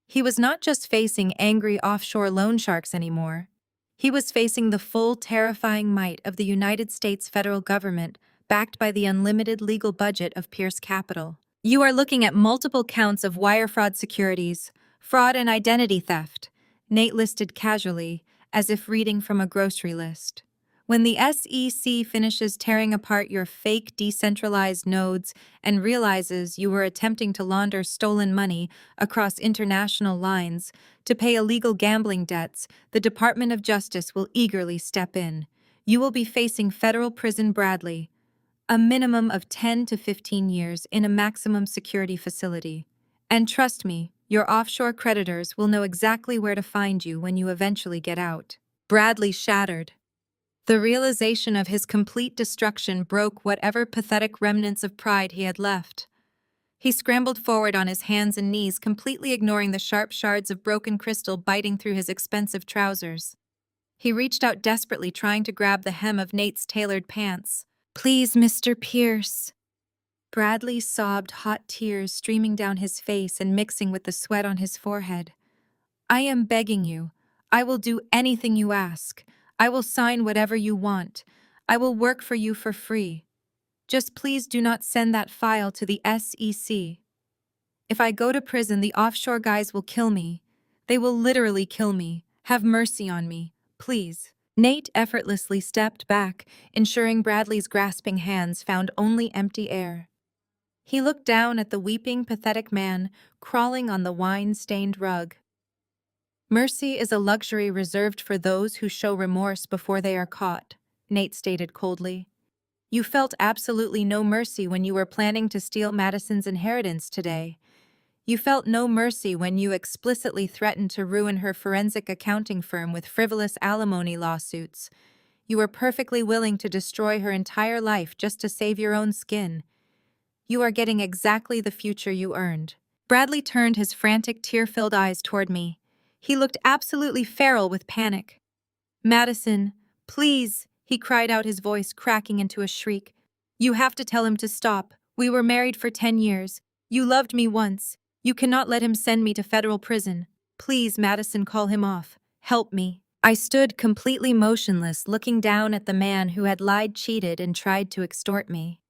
He was not just facing angry offshore loan sharks anymore. He was facing the full, terrifying might of the United States federal government, backed by the unlimited legal budget of Pierce Capital. "You are looking at multiple counts of wire fraud securities, fraud and identity theft," Nate listed casually, as if reading from a grocery list. "When the SEC finishes tearing apart your fake decentralized nodes and realizes you were attempting to launder stolen money across international lines to pay illegal gambling debts, the Department of Justice will eagerly step in. You will be facing federal prison, Bradley. A minimum of 10 to 15 years in a maximum security facility. And trust me, your offshore creditors will know exactly where to find you when you eventually get out." Bradley shattered. The realization of his complete destruction broke whatever pathetic remnants of pride he had left. He scrambled forward on his hands and knees, completely ignoring the sharp shards of broken crystal biting through his expensive trousers. He reached out desperately, trying to grab the hem of Nate's tailored pants. "Please, Mr. Pierce." Bradley sobbed, hot tears streaming down his face and mixing with the sweat on his forehead. "I am begging you. I will do anything you ask. I will sign whatever you want. I will work for you for free. Just please do not send that file to the SEC. If I go to prison, the offshore guys will kill me. They will literally kill me. Have mercy on me, please." Nate effortlessly stepped back, ensuring Bradley's grasping hands found only empty air. He looked down at the weeping, pathetic man crawling on the wine-stained rug. "Mercy is a luxury reserved for those who show remorse before they are caught," Nate stated coldly. "You felt absolutely no mercy when you were planning to steal Madison's inheritance today. You felt no mercy when you explicitly threatened to ruin her forensic accounting firm with frivolous alimony lawsuits. You were perfectly willing to destroy her entire life just to save your own skin. You are getting exactly the future you earned." Bradley turned his frantic, tear-filled eyes toward me. He looked absolutely feral with panic. "Madison, please," he cried out, his voice cracking into a shriek. "You have to tell him to stop. We were married for 10 years. You loved me once. You cannot let him send me to federal prison. Please, Madison, call him off. Help me." I stood completely motionless, looking down at the man who had lied, cheated, and tried to extort me.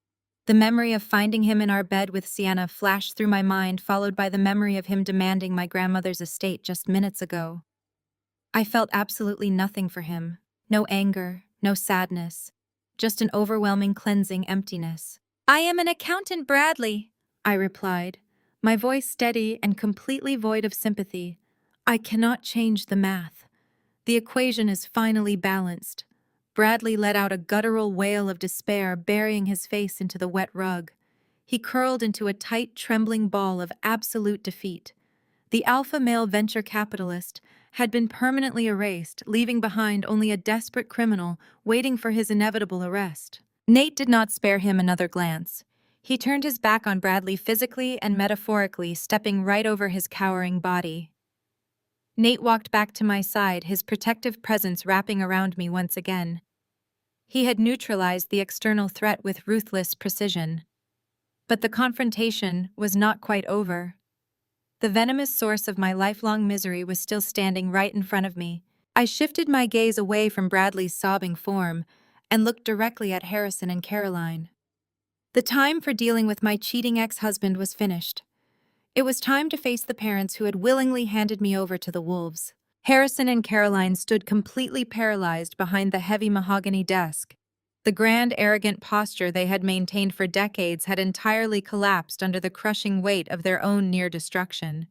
The memory of finding him in our bed with Sienna flashed through my mind, followed by the memory of him demanding my grandmother's estate just minutes ago. I felt absolutely nothing for him. No anger, no sadness. Just an overwhelming, cleansing emptiness. "I am an accountant, Bradley," I replied, my voice steady and completely void of sympathy. "I cannot change the math. The equation is finally balanced." Bradley let out a guttural wail of despair, burying his face into the wet rug. He curled into a tight, trembling ball of absolute defeat. The alpha male venture capitalist had been permanently erased, leaving behind only a desperate criminal waiting for his inevitable arrest. Nate did not spare him another glance. He turned his back on Bradley physically and metaphorically, stepping right over his cowering body. Nate walked back to my side, his protective presence wrapping around me once again. He had neutralized the external threat with ruthless precision. But the confrontation was not quite over. The venomous source of my lifelong misery was still standing right in front of me. I shifted my gaze away from Bradley's sobbing form and looked directly at Harrison and Caroline. The time for dealing with my cheating ex-husband was finished. It was time to face the parents who had willingly handed me over to the wolves. Harrison and Caroline stood completely paralyzed behind the heavy mahogany desk. The grand, arrogant posture they had maintained for decades had entirely collapsed under the crushing weight of their own near destruction.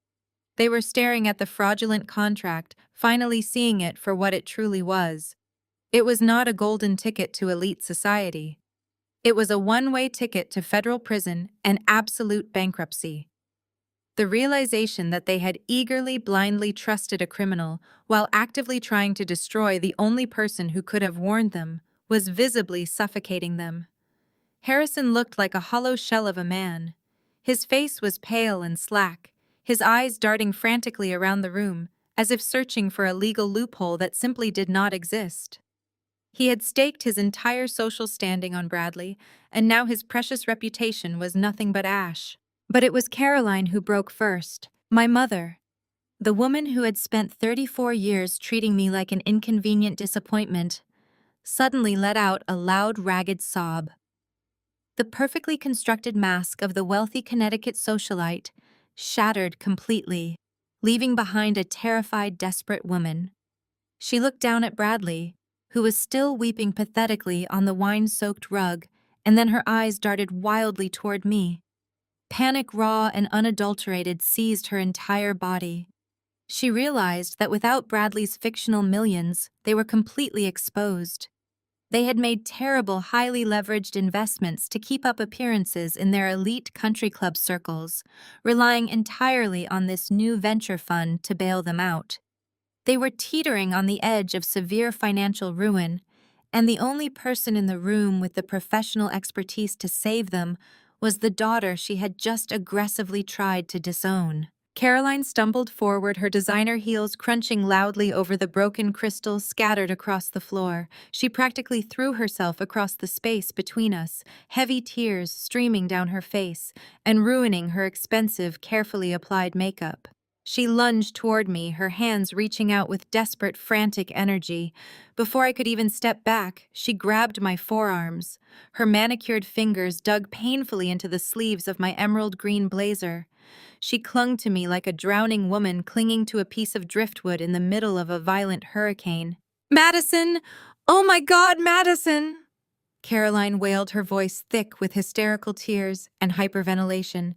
They were staring at the fraudulent contract, finally seeing it for what it truly was. It was not a golden ticket to elite society. It was a one-way ticket to federal prison and absolute bankruptcy. The realization that they had eagerly, blindly trusted a criminal while actively trying to destroy the only person who could have warned them was visibly suffocating them. Harrison looked like a hollow shell of a man. His face was pale and slack, his eyes darting frantically around the room, as if searching for a legal loophole that simply did not exist. He had staked his entire social standing on Bradley, and now his precious reputation was nothing but ash. But it was Caroline who broke first, my mother. The woman who had spent 34 years treating me like an inconvenient disappointment suddenly let out a loud, ragged sob. The perfectly constructed mask of the wealthy Connecticut socialite shattered completely, leaving behind a terrified, desperate woman. She looked down at Bradley, who was still weeping pathetically on the wine-soaked rug, and then her eyes darted wildly toward me. Panic, raw and unadulterated, seized her entire body. She realized that without Bradley's fictional millions, they were completely exposed. They had made terrible, highly leveraged investments to keep up appearances in their elite country club circles, relying entirely on this new venture fund to bail them out. They were teetering on the edge of severe financial ruin, and the only person in the room with the professional expertise to save them was the daughter she had just aggressively tried to disown. Caroline stumbled forward, her designer heels crunching loudly over the broken crystals scattered across the floor. She practically threw herself across the space between us, heavy tears streaming down her face and ruining her expensive, carefully applied makeup. She lunged toward me, her hands reaching out with desperate, frantic energy. Before I could even step back, she grabbed my forearms. Her manicured fingers dug painfully into the sleeves of my emerald green blazer. She clung to me like a drowning woman clinging to a piece of driftwood in the middle of a violent hurricane. "Madison! Oh my God, Madison!" Caroline wailed, her voice thick with hysterical tears and hyperventilation.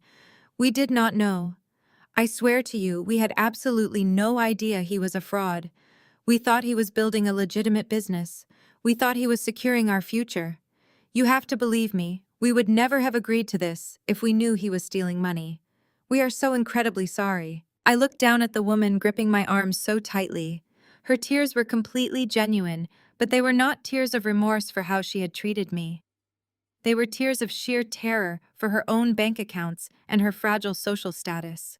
"We did not know. I swear to you, we had absolutely no idea he was a fraud. We thought he was building a legitimate business. We thought he was securing our future. You have to believe me, we would never have agreed to this if we knew he was stealing money. We are so incredibly sorry." I looked down at the woman gripping my arm so tightly. Her tears were completely genuine, but they were not tears of remorse for how she had treated me. They were tears of sheer terror for her own bank accounts and her fragile social status.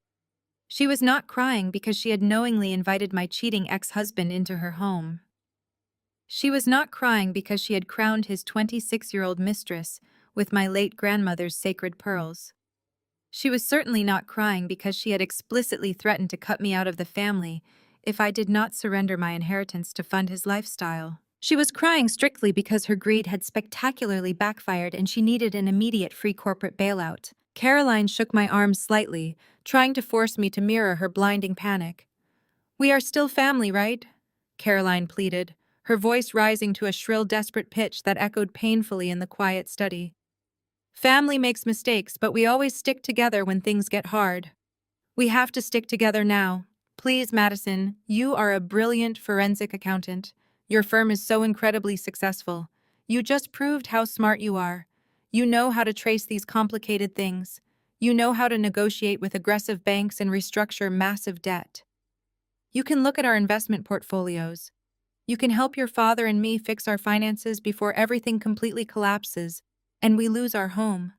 She was not crying because she had knowingly invited my cheating ex-husband into her home. She was not crying because she had crowned his 26-year-old mistress with my late grandmother's sacred pearls. She was certainly not crying because she had explicitly threatened to cut me out of the family if I did not surrender my inheritance to fund his lifestyle. She was crying strictly because her greed had spectacularly backfired and she needed an immediate free corporate bailout. Caroline shook my arm slightly, trying to force me to mirror her blinding panic. "We are still family, right?" Caroline pleaded, her voice rising to a shrill, desperate pitch that echoed painfully in the quiet study. "Family makes mistakes, but we always stick together when things get hard. We have to stick together now. Please, Madison, you are a brilliant forensic accountant. Your firm is so incredibly successful. You just proved how smart you are. You know how to trace these complicated things. You know how to negotiate with aggressive banks and restructure massive debt. You can look at our investment portfolios. You can help your father and me fix our finances before everything completely collapses and we lose our home.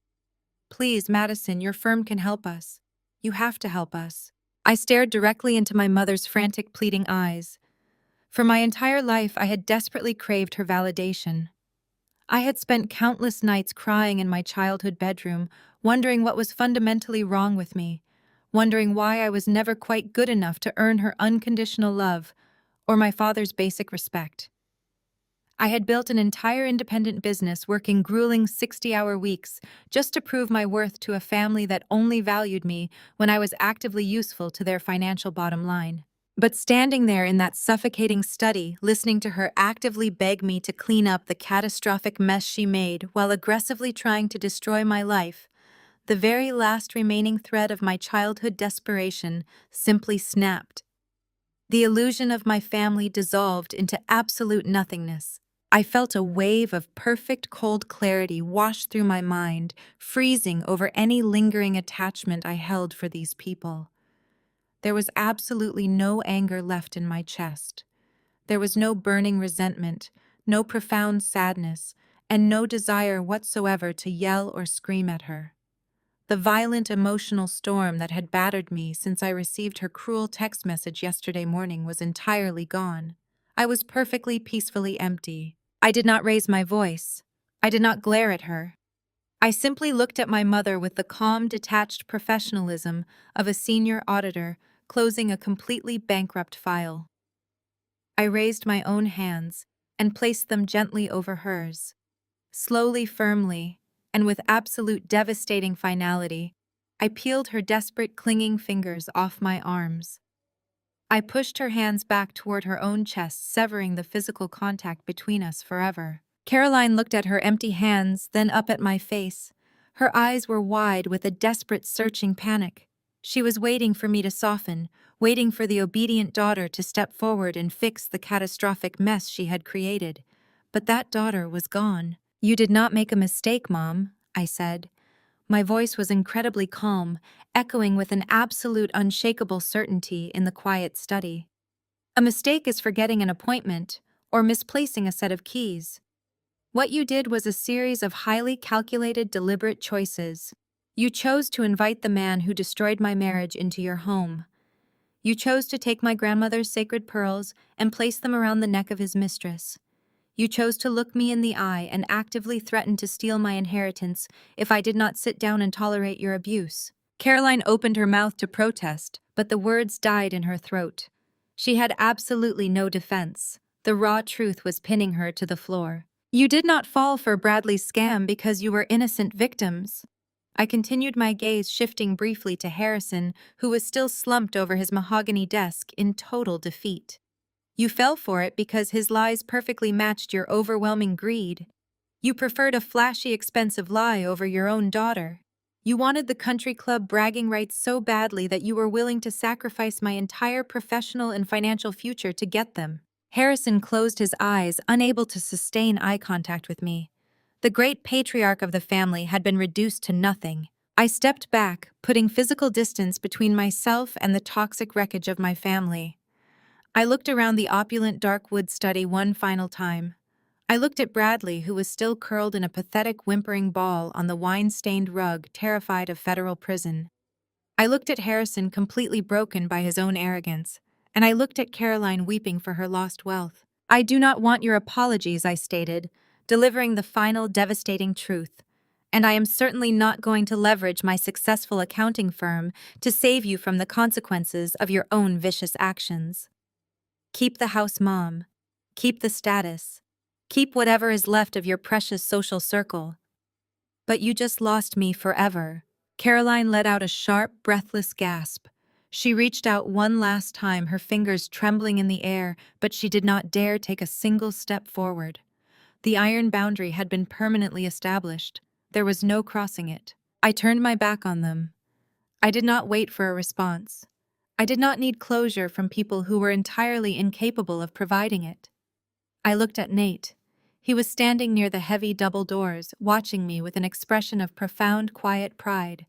Please, Madison, your firm can help us. You have to help us." I stared directly into my mother's frantic, pleading eyes. For my entire life, I had desperately craved her validation. I had spent countless nights crying in my childhood bedroom, wondering what was fundamentally wrong with me, wondering why I was never quite good enough to earn her unconditional love or my father's basic respect. I had built an entire independent business working grueling 60-hour weeks just to prove my worth to a family that only valued me when I was actively useful to their financial bottom line. But standing there in that suffocating study, listening to her actively beg me to clean up the catastrophic mess she made while aggressively trying to destroy my life, the very last remaining thread of my childhood desperation simply snapped. The illusion of my family dissolved into absolute nothingness. I felt a wave of perfect cold clarity wash through my mind, freezing over any lingering attachment I held for these people. There was absolutely no anger left in my chest. There was no burning resentment, no profound sadness, and no desire whatsoever to yell or scream at her. The violent emotional storm that had battered me since I received her cruel text message yesterday morning was entirely gone. I was perfectly peacefully empty. I did not raise my voice. I did not glare at her. I simply looked at my mother with the calm, detached professionalism of a senior auditor closing a completely bankrupt file. I raised my own hands and placed them gently over hers. Slowly, firmly, and with absolute devastating finality, I peeled her desperate, clinging fingers off my arms. I pushed her hands back toward her own chest, severing the physical contact between us forever. Caroline looked at her empty hands, then up at my face. Her eyes were wide with a desperate, searching panic. She was waiting for me to soften, waiting for the obedient daughter to step forward and fix the catastrophic mess she had created. But that daughter was gone. "You did not make a mistake, Mom," I said. My voice was incredibly calm, echoing with an absolute unshakable certainty in the quiet study. "A mistake is forgetting an appointment or misplacing a set of keys. What you did was a series of highly calculated, deliberate choices. You chose to invite the man who destroyed my marriage into your home. You chose to take my grandmother's sacred pearls and place them around the neck of his mistress. You chose to look me in the eye and actively threaten to steal my inheritance if I did not sit down and tolerate your abuse. Caroline opened her mouth to protest, but the words died in her throat. She had absolutely no defense. The raw truth was pinning her to the floor. You did not fall for Bradley's scam because you were innocent victims. I continued, my gaze shifting briefly to Harrison, who was still slumped over his mahogany desk in total defeat. You fell for it because his lies perfectly matched your overwhelming greed. You preferred a flashy, expensive lie over your own daughter. You wanted the country club bragging rights so badly that you were willing to sacrifice my entire professional and financial future to get them. Harrison closed his eyes, unable to sustain eye contact with me. The great patriarch of the family had been reduced to nothing. I stepped back, putting physical distance between myself and the toxic wreckage of my family. I looked around the opulent dark wood study one final time. I looked at Bradley, who was still curled in a pathetic whimpering ball on the wine-stained rug, terrified of federal prison. I looked at Harrison, completely broken by his own arrogance, and I looked at Caroline, weeping for her lost wealth. I do not want your apologies, I stated, delivering the final devastating truth. And I am certainly not going to leverage my successful accounting firm to save you from the consequences of your own vicious actions. Keep the house, Mom. Keep the status. Keep whatever is left of your precious social circle. But you just lost me forever. Caroline let out a sharp, breathless gasp. She reached out one last time, her fingers trembling in the air, but she did not dare take a single step forward. The iron boundary had been permanently established. There was no crossing it. I turned my back on them. I did not wait for a response. I did not need closure from people who were entirely incapable of providing it. I looked at Nate. He was standing near the heavy double doors, watching me with an expression of profound, quiet pride.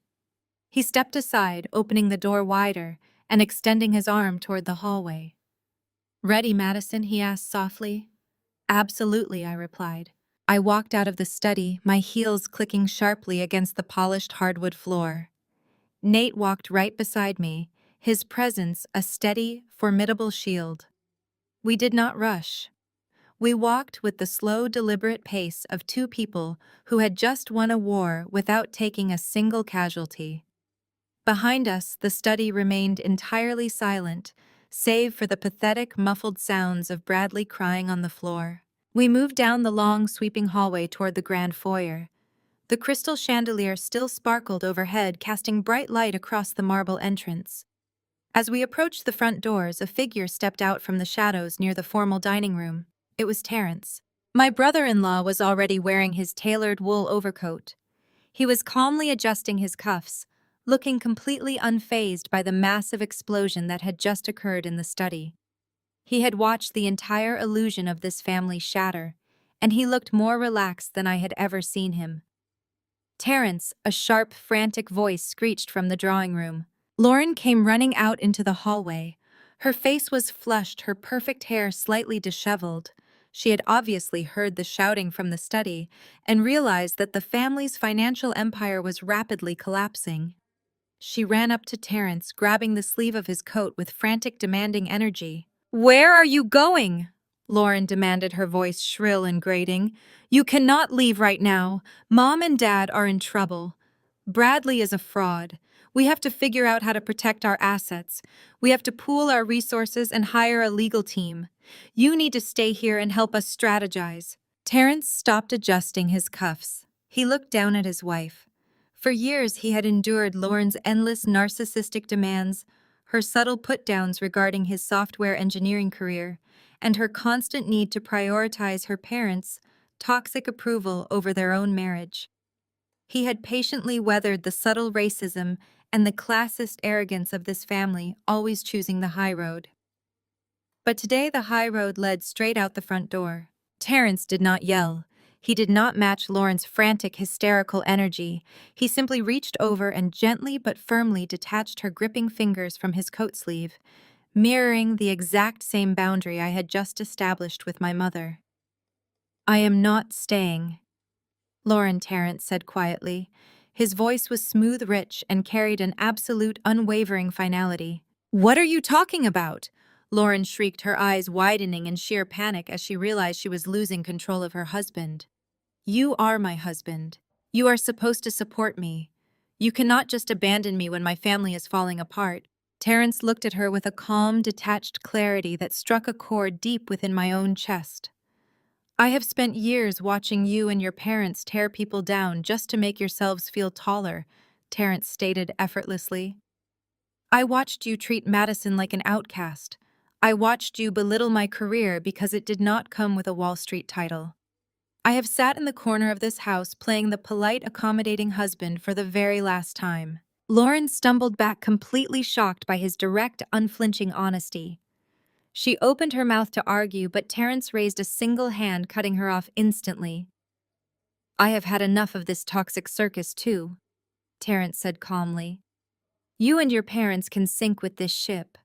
He stepped aside, opening the door wider and extending his arm toward the hallway. "Ready, Madison?" he asked softly. "Absolutely," I replied. I walked out of the study, my heels clicking sharply against the polished hardwood floor. Nate walked right beside me, his presence a steady, formidable shield. We did not rush. We walked with the slow, deliberate pace of two people who had just won a war without taking a single casualty. Behind us, the study remained entirely silent, save for the pathetic, muffled sounds of Bradley crying on the floor. We moved down the long, sweeping hallway toward the grand foyer. The crystal chandelier still sparkled overhead, casting bright light across the marble entrance. As we approached the front doors, a figure stepped out from the shadows near the formal dining room. It was Terrence. My brother-in-law was already wearing his tailored wool overcoat. He was calmly adjusting his cuffs, looking completely unfazed by the massive explosion that had just occurred in the study. He had watched the entire illusion of this family shatter, and he looked more relaxed than I had ever seen him. "Terrence," a sharp, frantic voice screeched from the drawing room. Lauren came running out into the hallway. Her face was flushed, her perfect hair slightly disheveled. She had obviously heard the shouting from the study and realized that the family's financial empire was rapidly collapsing. She ran up to Terrence, grabbing the sleeve of his coat with frantic, demanding energy. "Where are you going?" Lauren demanded, her voice shrill and grating. "You cannot leave right now. Mom and Dad are in trouble. Bradley is a fraud. We have to figure out how to protect our assets. We have to pool our resources and hire a legal team. You need to stay here and help us strategize." Terrence stopped adjusting his cuffs. He looked down at his wife. For years he had endured Lauren's endless narcissistic demands, her subtle put-downs regarding his software engineering career, and her constant need to prioritize her parents' toxic approval over their own marriage. He had patiently weathered the subtle racism and the classist arrogance of this family, always choosing the high road. But today the high road led straight out the front door. Terrence did not yell. He did not match Lauren's frantic, hysterical energy. He simply reached over and gently but firmly detached her gripping fingers from his coat sleeve, mirroring the exact same boundary I had just established with my mother. I am not staying, Lauren Terrence said quietly. His voice was smooth, rich, and carried an absolute, unwavering finality. What are you talking about? Lauren shrieked, her eyes widening in sheer panic as she realized she was losing control of her husband. You are my husband. You are supposed to support me. You cannot just abandon me when my family is falling apart. Terrence looked at her with a calm, detached clarity that struck a chord deep within my own chest. I have spent years watching you and your parents tear people down just to make yourselves feel taller, Terrence stated effortlessly. I watched you treat Madison like an outcast. I watched you belittle my career because it did not come with a Wall Street title. I have sat in the corner of this house playing the polite, accommodating husband for the very last time. Lauren stumbled back, completely shocked by his direct, unflinching honesty. She opened her mouth to argue, but Terrence raised a single hand, cutting her off instantly. I have had enough of this toxic circus, too, Terrence said calmly. You and your parents can sink with this ship.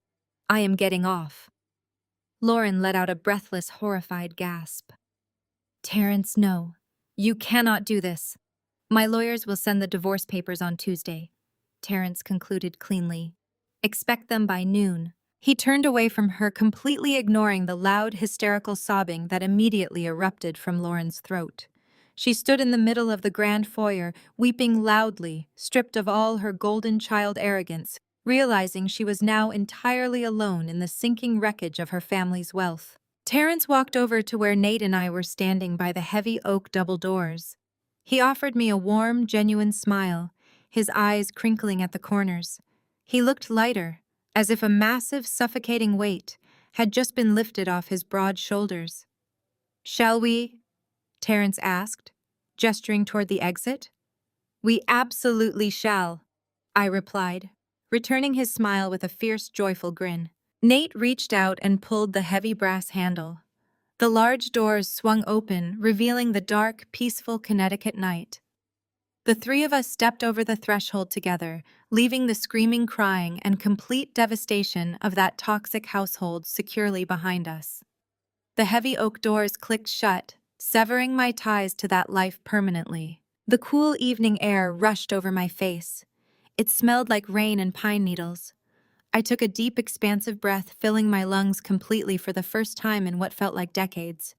I am getting off. Lauren let out a breathless, horrified gasp. Terrence, no. You cannot do this. My lawyers will send the divorce papers on Tuesday, Terrence concluded cleanly. Expect them by noon. He turned away from her, completely ignoring the loud, hysterical sobbing that immediately erupted from Lauren's throat. She stood in the middle of the grand foyer, weeping loudly, stripped of all her golden child arrogance, realizing she was now entirely alone in the sinking wreckage of her family's wealth. Terrence walked over to where Nate and I were standing by the heavy oak double doors. He offered me a warm, genuine smile, his eyes crinkling at the corners. He looked lighter, as if a massive, suffocating weight had just been lifted off his broad shoulders. Shall we? Terrence asked, gesturing toward the exit. We absolutely shall, I replied, returning his smile with a fierce, joyful grin. Nate reached out and pulled the heavy brass handle. The large doors swung open, revealing the dark, peaceful Connecticut night. The three of us stepped over the threshold together, leaving the screaming, crying, and complete devastation of that toxic household securely behind us. The heavy oak doors clicked shut, severing my ties to that life permanently. The cool evening air rushed over my face. It smelled like rain and pine needles. I took a deep, expansive breath, filling my lungs completely for the first time in what felt like decades.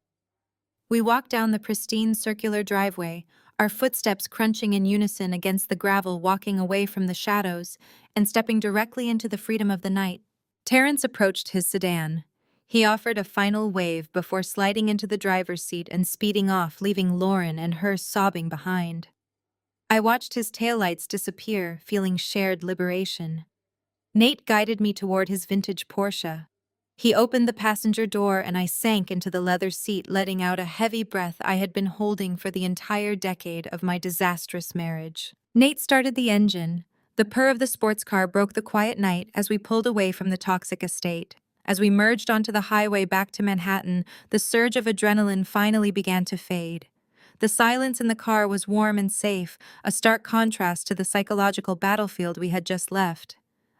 We walked down the pristine circular driveway, our footsteps crunching in unison against the gravel, walking away from the shadows and stepping directly into the freedom of the night. Terrence approached his sedan. He offered a final wave before sliding into the driver's seat and speeding off, leaving Lauren and her sobbing behind. I watched his taillights disappear, feeling shared liberation. Nate guided me toward his vintage Porsche. He opened the passenger door and I sank into the leather seat, letting out a heavy breath I had been holding for the entire decade of my disastrous marriage. Nate started the engine. The purr of the sports car broke the quiet night as we pulled away from the toxic estate. As we merged onto the highway back to Manhattan, the surge of adrenaline finally began to fade. The silence in the car was warm and safe, a stark contrast to the psychological battlefield we had just left.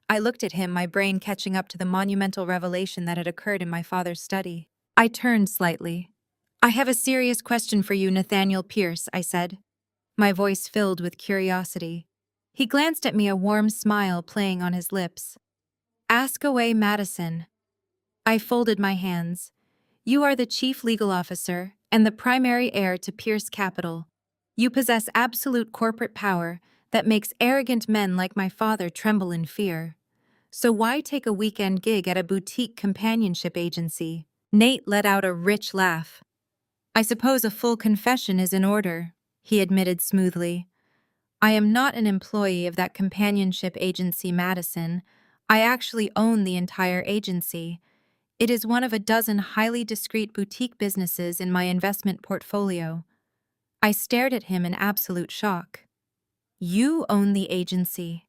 I looked at him, my brain catching up to the monumental revelation that had occurred in my father's study. I turned slightly. I have a serious question for you, Nathaniel Pierce, I said, my voice filled with curiosity. He glanced at me, a warm smile playing on his lips. Ask away, Madison. I folded my hands. You are the chief legal officer and the primary heir to Pierce Capital. You possess absolute corporate power that makes arrogant men like my father tremble in fear. So why take a weekend gig at a boutique companionship agency? Nate let out a rich laugh. I suppose a full confession is in order, he admitted smoothly. I am not an employee of that companionship agency, Madison. I actually own the entire agency. It is one of a dozen highly discreet boutique businesses in my investment portfolio. I stared at him in absolute shock. You own the agency.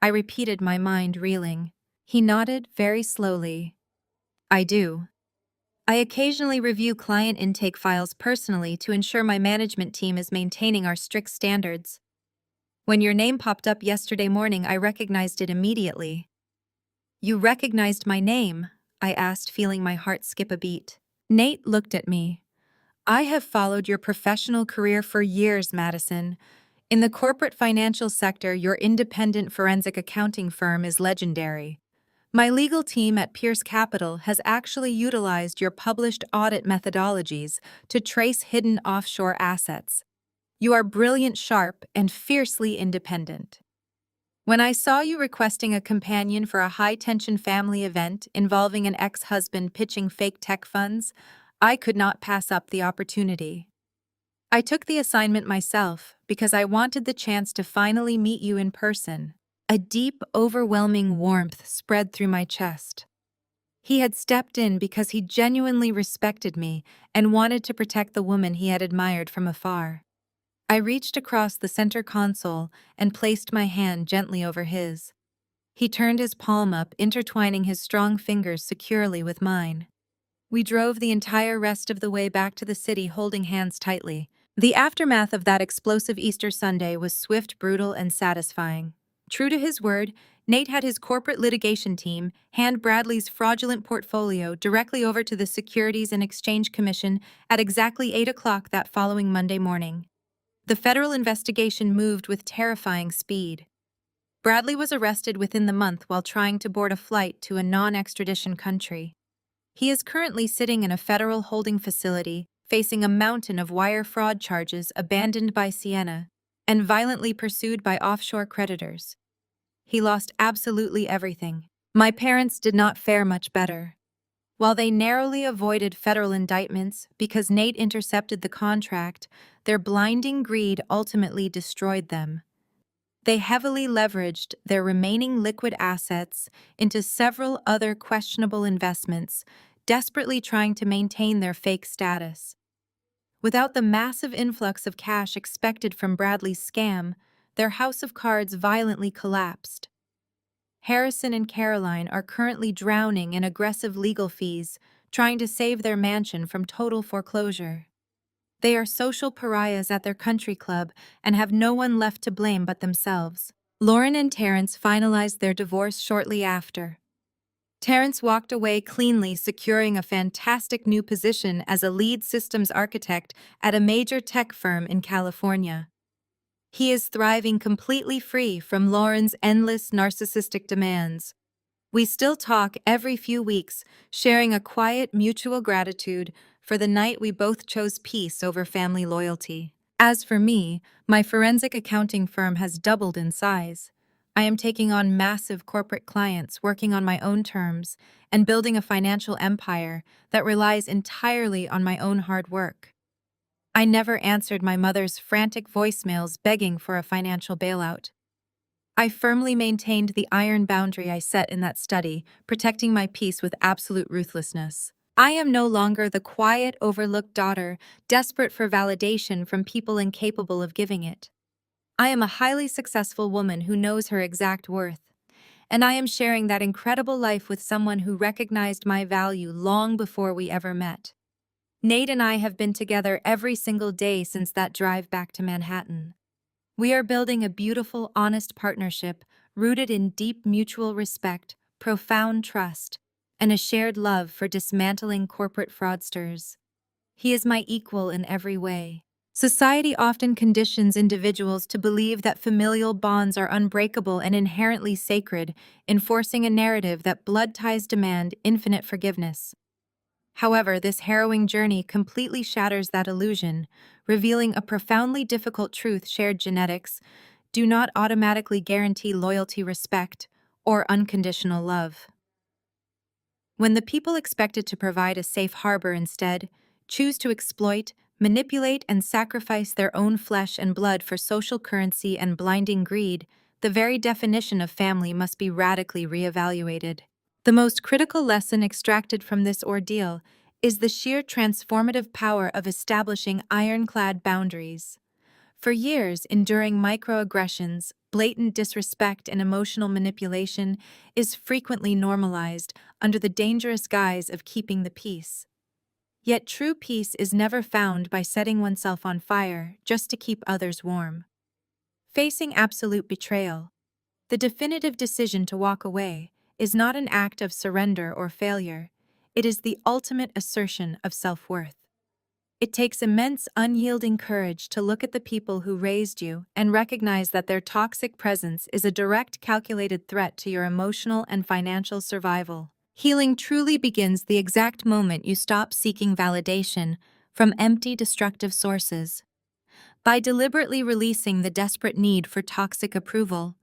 I repeated, my mind reeling. He nodded very slowly. I do. I occasionally review client intake files personally to ensure my management team is maintaining our strict standards. When your name popped up yesterday morning, I recognized it immediately. You recognized my name? I asked, feeling my heart skip a beat. Nate looked at me. I have followed your professional career for years, Madison. In the corporate financial sector, your independent forensic accounting firm is legendary. My legal team at Pierce Capital has actually utilized your published audit methodologies to trace hidden offshore assets. You are brilliant, sharp, and fiercely independent. When I saw you requesting a companion for a high-tension family event involving an ex-husband pitching fake tech funds, I could not pass up the opportunity. I took the assignment myself because I wanted the chance to finally meet you in person. A deep, overwhelming warmth spread through my chest. He had stepped in because he genuinely respected me and wanted to protect the woman he had admired from afar. I reached across the center console and placed my hand gently over his. He turned his palm up, intertwining his strong fingers securely with mine. We drove the entire rest of the way back to the city holding hands tightly. The aftermath of that explosive Easter Sunday was swift, brutal, and satisfying. True to his word, Nate had his corporate litigation team hand Bradley's fraudulent portfolio directly over to the Securities and Exchange Commission at exactly 8 o'clock that following Monday morning. The federal investigation moved with terrifying speed. Bradley was arrested within the month while trying to board a flight to a non-extradition country. He is currently sitting in a federal holding facility, facing a mountain of wire fraud charges abandoned by Sienna and violently pursued by offshore creditors. He lost absolutely everything. My parents did not fare much better. While they narrowly avoided federal indictments because Nate intercepted the contract, their blinding greed ultimately destroyed them. They heavily leveraged their remaining liquid assets into several other questionable investments, desperately trying to maintain their fake status. Without the massive influx of cash expected from Bradley's scam, their house of cards violently collapsed. Harrison and Caroline are currently drowning in aggressive legal fees, trying to save their mansion from total foreclosure. They are social pariahs at their country club and have no one left to blame but themselves. Lauren and Terrence finalized their divorce shortly after. Terrence walked away cleanly, securing a fantastic new position as a lead systems architect at a major tech firm in California. He is thriving completely free from Lauren's endless narcissistic demands. We still talk every few weeks, sharing a quiet mutual gratitude for the night we both chose peace over family loyalty. As for me, my forensic accounting firm has doubled in size. I am taking on massive corporate clients, working on my own terms, and building a financial empire that relies entirely on my own hard work. I never answered my mother's frantic voicemails begging for a financial bailout. I firmly maintained the iron boundary I set in that study, protecting my peace with absolute ruthlessness. I am no longer the quiet, overlooked daughter, desperate for validation from people incapable of giving it. I am a highly successful woman who knows her exact worth, and I am sharing that incredible life with someone who recognized my value long before we ever met. Nate and I have been together every single day since that drive back to Manhattan. We are building a beautiful, honest partnership rooted in deep mutual respect, profound trust, and a shared love for dismantling corporate fraudsters. He is my equal in every way. Society often conditions individuals to believe that familial bonds are unbreakable and inherently sacred, enforcing a narrative that blood ties demand infinite forgiveness. However, this harrowing journey completely shatters that illusion, revealing a profoundly difficult truth: shared genetics do not automatically guarantee loyalty, respect, or unconditional love. When the people expected to provide a safe harbor instead choose to exploit, manipulate, and sacrifice their own flesh and blood for social currency and blinding greed, the very definition of family must be radically reevaluated. The most critical lesson extracted from this ordeal is the sheer transformative power of establishing ironclad boundaries. For years, enduring microaggressions, blatant disrespect, and emotional manipulation is frequently normalized under the dangerous guise of keeping the peace. Yet true peace is never found by setting oneself on fire just to keep others warm. Facing absolute betrayal, the definitive decision to walk away, is not an act of surrender or failure. It is the ultimate assertion of self-worth. It takes immense, unyielding courage to look at the people who raised you and recognize that their toxic presence is a direct, calculated threat to your emotional and financial survival. Healing truly begins the exact moment you stop seeking validation from empty, destructive sources. By deliberately releasing the desperate need for toxic approval,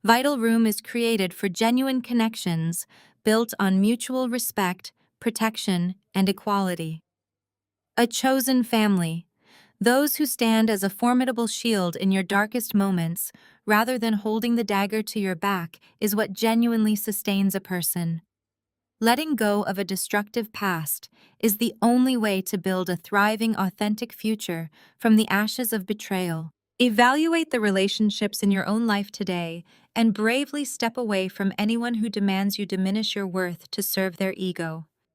vital room is created for genuine connections built on mutual respect, protection, and equality. A chosen family, those who stand as a formidable shield in your darkest moments, rather than holding the dagger to your back, is what genuinely sustains a person. Letting go of a destructive past is the only way to build a thriving, authentic future from the ashes of betrayal. Evaluate the relationships in your own life today and bravely step away from anyone who demands you diminish your worth to serve their ego.